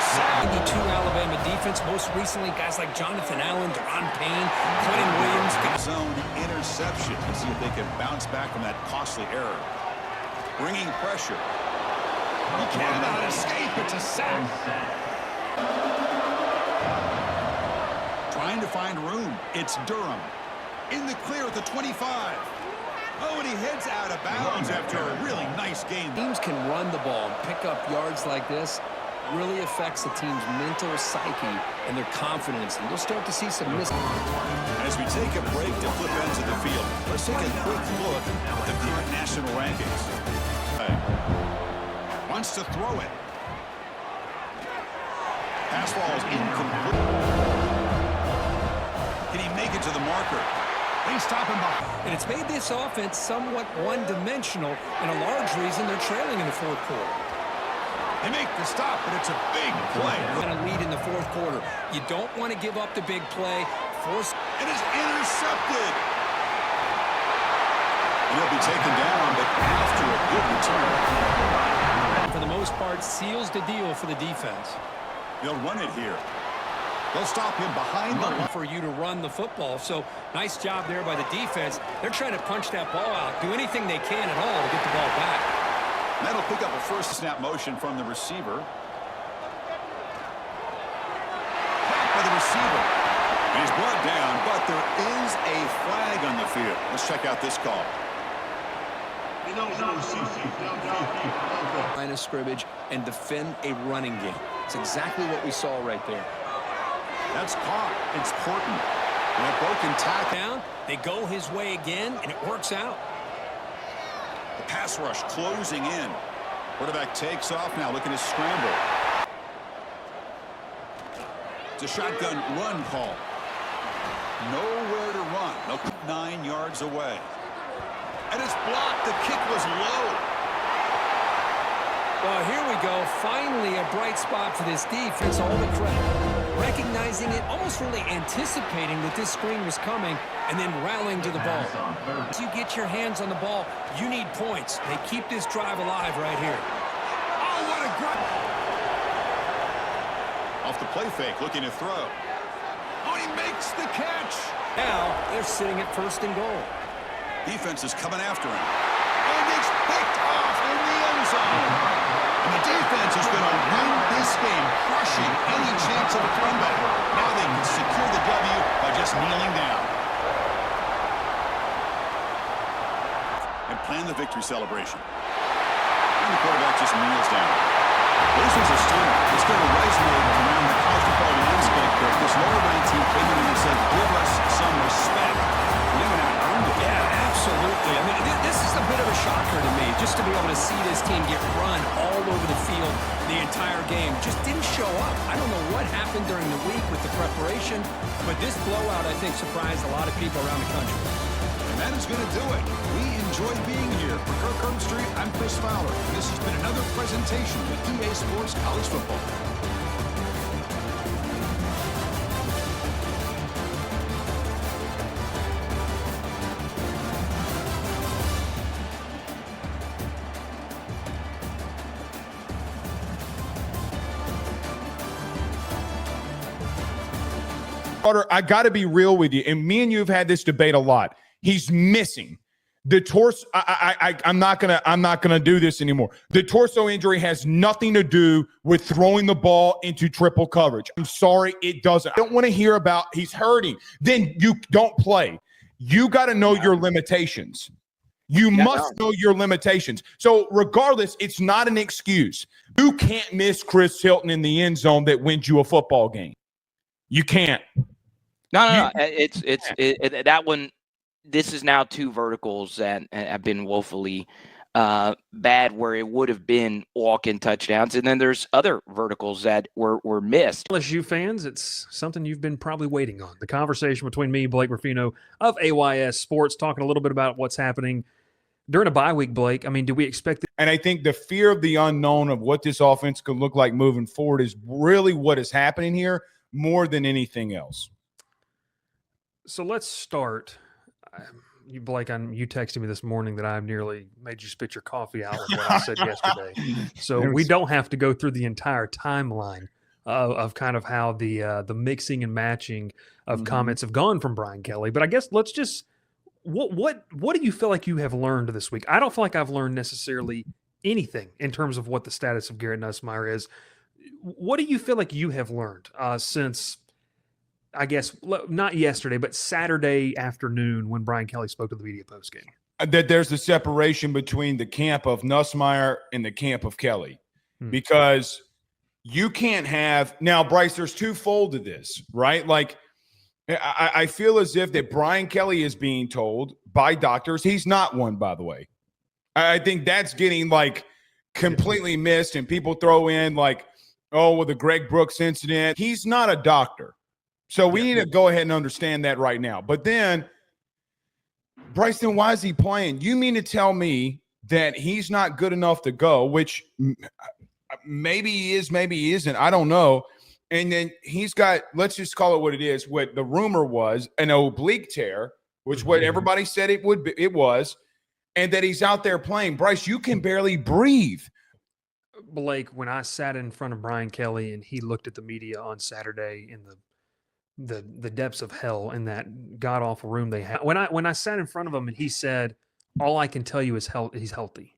72 Alabama defense. Most recently, guys like Jonathan Allen, Deron Payne, Quentin Williams. Zone interception to see if they can bounce back from that costly error. Bringing pressure. He cannot escape. It's a sack. Trying to find room. It's Durham. In the clear at the 25. Oh, and he heads out of bounds after a really nice game. Teams can run the ball and pick up yards like this. Really affects the team's mental psyche and their confidence, and you'll start to see some misses. As we take a break to flip ends of the field, let's take a quick look at the current national rankings. Wants to throw it. Pass ball is incomplete. Can he make it to the marker? They stop him behind. And it's made this offense somewhat one-dimensional, and a large reason they're trailing in the 4th quarter. They make the stop, but it's a big play. They're going to lead in the 4th quarter. You don't want to give up the big play. It is intercepted. And he'll be taken down, but after a good return. For the most part, seals the deal for the defense. They'll run it here. They'll stop him behind the line. For you to run the football. So, nice job there by the defense. They're trying to punch that ball out, do anything they can at all to get the ball back. And that'll pick up a first snap motion from the receiver. Back by the receiver. And he's brought down, but there is a flag on the field. Let's check out this call. Line of scrimmage and defend a running game. It's exactly what we saw right there. That's caught. It's Horton. And a broken tackle. Down, they go his way again, and it works out. The pass rush closing in. Quarterback takes off now, looking to scramble. It's a shotgun run call. Nowhere to run. They'll keep 9 yards away. And it's blocked. The kick was low. Well, here we go. Finally, a bright spot for this defense. All the credit. Recognizing it, almost really anticipating that this screen was coming, and then rallying to the ball. As you get your hands on the ball, you need points. They keep this drive alive right here. Oh, what a grab. Off the play fake, looking to throw. Oh, he makes the catch. Now, they're sitting at 1st and goal. Defense is coming after him. And it's picked off in the end zone. And the defense is going to win this game, crushing any chance of a comeback. Now they can secure the W by just kneeling down. And plan the victory celebration. And the quarterback just kneels down. This is a student. It's going to resonate around the college football landscape. This lower-ranked team came in and said, give us some respect. And they went out and earned it. Yeah, absolutely. I mean, this is a bit of a shocker to me, just to be able to see this team get run all over the field the entire game. Just didn't show up. I don't know what happened during the week with the preparation, but this blowout, I think, surprised a lot of people around the country. And that is is going to do it. We enjoy being here. For Kirk Herbstreit, I'm Chris Fowler. And this has been another presentation of EA Sports College Football. Carter, I got to be real with you, and me and you have had this debate a lot. He's missing the torso. I'm not gonna do this anymore. The torso injury has nothing to do with throwing the ball into triple coverage. I'm sorry, it doesn't. I don't want to hear about he's hurting. Then you don't play. You got to know your limitations. You must know your limitations. So regardless, it's not an excuse. You can't miss Chris Hilton in the end zone that wins you a football game. You can't. No. It's that one. This is now two verticals that have been woefully bad, where it would have been walk-in touchdowns, and then there's other verticals that were missed. LSU fans, it's something you've been probably waiting on. The conversation between me, Blake Ruffino of AYS Sports, talking a little bit about what's happening during a bye week. Blake, I mean, do we expect? And I think the fear of the unknown of what this offense could look like moving forward is really what is happening here, more than anything else. So let's start. You, Blake, you texted me this morning that I've nearly made you spit your coffee out with what I said yesterday. So we don't have to go through the entire timeline of kind of how the mixing and matching of comments have gone from Brian Kelly. But I guess let's just what do you feel like you have learned this week? I don't feel like I've learned necessarily anything in terms of what the status of Garrett Nussmeier is. What do you feel like you have learned since, I guess, not yesterday, but Saturday afternoon when Brian Kelly spoke to the media postgame? That there's a separation between the camp of Nussmeier and the camp of Kelly. Because you can't have – now, Bryce, there's twofold to this, right? Like, I feel as if that Brian Kelly is being told by doctors – he's not one, by the way. I think that's getting, like, completely missed, and people throw in, like, oh, well, the Greg Brooks incident. He's not a doctor. So we need to go ahead and understand that right now. But then, Bryson, why is he playing? You mean to tell me that he's not good enough to go, which maybe he is, maybe he isn't. I don't know. And then he's got, let's just call it what it is, what the rumor was, an oblique tear, which what everybody said it was, and that he's out there playing. Bryce, you can barely breathe. Blake, when I sat in front of Brian Kelly and he looked at the media on Saturday in the depths of hell in that god awful room they had, when I sat in front of him and he said, "All I can tell you is he's healthy,"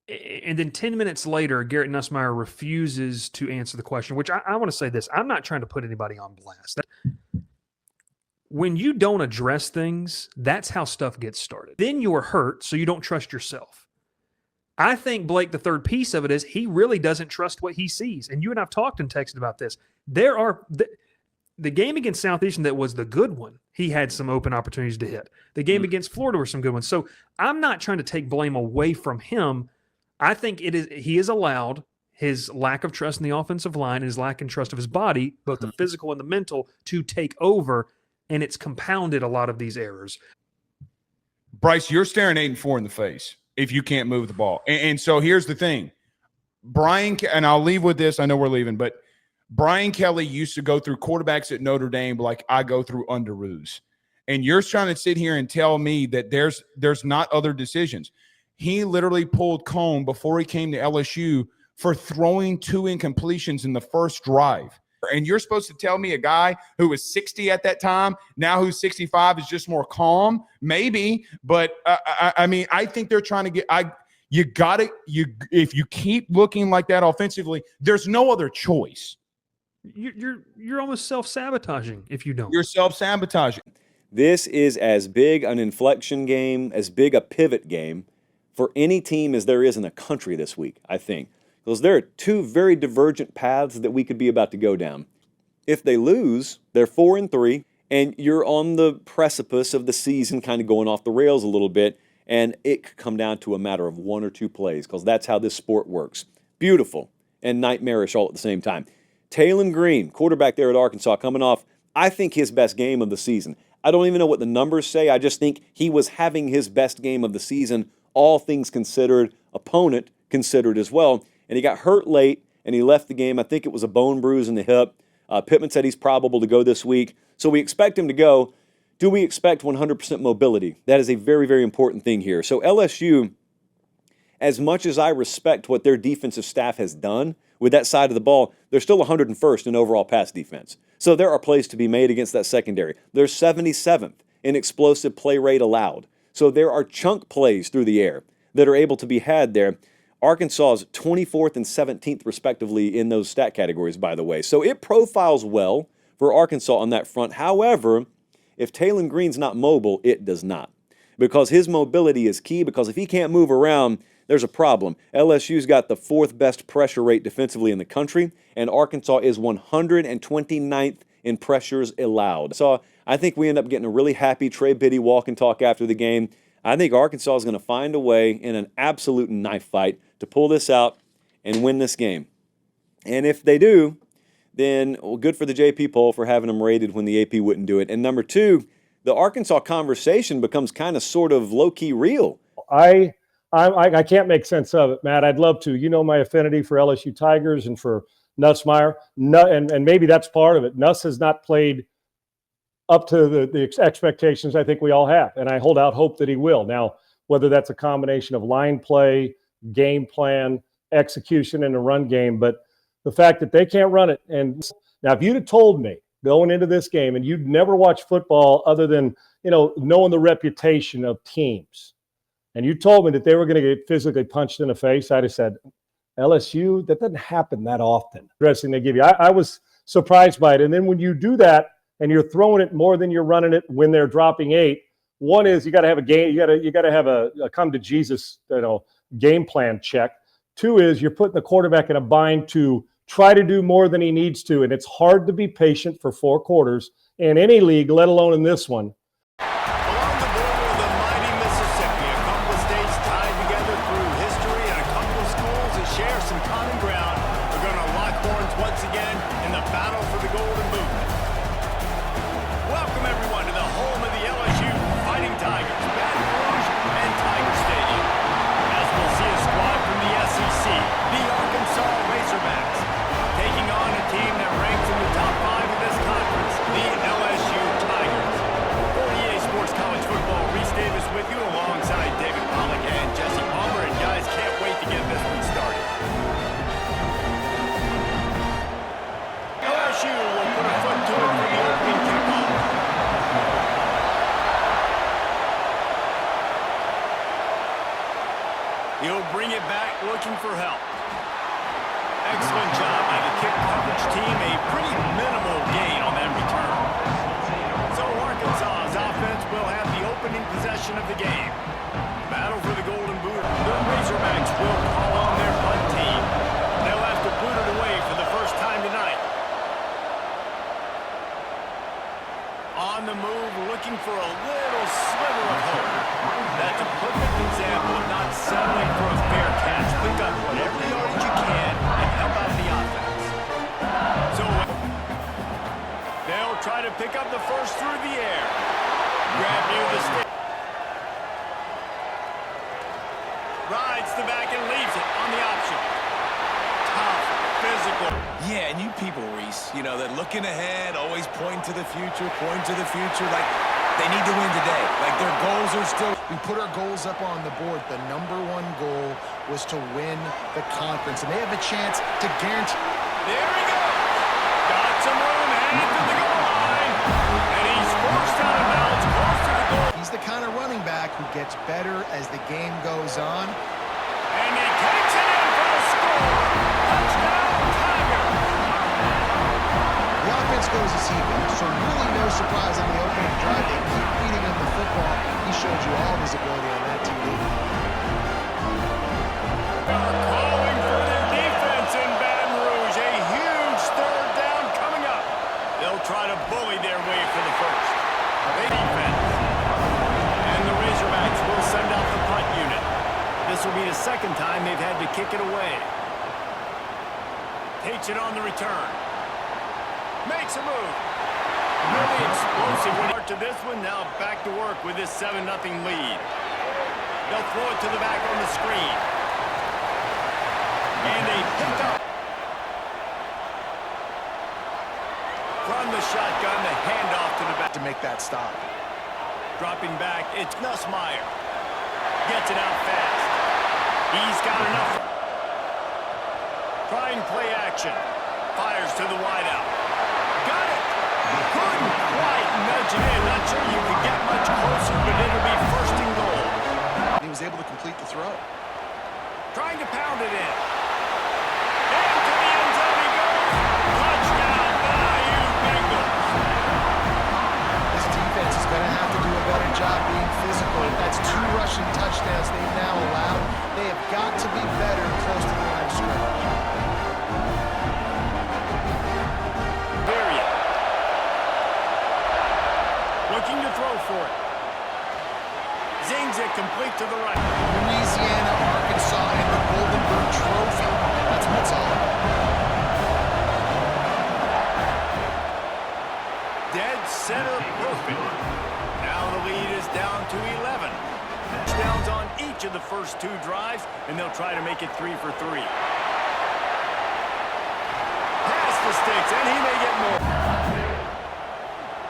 and then 10 minutes later, Garrett Nussmeier refuses to answer the question. Which I want to say this: I'm not trying to put anybody on blast. When you don't address things, that's how stuff gets started. Then you're hurt, so you don't trust yourself. I think, Blake, the third piece of it is he really doesn't trust what he sees. And you and I've talked and texted about this. There are the game against Southeastern that was the good one. He had some open opportunities to hit. The game against Florida were some good ones. So I'm not trying to take blame away from him. I think he is allowed his lack of trust in the offensive line and his lack of trust of his body, both the physical and the mental, to take over. And it's compounded a lot of these errors. Bryce, you're staring 8-4 in the face if you can't move the ball. And so here's the thing. Brian, and I'll leave with this. I know we're leaving, but Brian Kelly used to go through quarterbacks at Notre Dame like I go through Underoos. And you're trying to sit here and tell me that there's not other decisions. He literally pulled Cone before he came to LSU for throwing 2 incompletions in the first drive. And you're supposed to tell me a guy who was 60 at that time, now who's 65, is just more calm? Maybe, but I mean, I think they're trying to get. If you keep looking like that offensively, there's no other choice. You're almost self-sabotaging if you don't. You're self-sabotaging. This is as big an inflection game, as big a pivot game for any team as there is in the country this week, I think. Because there are 2 very divergent paths that we could be about to go down. If they lose, they're 4-3, and you're on the precipice of the season kind of going off the rails a little bit, and it could come down to a matter of 1 or 2 plays, because that's how this sport works. Beautiful and nightmarish all at the same time. Taylon Green, quarterback there at Arkansas, coming off, I think, his best game of the season. I don't even know what the numbers say. I just think he was having his best game of the season, all things considered, opponent considered as well. And he got hurt late, and he left the game. I think it was a bone bruise in the hip. Pittman said he's probable to go this week. So we expect him to go. Do we expect 100% mobility? That is a very, very important thing here. So LSU, as much as I respect what their defensive staff has done with that side of the ball, they're still 101st in overall pass defense. So there are plays to be made against that secondary. They're 77th in explosive play rate allowed. So there are chunk plays through the air that are able to be had there. Arkansas is 24th and 17th, respectively, in those stat categories, by the way. So it profiles well for Arkansas on that front. However, if Taylon Green's not mobile, it does not. Because his mobility is key, because if he can't move around, there's a problem. LSU's got the 4th best pressure rate defensively in the country, and Arkansas is 129th in pressures allowed. So I think we end up getting a really happy Trey Biddy walk and talk after the game. I think Arkansas is going to find a way in an absolute knife fight to pull this out and win this game. And if they do, then good for the JP poll for having them rated when the AP wouldn't do it. And number 2, the Arkansas conversation becomes kind of sort of low-key real. I can't make sense of it, Matt. I'd love to. You know my affinity for LSU Tigers and for Nussmeier. And maybe that's part of it. Nuss has not played up to the expectations I think we all have, and I hold out hope that he will. Now, whether that's a combination of line play, game plan, execution in the run game, but the fact that they can't run it. And now, if you'd have told me going into this game, and you'd never watched football other than, knowing the reputation of teams, and you told me that they were going to get physically punched in the face, I'd have said, LSU, that doesn't happen that often. Dressing they give you. I was surprised by it. And then when you do that and you're throwing it more than you're running it when they're dropping 8, one is you got to have a game. You got to have a come to Jesus, game plan check. 2 is you're putting the quarterback in a bind to try to do more than he needs to. And it's hard to be patient for 4 quarters in any league, let alone in this one. Along the border of the mighty Mississippi, a couple of states tied together through history and a couple of schools that share some common ground are going to lock horns once again in the battle for the Golden Boot. Welcome, everyone, to the home of the LSU Fighting Tigers, Baton Rouge and Tiger Stadium. As we'll see a squad from the SEC, the Arkansas Razorbacks, taking on a team that ranks in the top 5 of this conference, the LSU Tigers. For EA Sports College Football, Reese Davis with you alongside David Pollack and Jesse Palmer. And guys, can't wait to get this one started. LSU will put a foot to it for the opening kickoff. He'll bring it back looking for help. Excellent job by the kick coverage team. A pretty minimal gain on that return. So Arkansas's offense will have the opening possession of the game. Battle for the Golden Boot. The Razorbacks will call on their punt team. They'll have to boot it away for the first time tonight. On the move, looking for a little sliver of hope. That's a perfect example of not settling for a fair catch. Pick up whatever yardage you can and help out the offense. So they'll try to pick up the first through the air. Grab near the stick. Rides the back and leaves it on the option. Tough, physical. Yeah, and you people, Reese, that looking ahead, always pointing to the future, like they need to win today. Like their goals are still. We put our goals up on the board. The number 1 goal was to win the conference, and they have a chance to guarantee. There he goes. Got some room, headed to the goal line, and he's forced out of bounds, close to the goal. He's the kind of running back who gets better as the game goes on. And he kicks it in for the score. Touchdown, Tigers. The offense goes as even, so really no surprise on the opening drive. They keep feeding him the football. He showed you all of his ability on that TV. Calling for their defense in Baton Rouge. A huge 3rd down coming up. They'll try to bully their way for the first. They defense. And the Razorbacks will send out the punt unit. This will be the 2nd time they've had to kick it away. Takes it on the return. Makes a move. Really explosive start to this one. Now back to work with this 7-0 lead. They'll throw it to the back on the screen. And a pickup. From the shotgun, the handoff to the back. To make that stop. Dropping back, it's Nussmeier. Gets it out fast. He's got enough. Trying play action. Fires to the wideout. Got it! Couldn't quite nudge it in. Not sure you could get much closer, but it'll be first and goal. He was able to complete the throw. Trying to pound it in. Into the end zone he goes. Touchdown, Bayou Bengals. This defense is going to have to do a better job being physical. That's 2 rushing touchdowns they've now allowed. They have got to be better close to the line of scrimmage. Period. Looking to throw for it. Zings it complete to the right. Louisiana, Arkansas, and the Golden Boot Trophy. That's what it's all about. Dead center perfect. Now the lead is down to 11. Touchdowns on each of the first 2 drives, and they'll try to make it 3 for 3. Pass the sticks, and he may get more.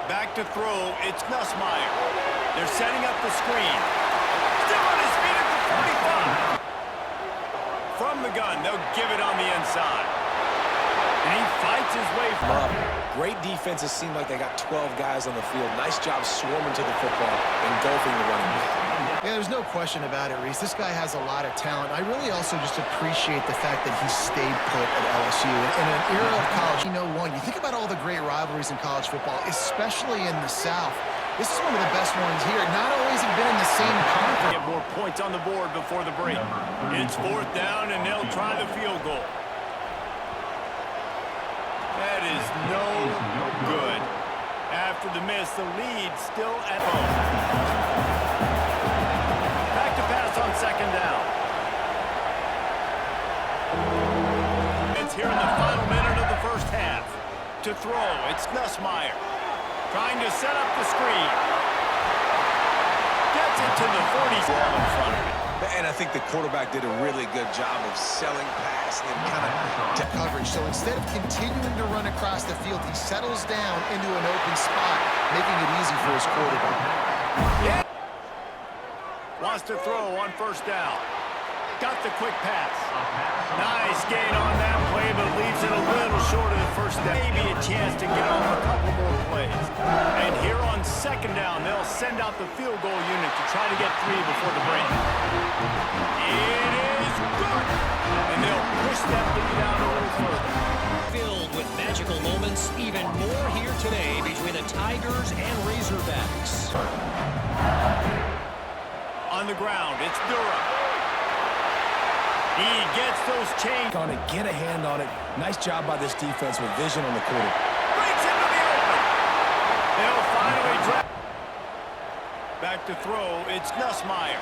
Back to throw, it's Nussmeier. They're setting up the screen. Still on his feet at the 45. From the gun, they'll give it on the inside. And he fights his way up. Great defenses seem like they got 12 guys on the field. Nice job swarming to the football, engulfing the running back. Yeah, there's no question about it, Reese. This guy has a lot of talent. I really also just appreciate the fact that he stayed put at LSU. In an era of college, you think about all the great rivalries in college football, especially in the South. This is one of the best ones here. Not always have been in the same conference. Get more points on the board before the break. It's 4th down, and they'll try the field goal. That is no good. After the miss, the lead still at home. Back to pass on 2nd down. It's here in the final minute of the first half. To throw, it's Nussmeier. Trying to set up the screen. Gets it to the 40 ball in front of him. And I think the quarterback did a really good job of selling past and kind of coverage. So instead of continuing to run across the field, he settles down into an open spot, making it easy for his quarterback. Yeah. Wants to throw on 1st down. Got the quick pass. Nice gain on that play, but leaves it a little short of the 1st down. Maybe a chance to get off a couple more plays. And here on 2nd down, they'll send out the field goal unit to try to get 3 before the break. It is good. And they'll push that lead out a little further. Filled with magical moments, even more here today between the Tigers and Razorbacks. On the ground, it's Durham. He gets those chains on it, get a hand on it. Nice job by this defense with vision on the quarter. Breaks into the open. They'll finally drop. Back to throw, it's Nussmeier.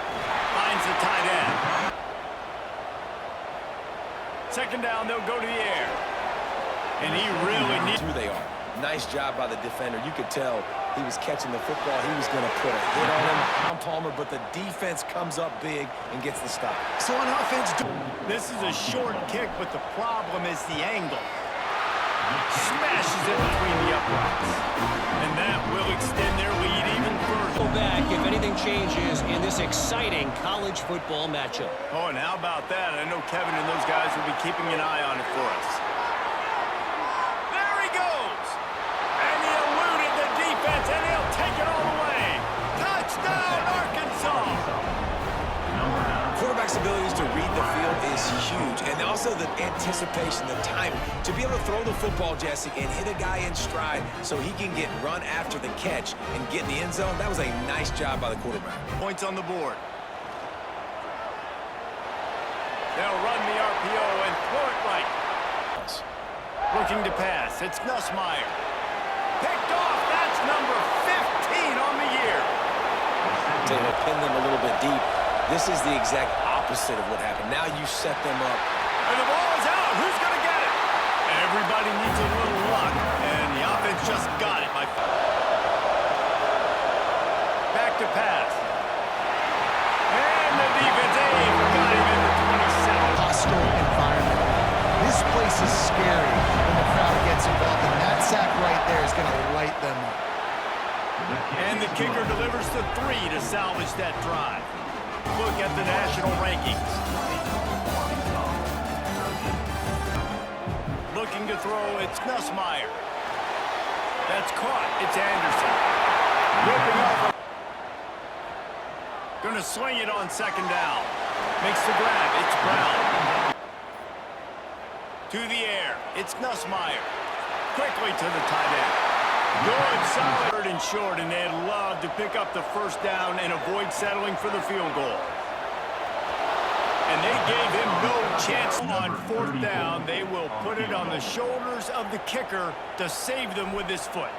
Finds the tight end. 2nd down, they'll go to the air. And he really needs... Who they are. Nice job by the defender. You could tell he was catching the football. He was going to put a hit on him, Palmer, but the defense comes up big and gets the stop. So on offense, this is a short kick, but the problem is the angle. Smashes it between the uprights. And that will extend their lead even further. Go back if anything changes in this exciting college football matchup. Oh, and how about that? I know Kevin and those guys will be keeping an eye on it for us. There he goes! And he eluded the defense, and he'll take it all the way. Touchdown, Arkansas! Quarterback's abilities to read the field is huge, and also the anticipation, the timing. To be able to throw the football, Jesse, and hit a guy in stride so he can get run after the catch and get in the end zone, that was a nice job by the quarterback. Points on the board. They'll run the RPO and throw it right. Looking to pass, it's Nussmeier. Picked off, that's number 15 on the year. To pin them a little bit deep. This is the exact opposite of what happened. Now you set them up. And the ball is out. Who's going to get it? Everybody needs a little luck, and the offense just got it. to pass. And the defense got him in the 27. Hostile environment. This place is scary when the crowd gets involved, and that sack right there is going to light them up. And the kicker delivers the 3 to salvage that drive. Look at the national rankings. Looking to throw, it's Nussmeier. That's caught. It's Anderson. Whipping up. Gonna swing it on second down. Makes the grab. It's Brown. To the air. It's Nussmeier. Quickly to the tight end. Good, solid, third and short, and they'd love to pick up the first down and avoid settling for the field goal. And they gave him no chance on fourth down. They will put it on the shoulders of the kicker to save them with his foot.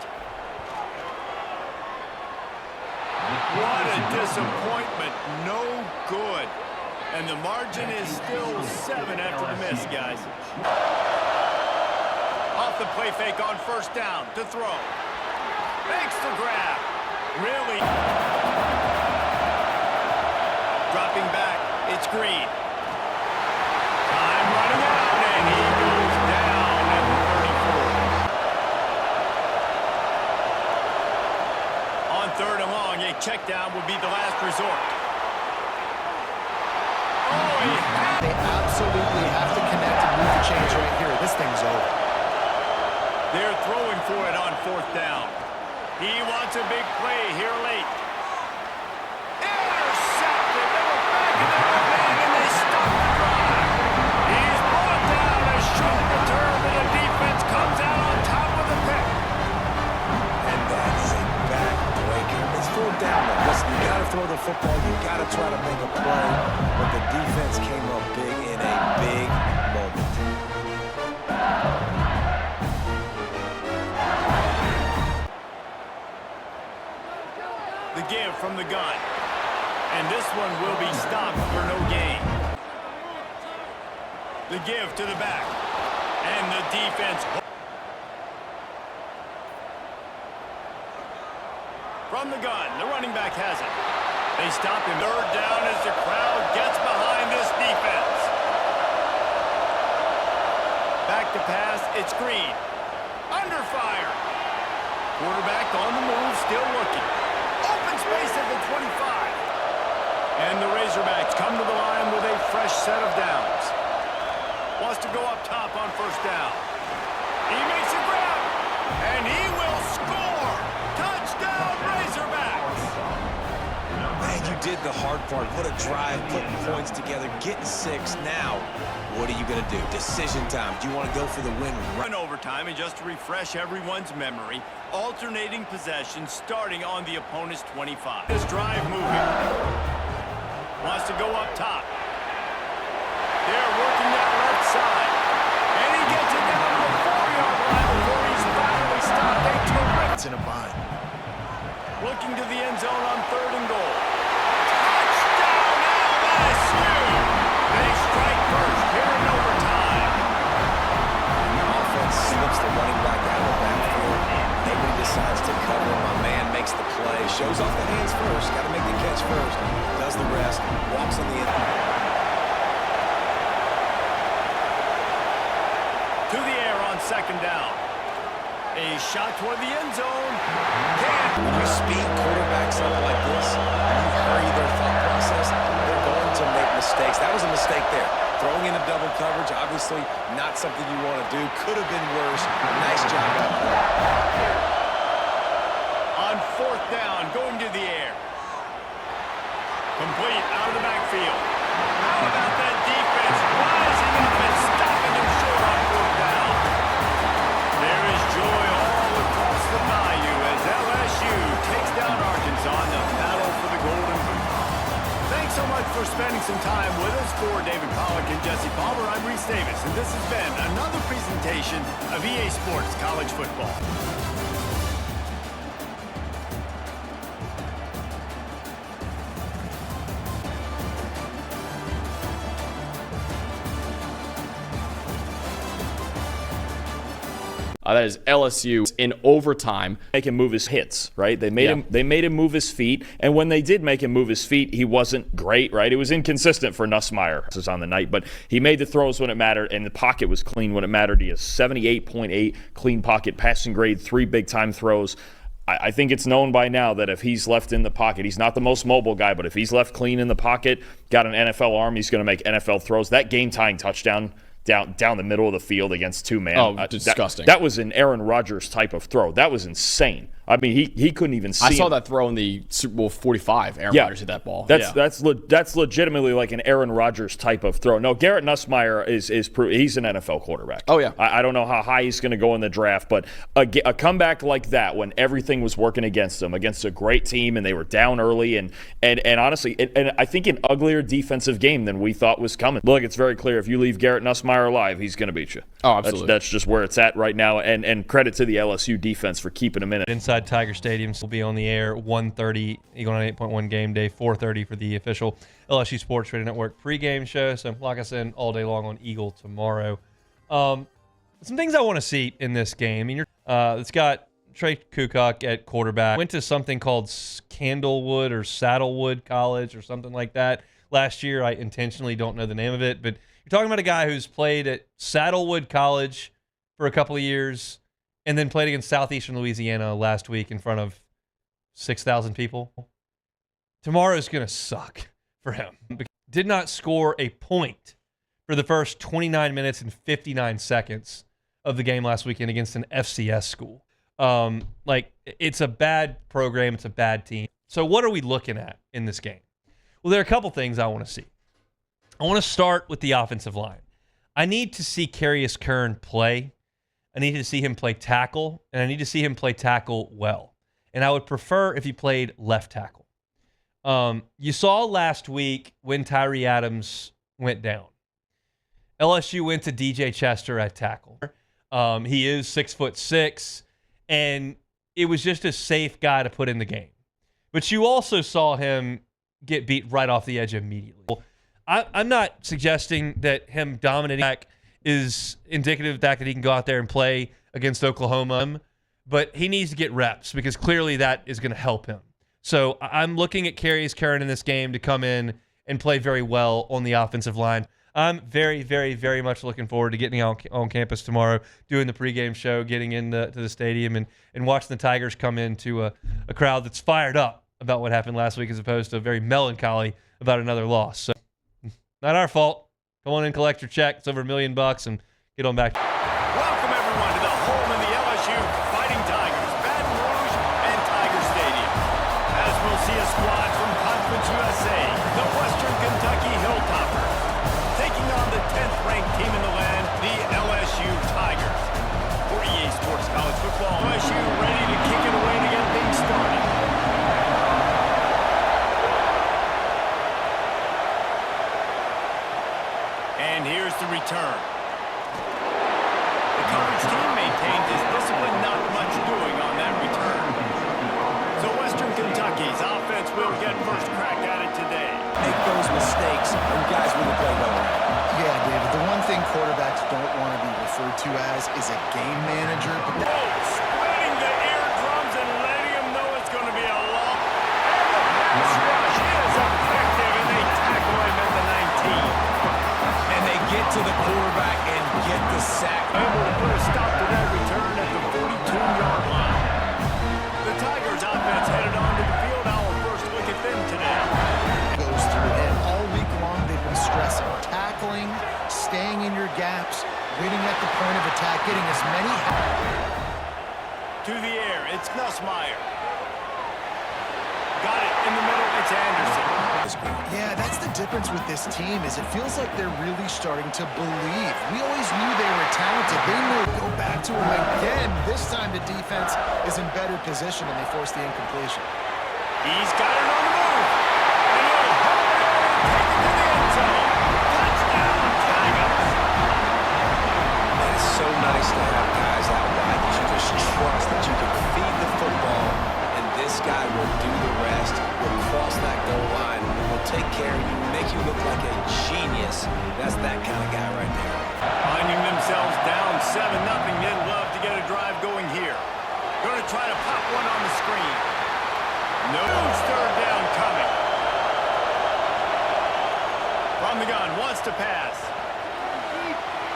What a disappointment. No good. And the margin is still 7 after the miss, guys. Off the play fake on first down to throw. Makes the grab. Really. Dropping back. It's Green. Time running out, and he goes down at the 34. On third and long, a check down would be the last resort. They absolutely have to connect and move the chains right here. This thing's over. They're throwing for it on fourth down. He wants a big play here late. Intercepted. They were back in their man, and they stop the drive. He's brought down a short return, and the defense comes out on top of the pick. And that is a back-breaker. It's fourth down, though. Listen, you got to throw the football. You got to try to make a play. But the defense came up big in a big moment. The give from the gun. And this one will be stopped for no gain. The give to the back. And the defense. From the gun, the running back has it. They stop him. Third down as the crowd gets behind this defense. Back to pass, it's Green. Under fire. Quarterback on the move, still looking. Open space at the 25. And the Razorbacks come to the line with a fresh set of downs. Wants to go up top on first down. He makes a grab, and he will score. Touchdown, Razorbacks. Man, you did the hard part. What a drive, putting points together, getting 6. Now, what are you going to do? Decision time. Do you want to go for the win? Run overtime, and just to refresh everyone's memory, alternating possession starting on the opponent's 25. This drive moving. Wants to go up top. They're working that left side. And he gets it down to the 4-yard line before he's finally stopped. They took it. It's in a bind. Looking to the end zone on third and goal. Touchdown, LSU! They strike first here in overtime. And the offense slips the running back out of the backfield. Nobody decides to cover him. My man makes the play. Shows off the hands first. Got to make the catch first. Does the rest. Walks on the end. To the air on second down. A shot toward the end zone. When you speed quarterbacks up like this, and you hurry their thought process, they're going to make mistakes. That was a mistake there. Throwing into double coverage, obviously not something you want to do. Could have been worse. Nice job out there. On fourth down, going to the air. Complete out of the backfield. How about that defense rising up and stopping them short on fourth down? There is joy all across the bayou as LSU takes down Arkansas in the battle for the Golden Boot. Thanks so much for spending some time with us. For David Pollack and Jesse Palmer, I'm Reese Davis, and this has been another presentation of EA Sports College Football. That is LSU in overtime. Make him move his hits, right? They made him move his feet, and when they did make him move his feet, he wasn't great, right? It was inconsistent for Nussmeier. This was on the night, but he made the throws when it mattered, and the pocket was clean when it mattered. He has 78.8 clean pocket passing grade, 3 big-time throws. I think it's known by now that if he's left in the pocket, he's not the most mobile guy, but if he's left clean in the pocket, got an NFL arm, he's going to make NFL throws. That game-tying touchdown down the middle of the field against 2 man. Oh, disgusting. That was an Aaron Rodgers type of throw. That was insane. I mean, he couldn't even see. I saw that throw in the Super Bowl 45. Aaron Rodgers hit that ball. That's legitimately like an Aaron Rodgers type of throw. No, Garrett Nussmeier he's an NFL quarterback. Oh yeah. I don't know how high he's going to go in the draft, but a comeback like that when everything was working against them, against a great team, and they were down early, and honestly, and I think an uglier defensive game than we thought was coming. Look, it's very clear if you leave Garrett Nussmeier alive, he's going to beat you. Oh, absolutely. That's just where it's at right now, and credit to the LSU defense for keeping him in it. Inside Tiger Stadium will be on the air 1:30 Eagle 98.1 game day, 4:30 for the official LSU Sports Radio Network pregame show. So lock us in all day long on Eagle tomorrow. Some things I want to see in this game. I mean, it's got Trey Kukuk at quarterback. Went to something called Candlewood or Saddlewood College or something like that last year. I intentionally don't know the name of it, but you're talking about a guy who's played at Saddlewood College for a couple of years and then played against Southeastern Louisiana last week in front of 6,000 people. Tomorrow's going to suck for him. Did not score a point for the first 29 minutes and 59 seconds of the game last weekend against an FCS school. It's a bad program. It's a bad team. So what are we looking at in this game? Well, there are a couple things I want to see. I want to start with the offensive line. I need to see Carius Kern play. I need to see him play tackle, and I need to see him play tackle well. And I would prefer if he played left tackle. You saw last week when Tyree Adams went down. LSU went to DJ Chester at tackle. He is 6'6", and it was just a safe guy to put in the game. But you also saw him get beat right off the edge immediately. I'm not suggesting that him dominating back is indicative of the fact that he can go out there and play against Oklahoma, but he needs to get reps because clearly that is going to help him. So I'm looking at Carius Kern in this game to come in and play very well on the offensive line. I'm very, very, very much looking forward to getting out on campus tomorrow, doing the pregame show, getting into the stadium, and watching the Tigers come into a crowd that's fired up about what happened last week as opposed to very melancholy about another loss. So not our fault. Come on in, collect your check. It's over $1 million and get on back. Welcome, everyone, to the home of the LSU Fighting Tigers, Baton Rouge and Tiger Stadium. As we'll see a squad from Conference USA, the Western Kentucky Hilltoppers, taking on the 10th-ranked team in the land, the LSU Tigers. For EA Sports College Football, LSU ready to kick it away to get things started. And here's the return. The coverage team maintained his discipline, not much doing on that return. So Western Kentucky's offense will get first crack at it today. Make those mistakes and guys really play well. Yeah, David, the one thing quarterbacks don't want to be referred to as is a game manager. Spreading the eardrums and letting them know it's going to be a long... And the pass rush is effective, and they tackle him at the 19. And they get to the quarterback and get the sack. Able to put a stop to that return at the 42-yard line. The Tigers offense headed onto the field. Our first look at them today. Goes through, and all week long they've been stressing tackling, staying in your gaps, waiting at the point of attack, getting as many. To the air, it's Nussmeier. Got it in the middle, it's Anderson. Yeah, that's the difference with this team is it feels like they're really starting to believe. We always knew they were talented. They knew to go back to them again. This time the defense is in better position and they force the incompletion. He's got it on the move. And he'll hold it and take it to the end zone. Touchdown, Tigers. That is so nice to have guys out wide that you just trust that you can feed the football, and this guy will do the rest, will cross that goal line, will take care of you, make you look like a genius. That's that kind of guy right there. Finding themselves down 7-0, they'd love to get a drive Going to try to pop one on the screen. No third down coming. From the gun, wants to pass.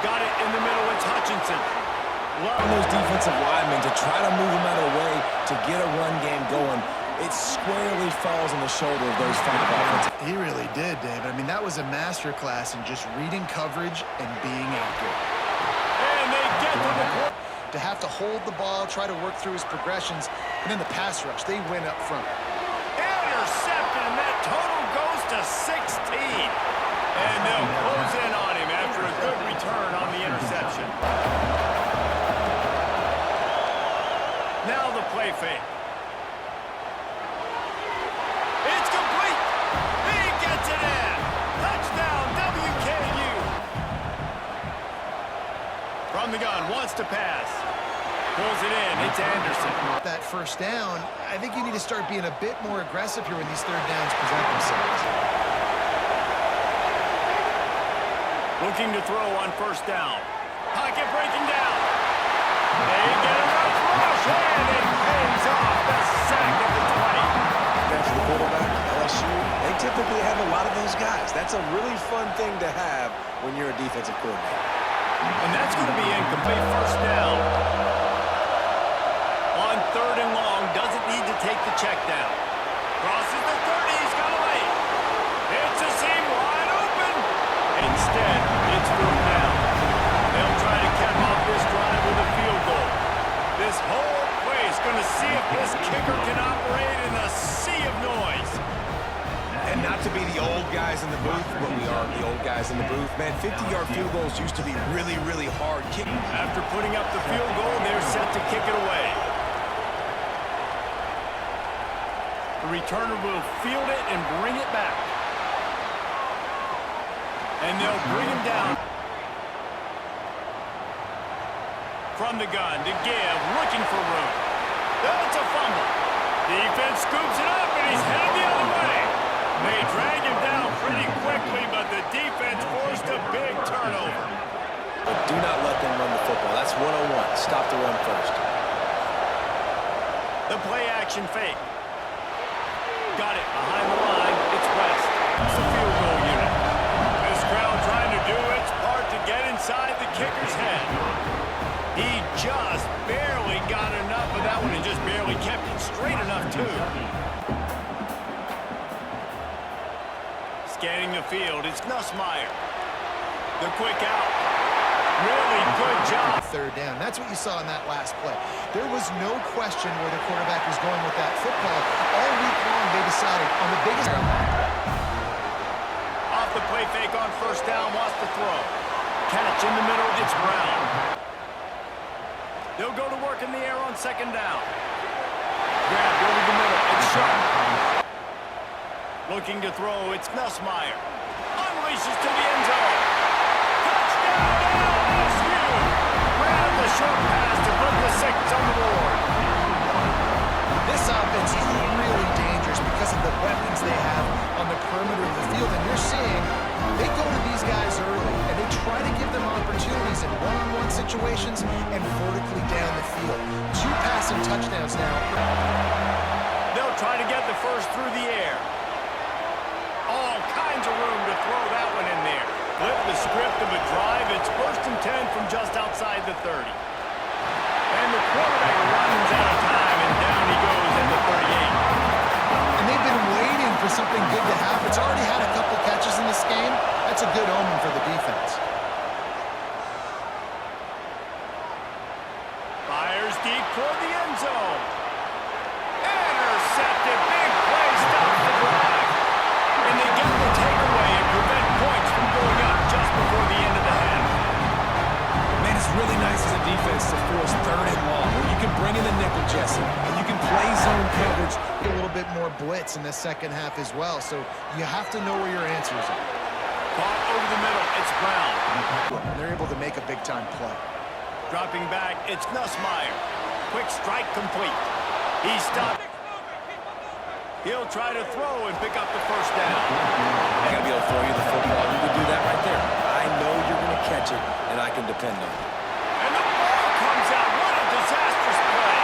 Got it in the middle, it's Hutchinson. On those defensive linemen to try to move them out of the way to get a run game going, it squarely falls on the shoulder of those front offense. He really did, David. I mean, that was a masterclass in just reading coverage and being accurate. And they get to the court. To have to hold the ball, try to work through his progressions, and then the pass rush, they win up front. Intercepted, and that total goes to 16. And they'll close in on him after a good return on the interception. Now the play fake. It's complete. He gets it in. Touchdown, WKU. From the gun, wants to pass. Pulls it in. It's Anderson. That first down, I think you need to start being a bit more aggressive here when these third downs present themselves. Looking to throw on first down. Pocket breaking down. They get a rough rush, and it pays off the sack of the 20. That's the quarterback, LSU. They typically have a lot of those guys. That's a really fun thing to have when you're a defensive coordinator. And that's going to be incomplete. First down. On third and long, doesn't need to take the check down. Crosses the 30, he's got away. It's a seam wide open. Instead, it's third down. They'll try to cap off this drive with a field goal. This whole place going to see if this kicker can operate in a sea of noise. And not to be the old guys in the booth, but we are the old guys in the booth. Man, 50-yard field goals used to be really, really hard kicking. After putting up the field goal, they're set to kick it away. The returner will field it and bring it back. And they'll bring him down. From the gun to give, looking for room. That's a fumble. Defense scoops it up, and he's headed the other way. They drag him down pretty quickly, but the defense forced a big turnover. But do not let them run the football. That's 101. Stop the run first. The play action fake. Got it behind the line. It's West. It's the field goal unit. This crowd trying to do its part to get inside the kicker's head. He just barely got enough of that one and just barely kept it straight enough, too. Scanning the field, it's Nussmeier. The quick out. Really good job. Third down. That's what you saw in that last play. There was no question where the quarterback was going with that football. All week long, they decided on the biggest... Off the play fake on first down, wants to throw. Catch in the middle, it's Brown. They'll go to work in the air on second down. Grabbed over the middle, it's Sharp. Looking to throw, it's Nussmeier. Unleashes to the end zone. Touchdown, LSU! Grab the short pass to put the 6 on the board. This offense is really dangerous because of the weapons they have on the perimeter of the field. And you're seeing they go to these guys early, and they try to give them opportunities in one-on-one situations and vertically down the field. 2 passing touchdowns now. They'll try to get the first through the air. All kinds of room to throw that one in there. Flip the script of a drive. It's 1st and 10 from just outside the 30. And the quarterback runs out of time, and down he goes at the 38. And they've been waiting for something good to happen. It's already had a couple catches in this game. That's a good omen for the defense. Fires deep toward the end zone. Intercepted. Big play. Stops the drive. And they get the takeaway and prevent points from going up just before the end of the half. Man, it's really nice as a defense to force third and long, where you can bring in the nickel, Jesse, and you can play zone coverage. A little bit more blitz in the second half as well, so you have to know where your answers are. Caught over the middle, it's Brown. And they're able to make a big-time play. Dropping back, it's Nussmeier. Quick strike complete. He stopped. He'll try to throw and pick up the first down. I gotta be able to throw you the football. You can do that right there. I know you're gonna catch it, and I can depend on it. And the ball comes out. What a disastrous play.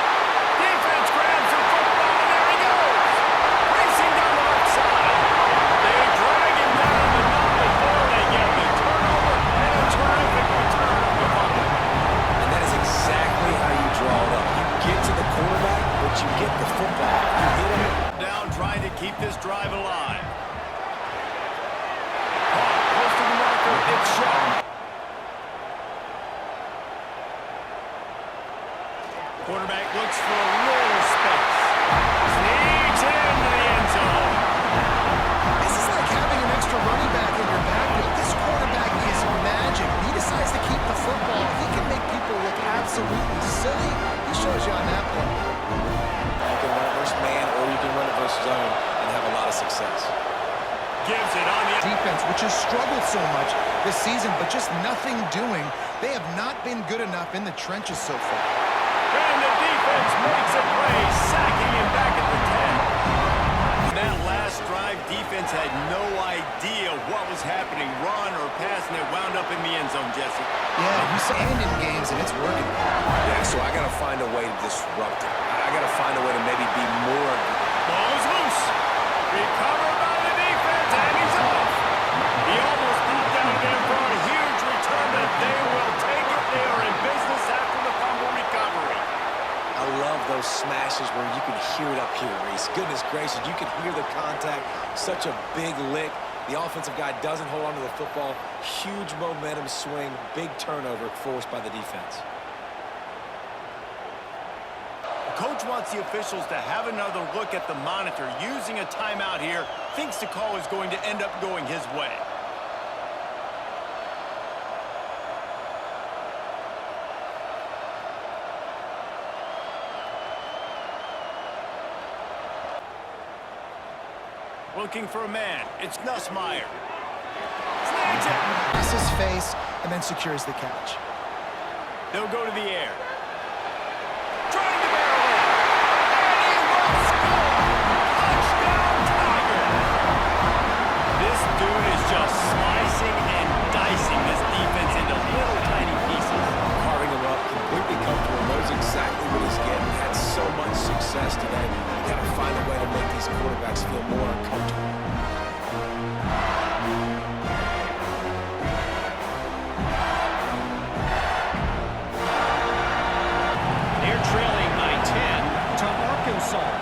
gives it on the defense, which has struggled so much this season, but just nothing doing. They have not been good enough in the trenches so far. And the defense makes a play, sacking him back at the 10. That last drive, defense had no idea what was happening, run or pass, and it wound up in the end zone, Jesse. Yeah, he's ending games, and it's working. Yeah, so I got to find a way to disrupt it. I got to find a way to maybe be more. Ball is loose. Recovered by the defense, and he's off. He almost popped out there for a huge return, but they will take it. They are in business after the fumble recovery. I love those smashes where you can hear it up here, Reese. Goodness gracious, you can hear the contact. Such a big lick. The offensive guy doesn't hold on to the football. Huge momentum swing, big turnover forced by the defense. The coach wants the officials to have another look at the monitor. Using a timeout here, thinks the call is going to end up going his way. Looking for a man. It's Nussmeier. Snags it. Passes his face and then secures the catch. They'll go to the air. Trying to barrel it. And he will score. Touchdown, Tiger. This dude is just slicing and dicing this defense into little tiny pieces. Carving him up, completely comfortable, knows exactly what he's getting. Had so much success today. You got to find a way to make these quarterbacks feel more uncomfortable. They're trailing by 10 to Arkansas.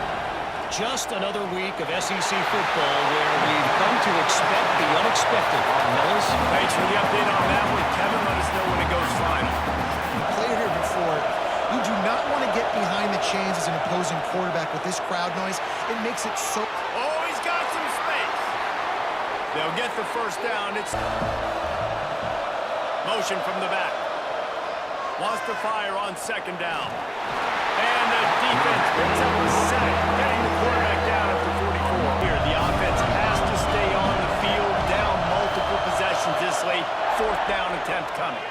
Just another week of SEC football where we've come to expect the unexpected. Fellas? Thanks for the update on that one. Kevin, let us know when it goes final. Played here before. You do not want to get behind the chains as an opposing quarterback with this crowd noise. It makes it so... Oh, he's got some space. They'll get the first down. It's motion from the back. Wants to fire on second down. And the defense picks up the sack, getting the quarterback down after 44. Here, the offense has to stay on the field, down multiple possessions this late. Fourth down attempt coming.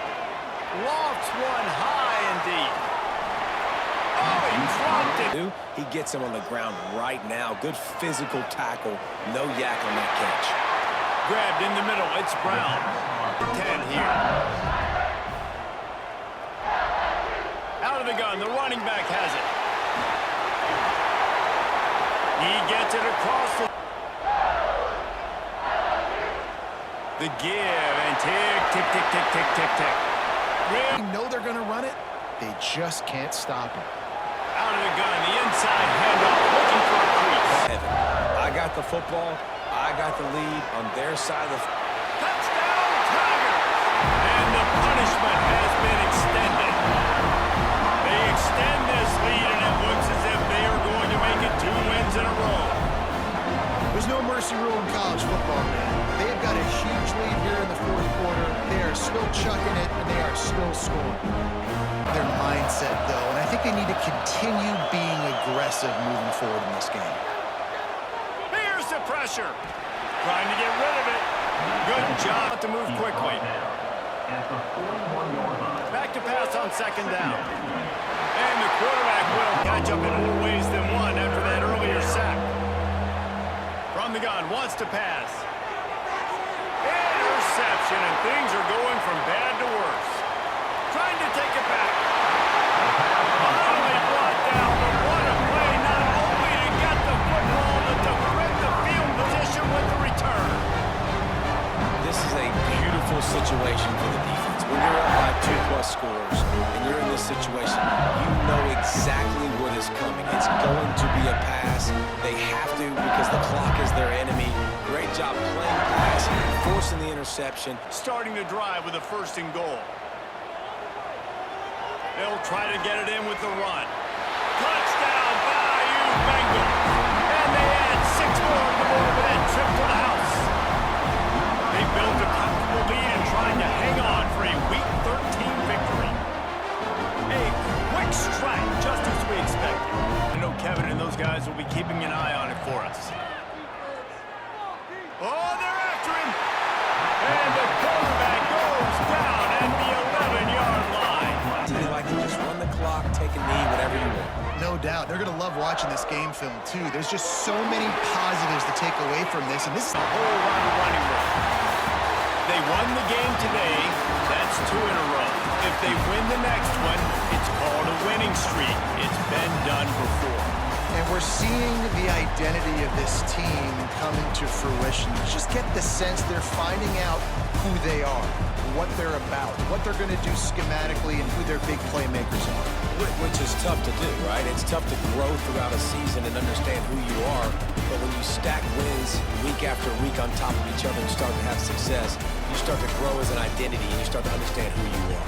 Lofts one high and deep. Oh, he dropped it. He gets him on the ground right now. Good physical tackle. No yak on that catch. Grabbed in the middle. It's Brown. 10 here. Out of the gun. The running back has it. He gets it across the give and tick, tick, tick, tick, tick, tick, tick. They know they're going to run it. They just can't stop him. Out of the gun, the inside handoff, looking for a crease. I got the football. I got the lead on their side of the... Touchdown, Tigers! And the punishment has been extended. They extend this lead, and it looks as if they are going to make it 2 wins in a row. There's no mercy rule in college football, man. They have got a huge lead here in the fourth quarter. They are still chucking it, and they are still scoring. Their mindset, though, and I think they need to continue being aggressive moving forward in this game. Here's the pressure. Trying to get rid of it. Good job to move quickly. Back to pass on second down. And the quarterback will catch up in more ways than one after that earlier sack. From the gun, wants to pass. Interception, and things are going from bad to worse. Trying to take it back. Finally brought down, but what a play, not only to get the football, but to print the field position with the return. This is a beautiful situation for the defense. When you're up by 2+ scores and you're in this situation, you know exactly what is coming. It's going to be a pass. They have to because the clock is their enemy. Great job playing pass, forcing the interception. Starting to drive with a 1st and goal. They'll try to get it in with the run. Touchdown, Bayou Bengals. And they add 6 more on the board with that trip to the house. They built a comfortable lead and trying to hang on for a Week 13 victory. A quick strike, just as we expected. I know Kevin and those guys will be keeping an eye on it for us. Oh, there doubt. They're going to love watching this game film, too. There's just so many positives to take away from this, and this is a whole lot of running room. They won the game today. That's 2 in a row. If they win the next one, it's called a winning streak. It's been done before. And we're seeing the identity of this team come into fruition. You just get the sense they're finding out who they are, what they're about, what they're going to do schematically, and who their big playmakers are. Which is tough to do, right? It's tough to grow throughout a season and understand who you are. But when you stack wins week after week on top of each other and start to have success, you start to grow as an identity and you start to understand who you are.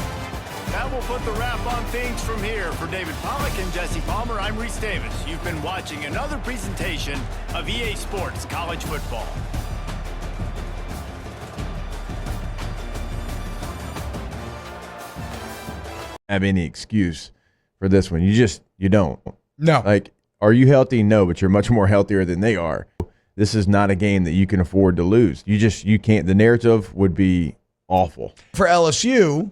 That will put the wrap on things from here. For David Pollack and Jesse Palmer, I'm Reese Davis. You've been watching another presentation of EA Sports College Football. Have any excuse for this one. You don't. No. Like, are you healthy? No, but you're much more healthier than they are. This is not a game that you can afford to lose. You can't. The narrative would be awful. For LSU,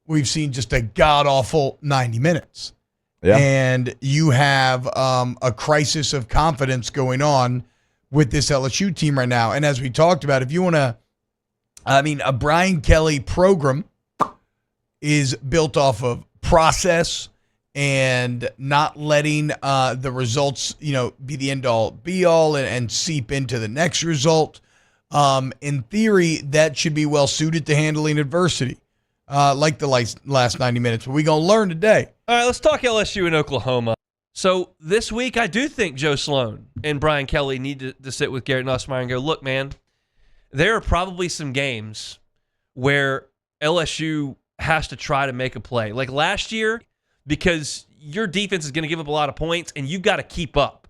we've seen just a god-awful 90 minutes. Yeah. And you have a crisis of confidence going on with this LSU team right now. And as we talked about, if you want to, a Brian Kelly program is built off of process and not letting the results, be the end-all, be-all and seep into the next result. In theory, that should be well-suited to handling adversity, like the last 90 minutes. But we're going to learn today. All right, let's talk LSU and Oklahoma. So this week, I do think Joe Sloan and Brian Kelly need to sit with Garrett Nussmeier and go, look, man, there are probably some games where LSU has to try to make a play. Like last year, because your defense is going to give up a lot of points and you've got to keep up.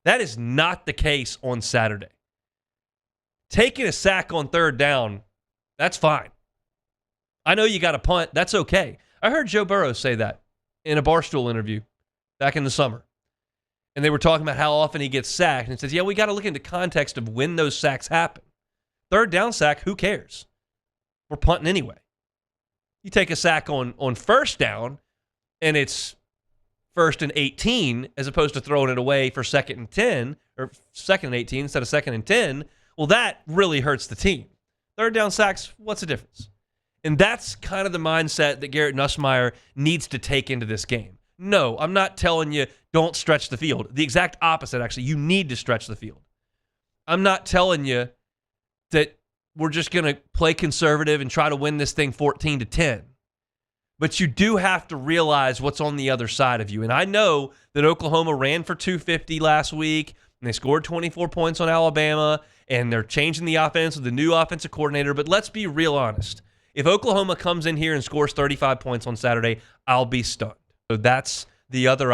That is not the case on Saturday. Taking a sack on third down, that's fine. I know you got to punt. That's okay. I heard Joe Burrow say that in a Barstool interview back in the summer. And they were talking about how often he gets sacked. And he says, yeah, we got to look into context of when those sacks happen. Third down sack, who cares? We're punting anyway. You take a sack on first down, and it's 1st and 18, as opposed to throwing it away for 2nd and 10, or 2nd and 18 instead of 2nd and 10, well, that really hurts the team. Third down sacks, what's the difference? And that's kind of the mindset that Garrett Nussmeier needs to take into this game. No, I'm not telling you don't stretch the field. The exact opposite, actually. You need to stretch the field. I'm not telling you that we're just going to play conservative and try to win this thing 14-10. But you do have to realize what's on the other side of you. And I know that Oklahoma ran for 250 last week, and they scored 24 points on Alabama, and they're changing the offense with the new offensive coordinator. But let's be real honest. If Oklahoma comes in here and scores 35 points on Saturday, I'll be stunned. So that's the other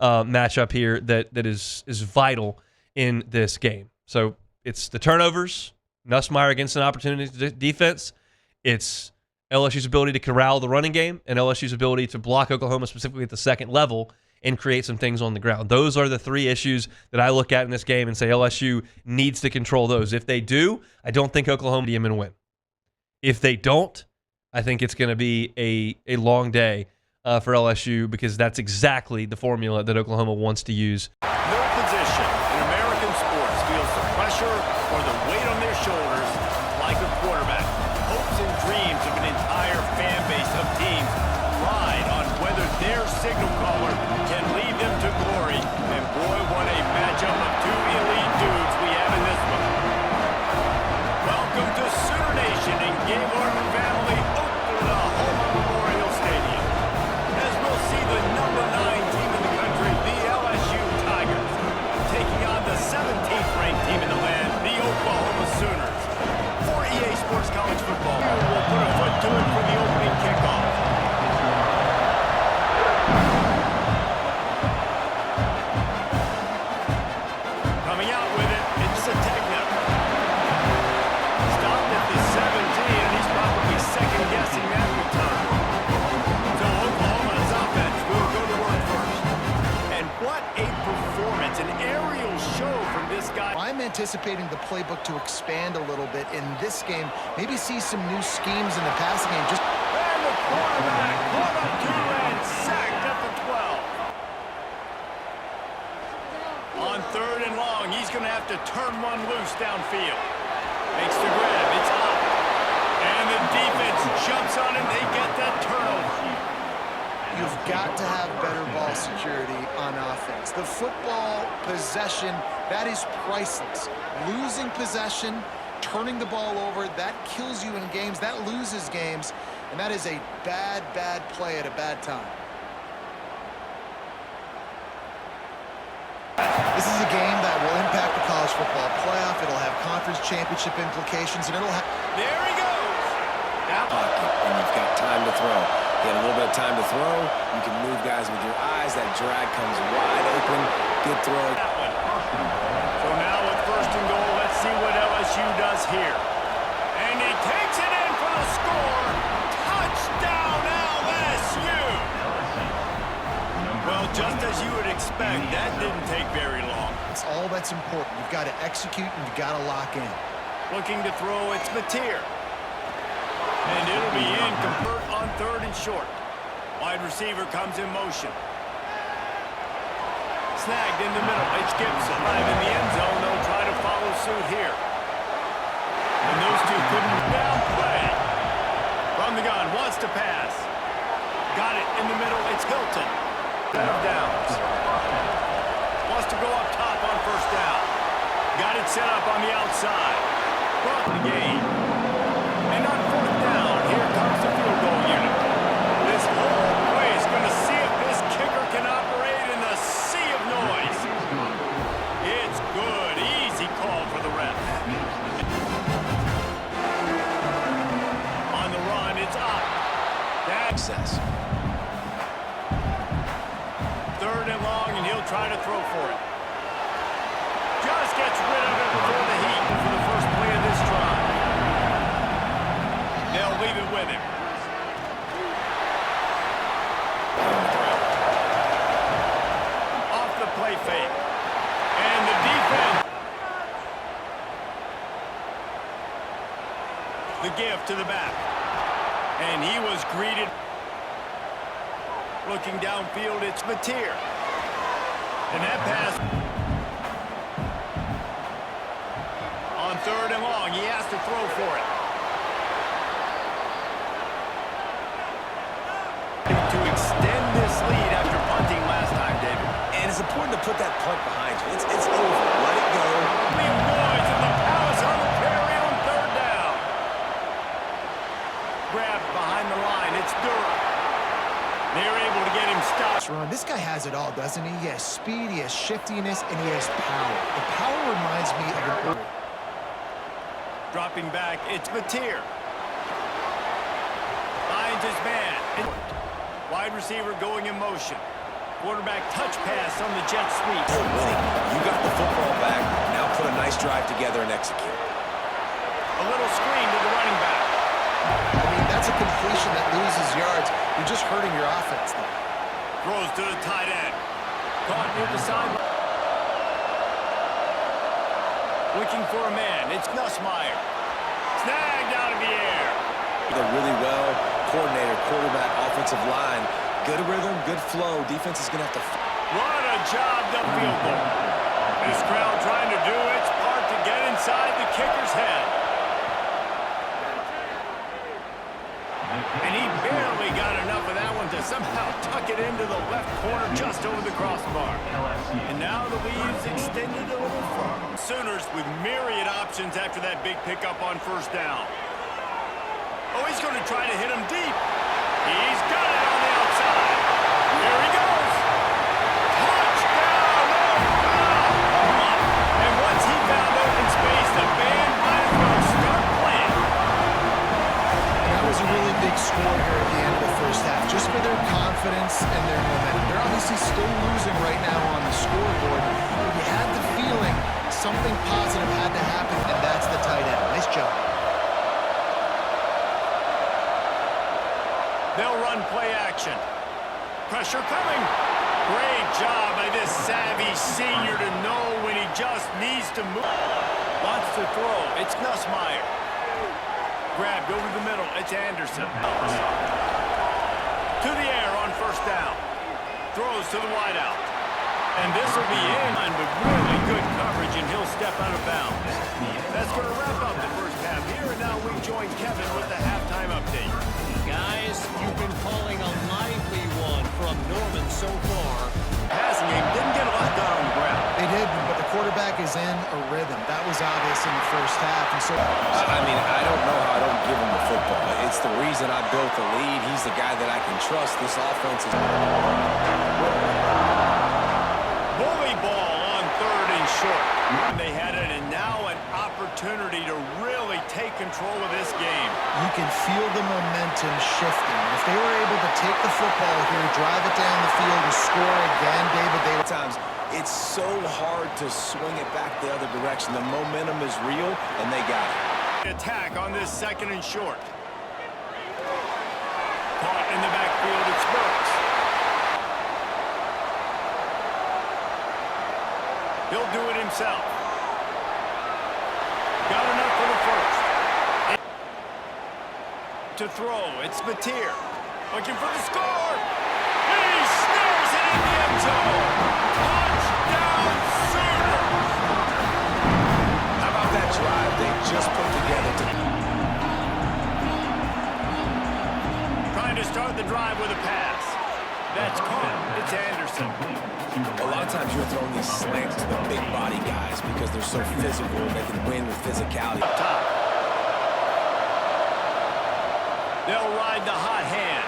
matchup here that is vital in this game. So it's the turnovers, Nussmeier against an opportunity defense. It's LSU's ability to corral the running game and LSU's ability to block Oklahoma specifically at the second level and create some things on the ground. Those are the three issues that I look at in this game and say LSU needs to control those. If they do, I don't think Oklahoma will win. If they don't, I think it's going to be a long day for LSU because that's exactly the formula that Oklahoma wants to use. No position in American sports feels the pressure or the weight on their shoulders like a quarterback. Hopes and dreams of an entire fan base of teams ride on whether their signal caller can lead them to glory. And boy, what a matchup of two elite dudes we have in this one. Welcome to Sooner Nation and Game-Orton family, Oklahoma Memorial Stadium. As we'll see the number 9 team in the country, the LSU Tigers, taking on the 17th ranked team in the land, the Oklahoma Sooners. For EA Sports College Football, we'll put a foot to it for the opening kickoff. Coming out with it, it's Sategna. Stopped at the 17, and he's probably second-guessing that return. So Oklahoma's offense will go to work first. And what a performance, an aerial show from this guy. I'm anticipating the playbook to expand a little bit in this game. Maybe see some new schemes in the passing game. And the quarterback caught up to and sacked at the 12. 3rd and long. He's going to have to turn one loose downfield. Makes the grab. It's up. And the defense jumps on him. They get that turnover. You've got to have better ball security on offense. The football possession, that is priceless. Losing possession, turning the ball over, that kills you in games, that loses games, and that is a bad, bad play at a bad time. This is a game that will impact the college football playoff. It'll have conference championship implications, and it'll have... There he goes! Now, and you've got time to throw. You get a little bit of time to throw. You can move guys with your eyes. That drag comes wide open. Good throw. So now with 1st and goal, let's see what LSU does here. And he takes it in for the score. Touchdown, LSU! Well, just as you would expect, that didn't take very long. It's all that's important. You've got to execute and you've got to lock in. Looking to throw, it's Mateer. And it'll be in, convert on 3rd and short. Wide receiver comes in motion. Snagged in the middle, it's Gibson. Live in the end zone, they'll try to follow suit here. And those two couldn't down play. From the gun, wants to pass. Got it in the middle, it's Hilton. Set of downs. Wants to go up top on 1st down. Got it set up on the outside. Brought the game. And on 4th down, here comes the field goal unit. This whole play is going to see if this kicker can operate in the sea of noise. It's good. Easy call for the ref. On the run, it's up. Access. 3rd and long, and he'll try to throw for it. Just gets rid of it before the heat for the first play of this drive. They'll leave it with him. Off the play fake. And the defense. The give to the back. And he was greeted. Looking downfield, it's Mateer. And that pass. On 3rd and long, he has to throw for it. To extend this lead after punting last time, David. And it's important to put that punt behind you. It's over. Let it go. Big noise in the Palace on the Prairie on 3rd down. Grabbed behind the line. It's Durham. They're able to get him stopped. This guy has it all, doesn't he? He has speed, he has shiftiness, and he has power. The power reminds me of an... Dropping back, it's Mateer. Finds his man. Wide receiver going in motion. Quarterback touch pass on the jet sweep. You got the football back. Now put a nice drive together and execute. A little screen to the running back. I mean, that's a completion that loses yards. You're just hurting your offense there. Throws to the tight end. Caught near the sideline. Looking for a man. It's Nussmeier. Snagged out of the air. They're really well coordinated quarterback, offensive line. Good rhythm, good flow. Defense is going to have to... What a job, the field goal. This crowd trying to do its part to get inside the kicker's head. And he barely got enough of that one to somehow tuck it into the left corner just over the crossbar. And now the lead's extended a little further. Sooners with myriad options after that big pickup on 1st down. Oh, he's going to try to hit him deep. He's got it on the outside. There he goes. Touchdown! And once he found open space, the band might as well start playing. That was a really big score here at the end of the first half, just for their confidence and their momentum. They're obviously still losing right now on the scoreboard, but you had the feeling something positive had to happen, and that's the tight end. Nice job. They'll run play action. Pressure coming. Great job by this savvy senior to know when he just needs to move. Wants to throw. It's Nussmeier. Grabbed over the middle. It's Anderson. To the air on 1st down. Throws to the wideout. And this will be in, but really good coverage, and he'll step out of bounds. That's going to wrap up the first half here, and now we join Kevin with the halftime update. Guys, you've been calling a lively one from Norman so far. Passing game didn't get a lot done on the ground. They did, but the quarterback is in a rhythm. That was obvious in the first half. And so, I mean, I don't know how I don't give him the football. It's the reason I built the lead. He's the guy that I can trust. This offense is... Bully ball on 3rd and short. They had it, and now an opportunity to really take control of this game. you can feel the momentum shifting. If they were able to take the football here, drive it down the field, and score again, David, they would... Times it's so hard to swing it back the other direction. The momentum is real, and they got it. Attack on this 2nd and short. Caught in the backfield, it's Burks. He'll do it himself. Got enough for the first. To throw, it's Mateer. Looking for the score. He snares it in the end zone. Touchdown, Sooners. How about that drive they just put together? Trying to start the drive with a pass. That's caught. It's Anderson. A lot of times you're throwing these slants to the big body guys because they're so physical and they can win with physicality. Up top. They'll ride the hot hand.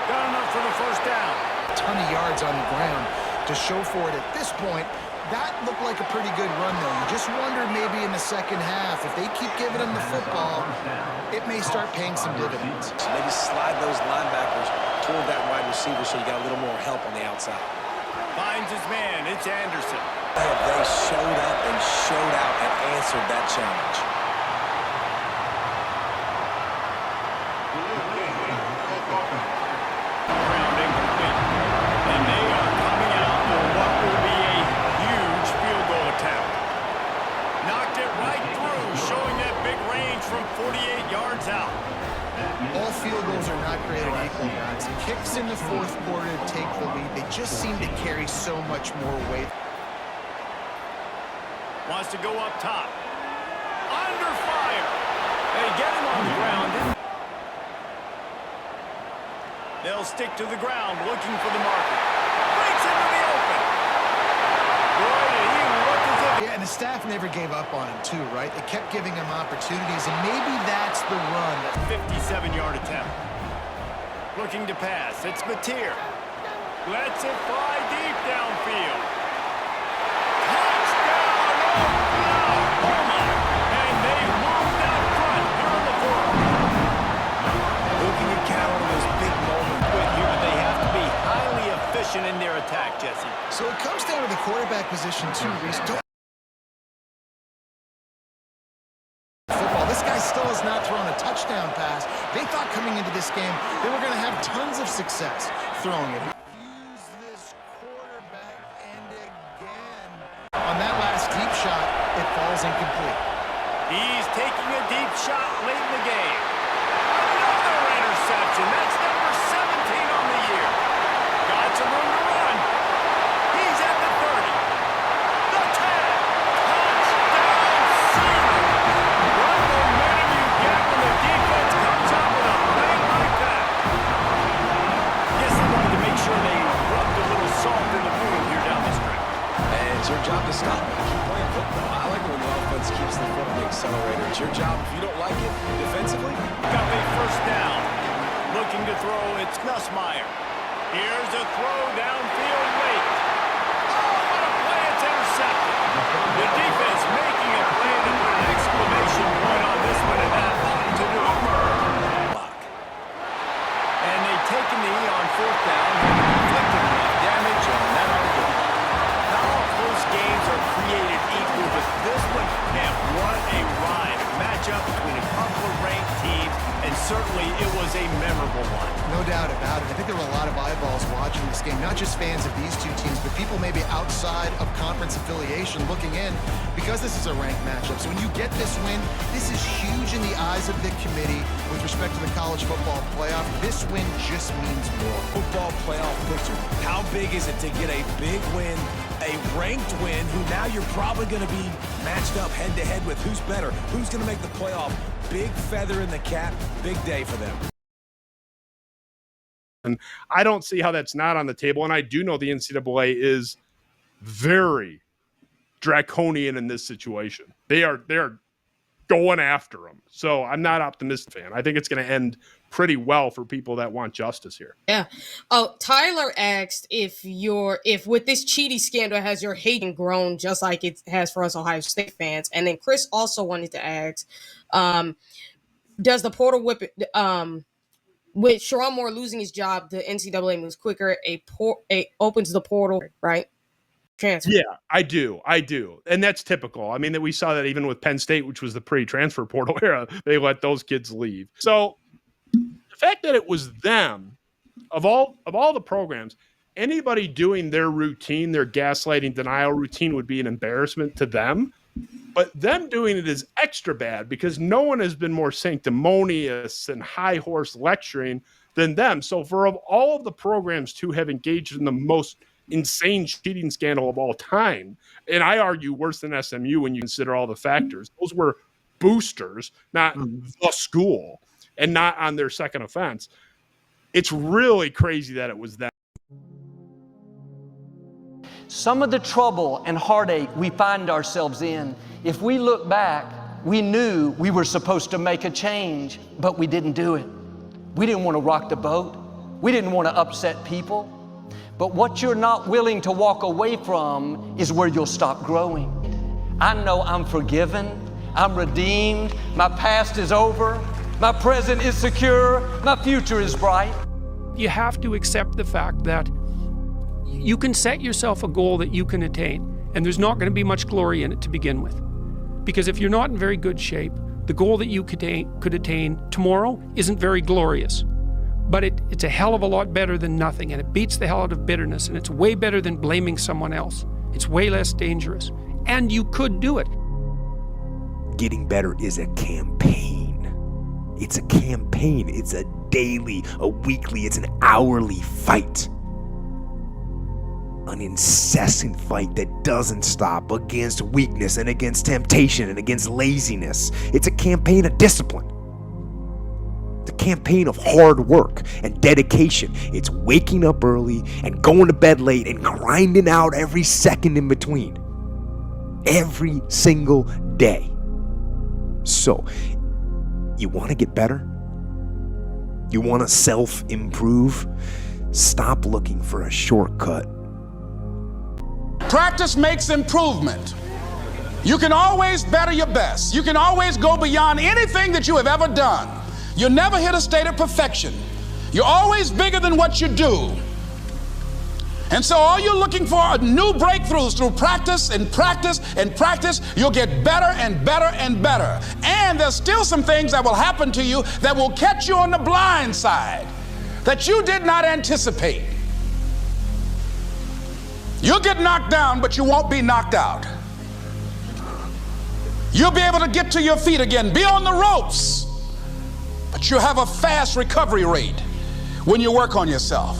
Got enough for the first down. A ton of yards on the ground to show for it at this point. That looked like a pretty good run, though. You just wonder maybe in the second half, if they keep giving them the football, it may start paying some dividends. So maybe slide those linebackers toward that wide receiver so you got a little more help on the outside. Finds his man. It's Anderson. They showed up and showed out and answered that challenge. And they are coming out for what will be a huge field goal attempt. Knocked it right through, showing that big range from 48 yards out. All field goals are not created equal, guys. Kicks in the fourth quarter to take the lead. They just seem to carry so much more weight. Wants to go up top. Under fire. They get him on the ground. They'll stick to the ground, looking for the marker. Breaks into the open. Boy, did he look as if... Yeah, and the staff never gave up on him, too, right? They kept giving him opportunities, and maybe that's the run. 57-yard attempt. Looking to pass. It's Mateer. Lets it fly deep downfield. Touchdown, Oklahoma! And they moved out front here in the fourth. Who can you count on those big moments with you, but they have to be highly efficient in their attack, Jesse. So it comes down to the quarterback position, too, Reese. This guy still has not thrown a touchdown pass. They thought coming into this game they were going to have tons of success throwing it. Use this quarterback, and again. On that last deep shot, it falls incomplete. He's taking a deep shot late in the game. Another interception. That's number 17 on the year. Got some room to run. He's at the 30. The 10. Touchdown, Sooners. What momentum you get when the defense comes out with a play like that. Guess they wanted to make sure they rubbed a little salt in the wound here down the stretch. And it's your job to stop it. Keep playing football. I like it when the offense keeps the foot on the accelerator. It's your job. If you don't like it defensively. Got a first down. Looking to throw, it's Nussmeier. Here's a throw downfield late. Oh, what a play, it's intercepted. The defense making a play to put an exclamation point on this one, and that ought to do it. And they take a knee on fourth down, inflicting enough damage, and that ought to do it. Not all close games are created equal, but this one, man, what a ride. A matchup between a couple of ranked teams, and certainly it was a memorable one. No doubt about it. I think there were a lot of eyeballs watching this game, not just fans of these two teams, but people maybe outside of conference affiliation looking in because this is a ranked matchup. So when you get this win, this is huge in the eyes of the committee with respect to the college football playoff. This win just means more. Football playoff picture. How big is it to get a big win, a ranked win who now you're probably going to be matched up head-to-head with who's better, who's going to make the playoff. Big feather in the cap, big day for them. And I don't see how that's not on the table. And I do know the NCAA is very draconian in this situation. They are going after them. So I'm not optimistic fan. I think it's going to end pretty well for people that want justice here. Yeah. Oh, Tyler asked if with this cheating scandal, has your hating grown just like it has for us Ohio State fans? And then Chris also wanted to ask, does the portal whip with Sherrone Moore losing his job, the NCAA moves quicker, opens the portal, right? Transfer. Yeah, I do. And that's typical. I mean, that we saw that even with Penn State, which was the pre-transfer portal era, they let those kids leave. So the fact that it was them, of all the programs, anybody doing their routine, their gaslighting denial routine would be an embarrassment to them. But them doing it is extra bad because no one has been more sanctimonious and high horse lecturing than them. So for all of the programs to have engaged in the most insane cheating scandal of all time, and I argue worse than SMU when you consider all the factors, those were boosters, not the school, and not on their second offense. It's really crazy that it was that. Some of the trouble and heartache we find ourselves in, if we look back, we knew we were supposed to make a change, but we didn't do it. We didn't want to rock the boat. We didn't want to upset people. But what you're not willing to walk away from is where you'll stop growing. I know I'm forgiven. I'm redeemed. My past is over. My present is secure. My future is bright. You have to accept the fact that you can set yourself a goal that you can attain, and there's not going to be much glory in it to begin with. Because if you're not in very good shape, the goal that you could attain tomorrow isn't very glorious. But it's a hell of a lot better than nothing, and it beats the hell out of bitterness, and it's way better than blaming someone else. It's way less dangerous, and you could do it. Getting better is a campaign. It's a campaign. It's a daily, a weekly, it's an hourly fight. An incessant fight that doesn't stop against weakness and against temptation and against laziness. It's a campaign of discipline. It's a campaign of hard work and dedication. It's waking up early and going to bed late and grinding out every second in between. Every single day. So, you want to get better? You want to self-improve? Stop looking for a shortcut. Practice makes improvement. You can always better your best. You can always go beyond anything that you have ever done. You'll never hit a state of perfection. You're always bigger than what you do. And so all you're looking for are new breakthroughs through practice and practice and practice. You'll get better and better and better. And there's still some things that will happen to you that will catch you on the blind side that you did not anticipate. You'll get knocked down, but you won't be knocked out. You'll be able to get to your feet again, be on the ropes, but you'll have a fast recovery rate when you work on yourself.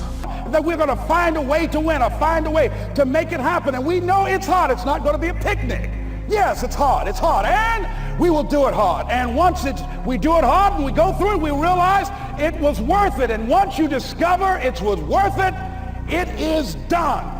That we're going to find a way to win or find a way to make it happen. And we know it's hard. It's not going to be a picnic. Yes, it's hard. It's hard. And we will do it hard. And once we do it hard and we go through it, we realize it was worth it. And once you discover it was worth it, it is done.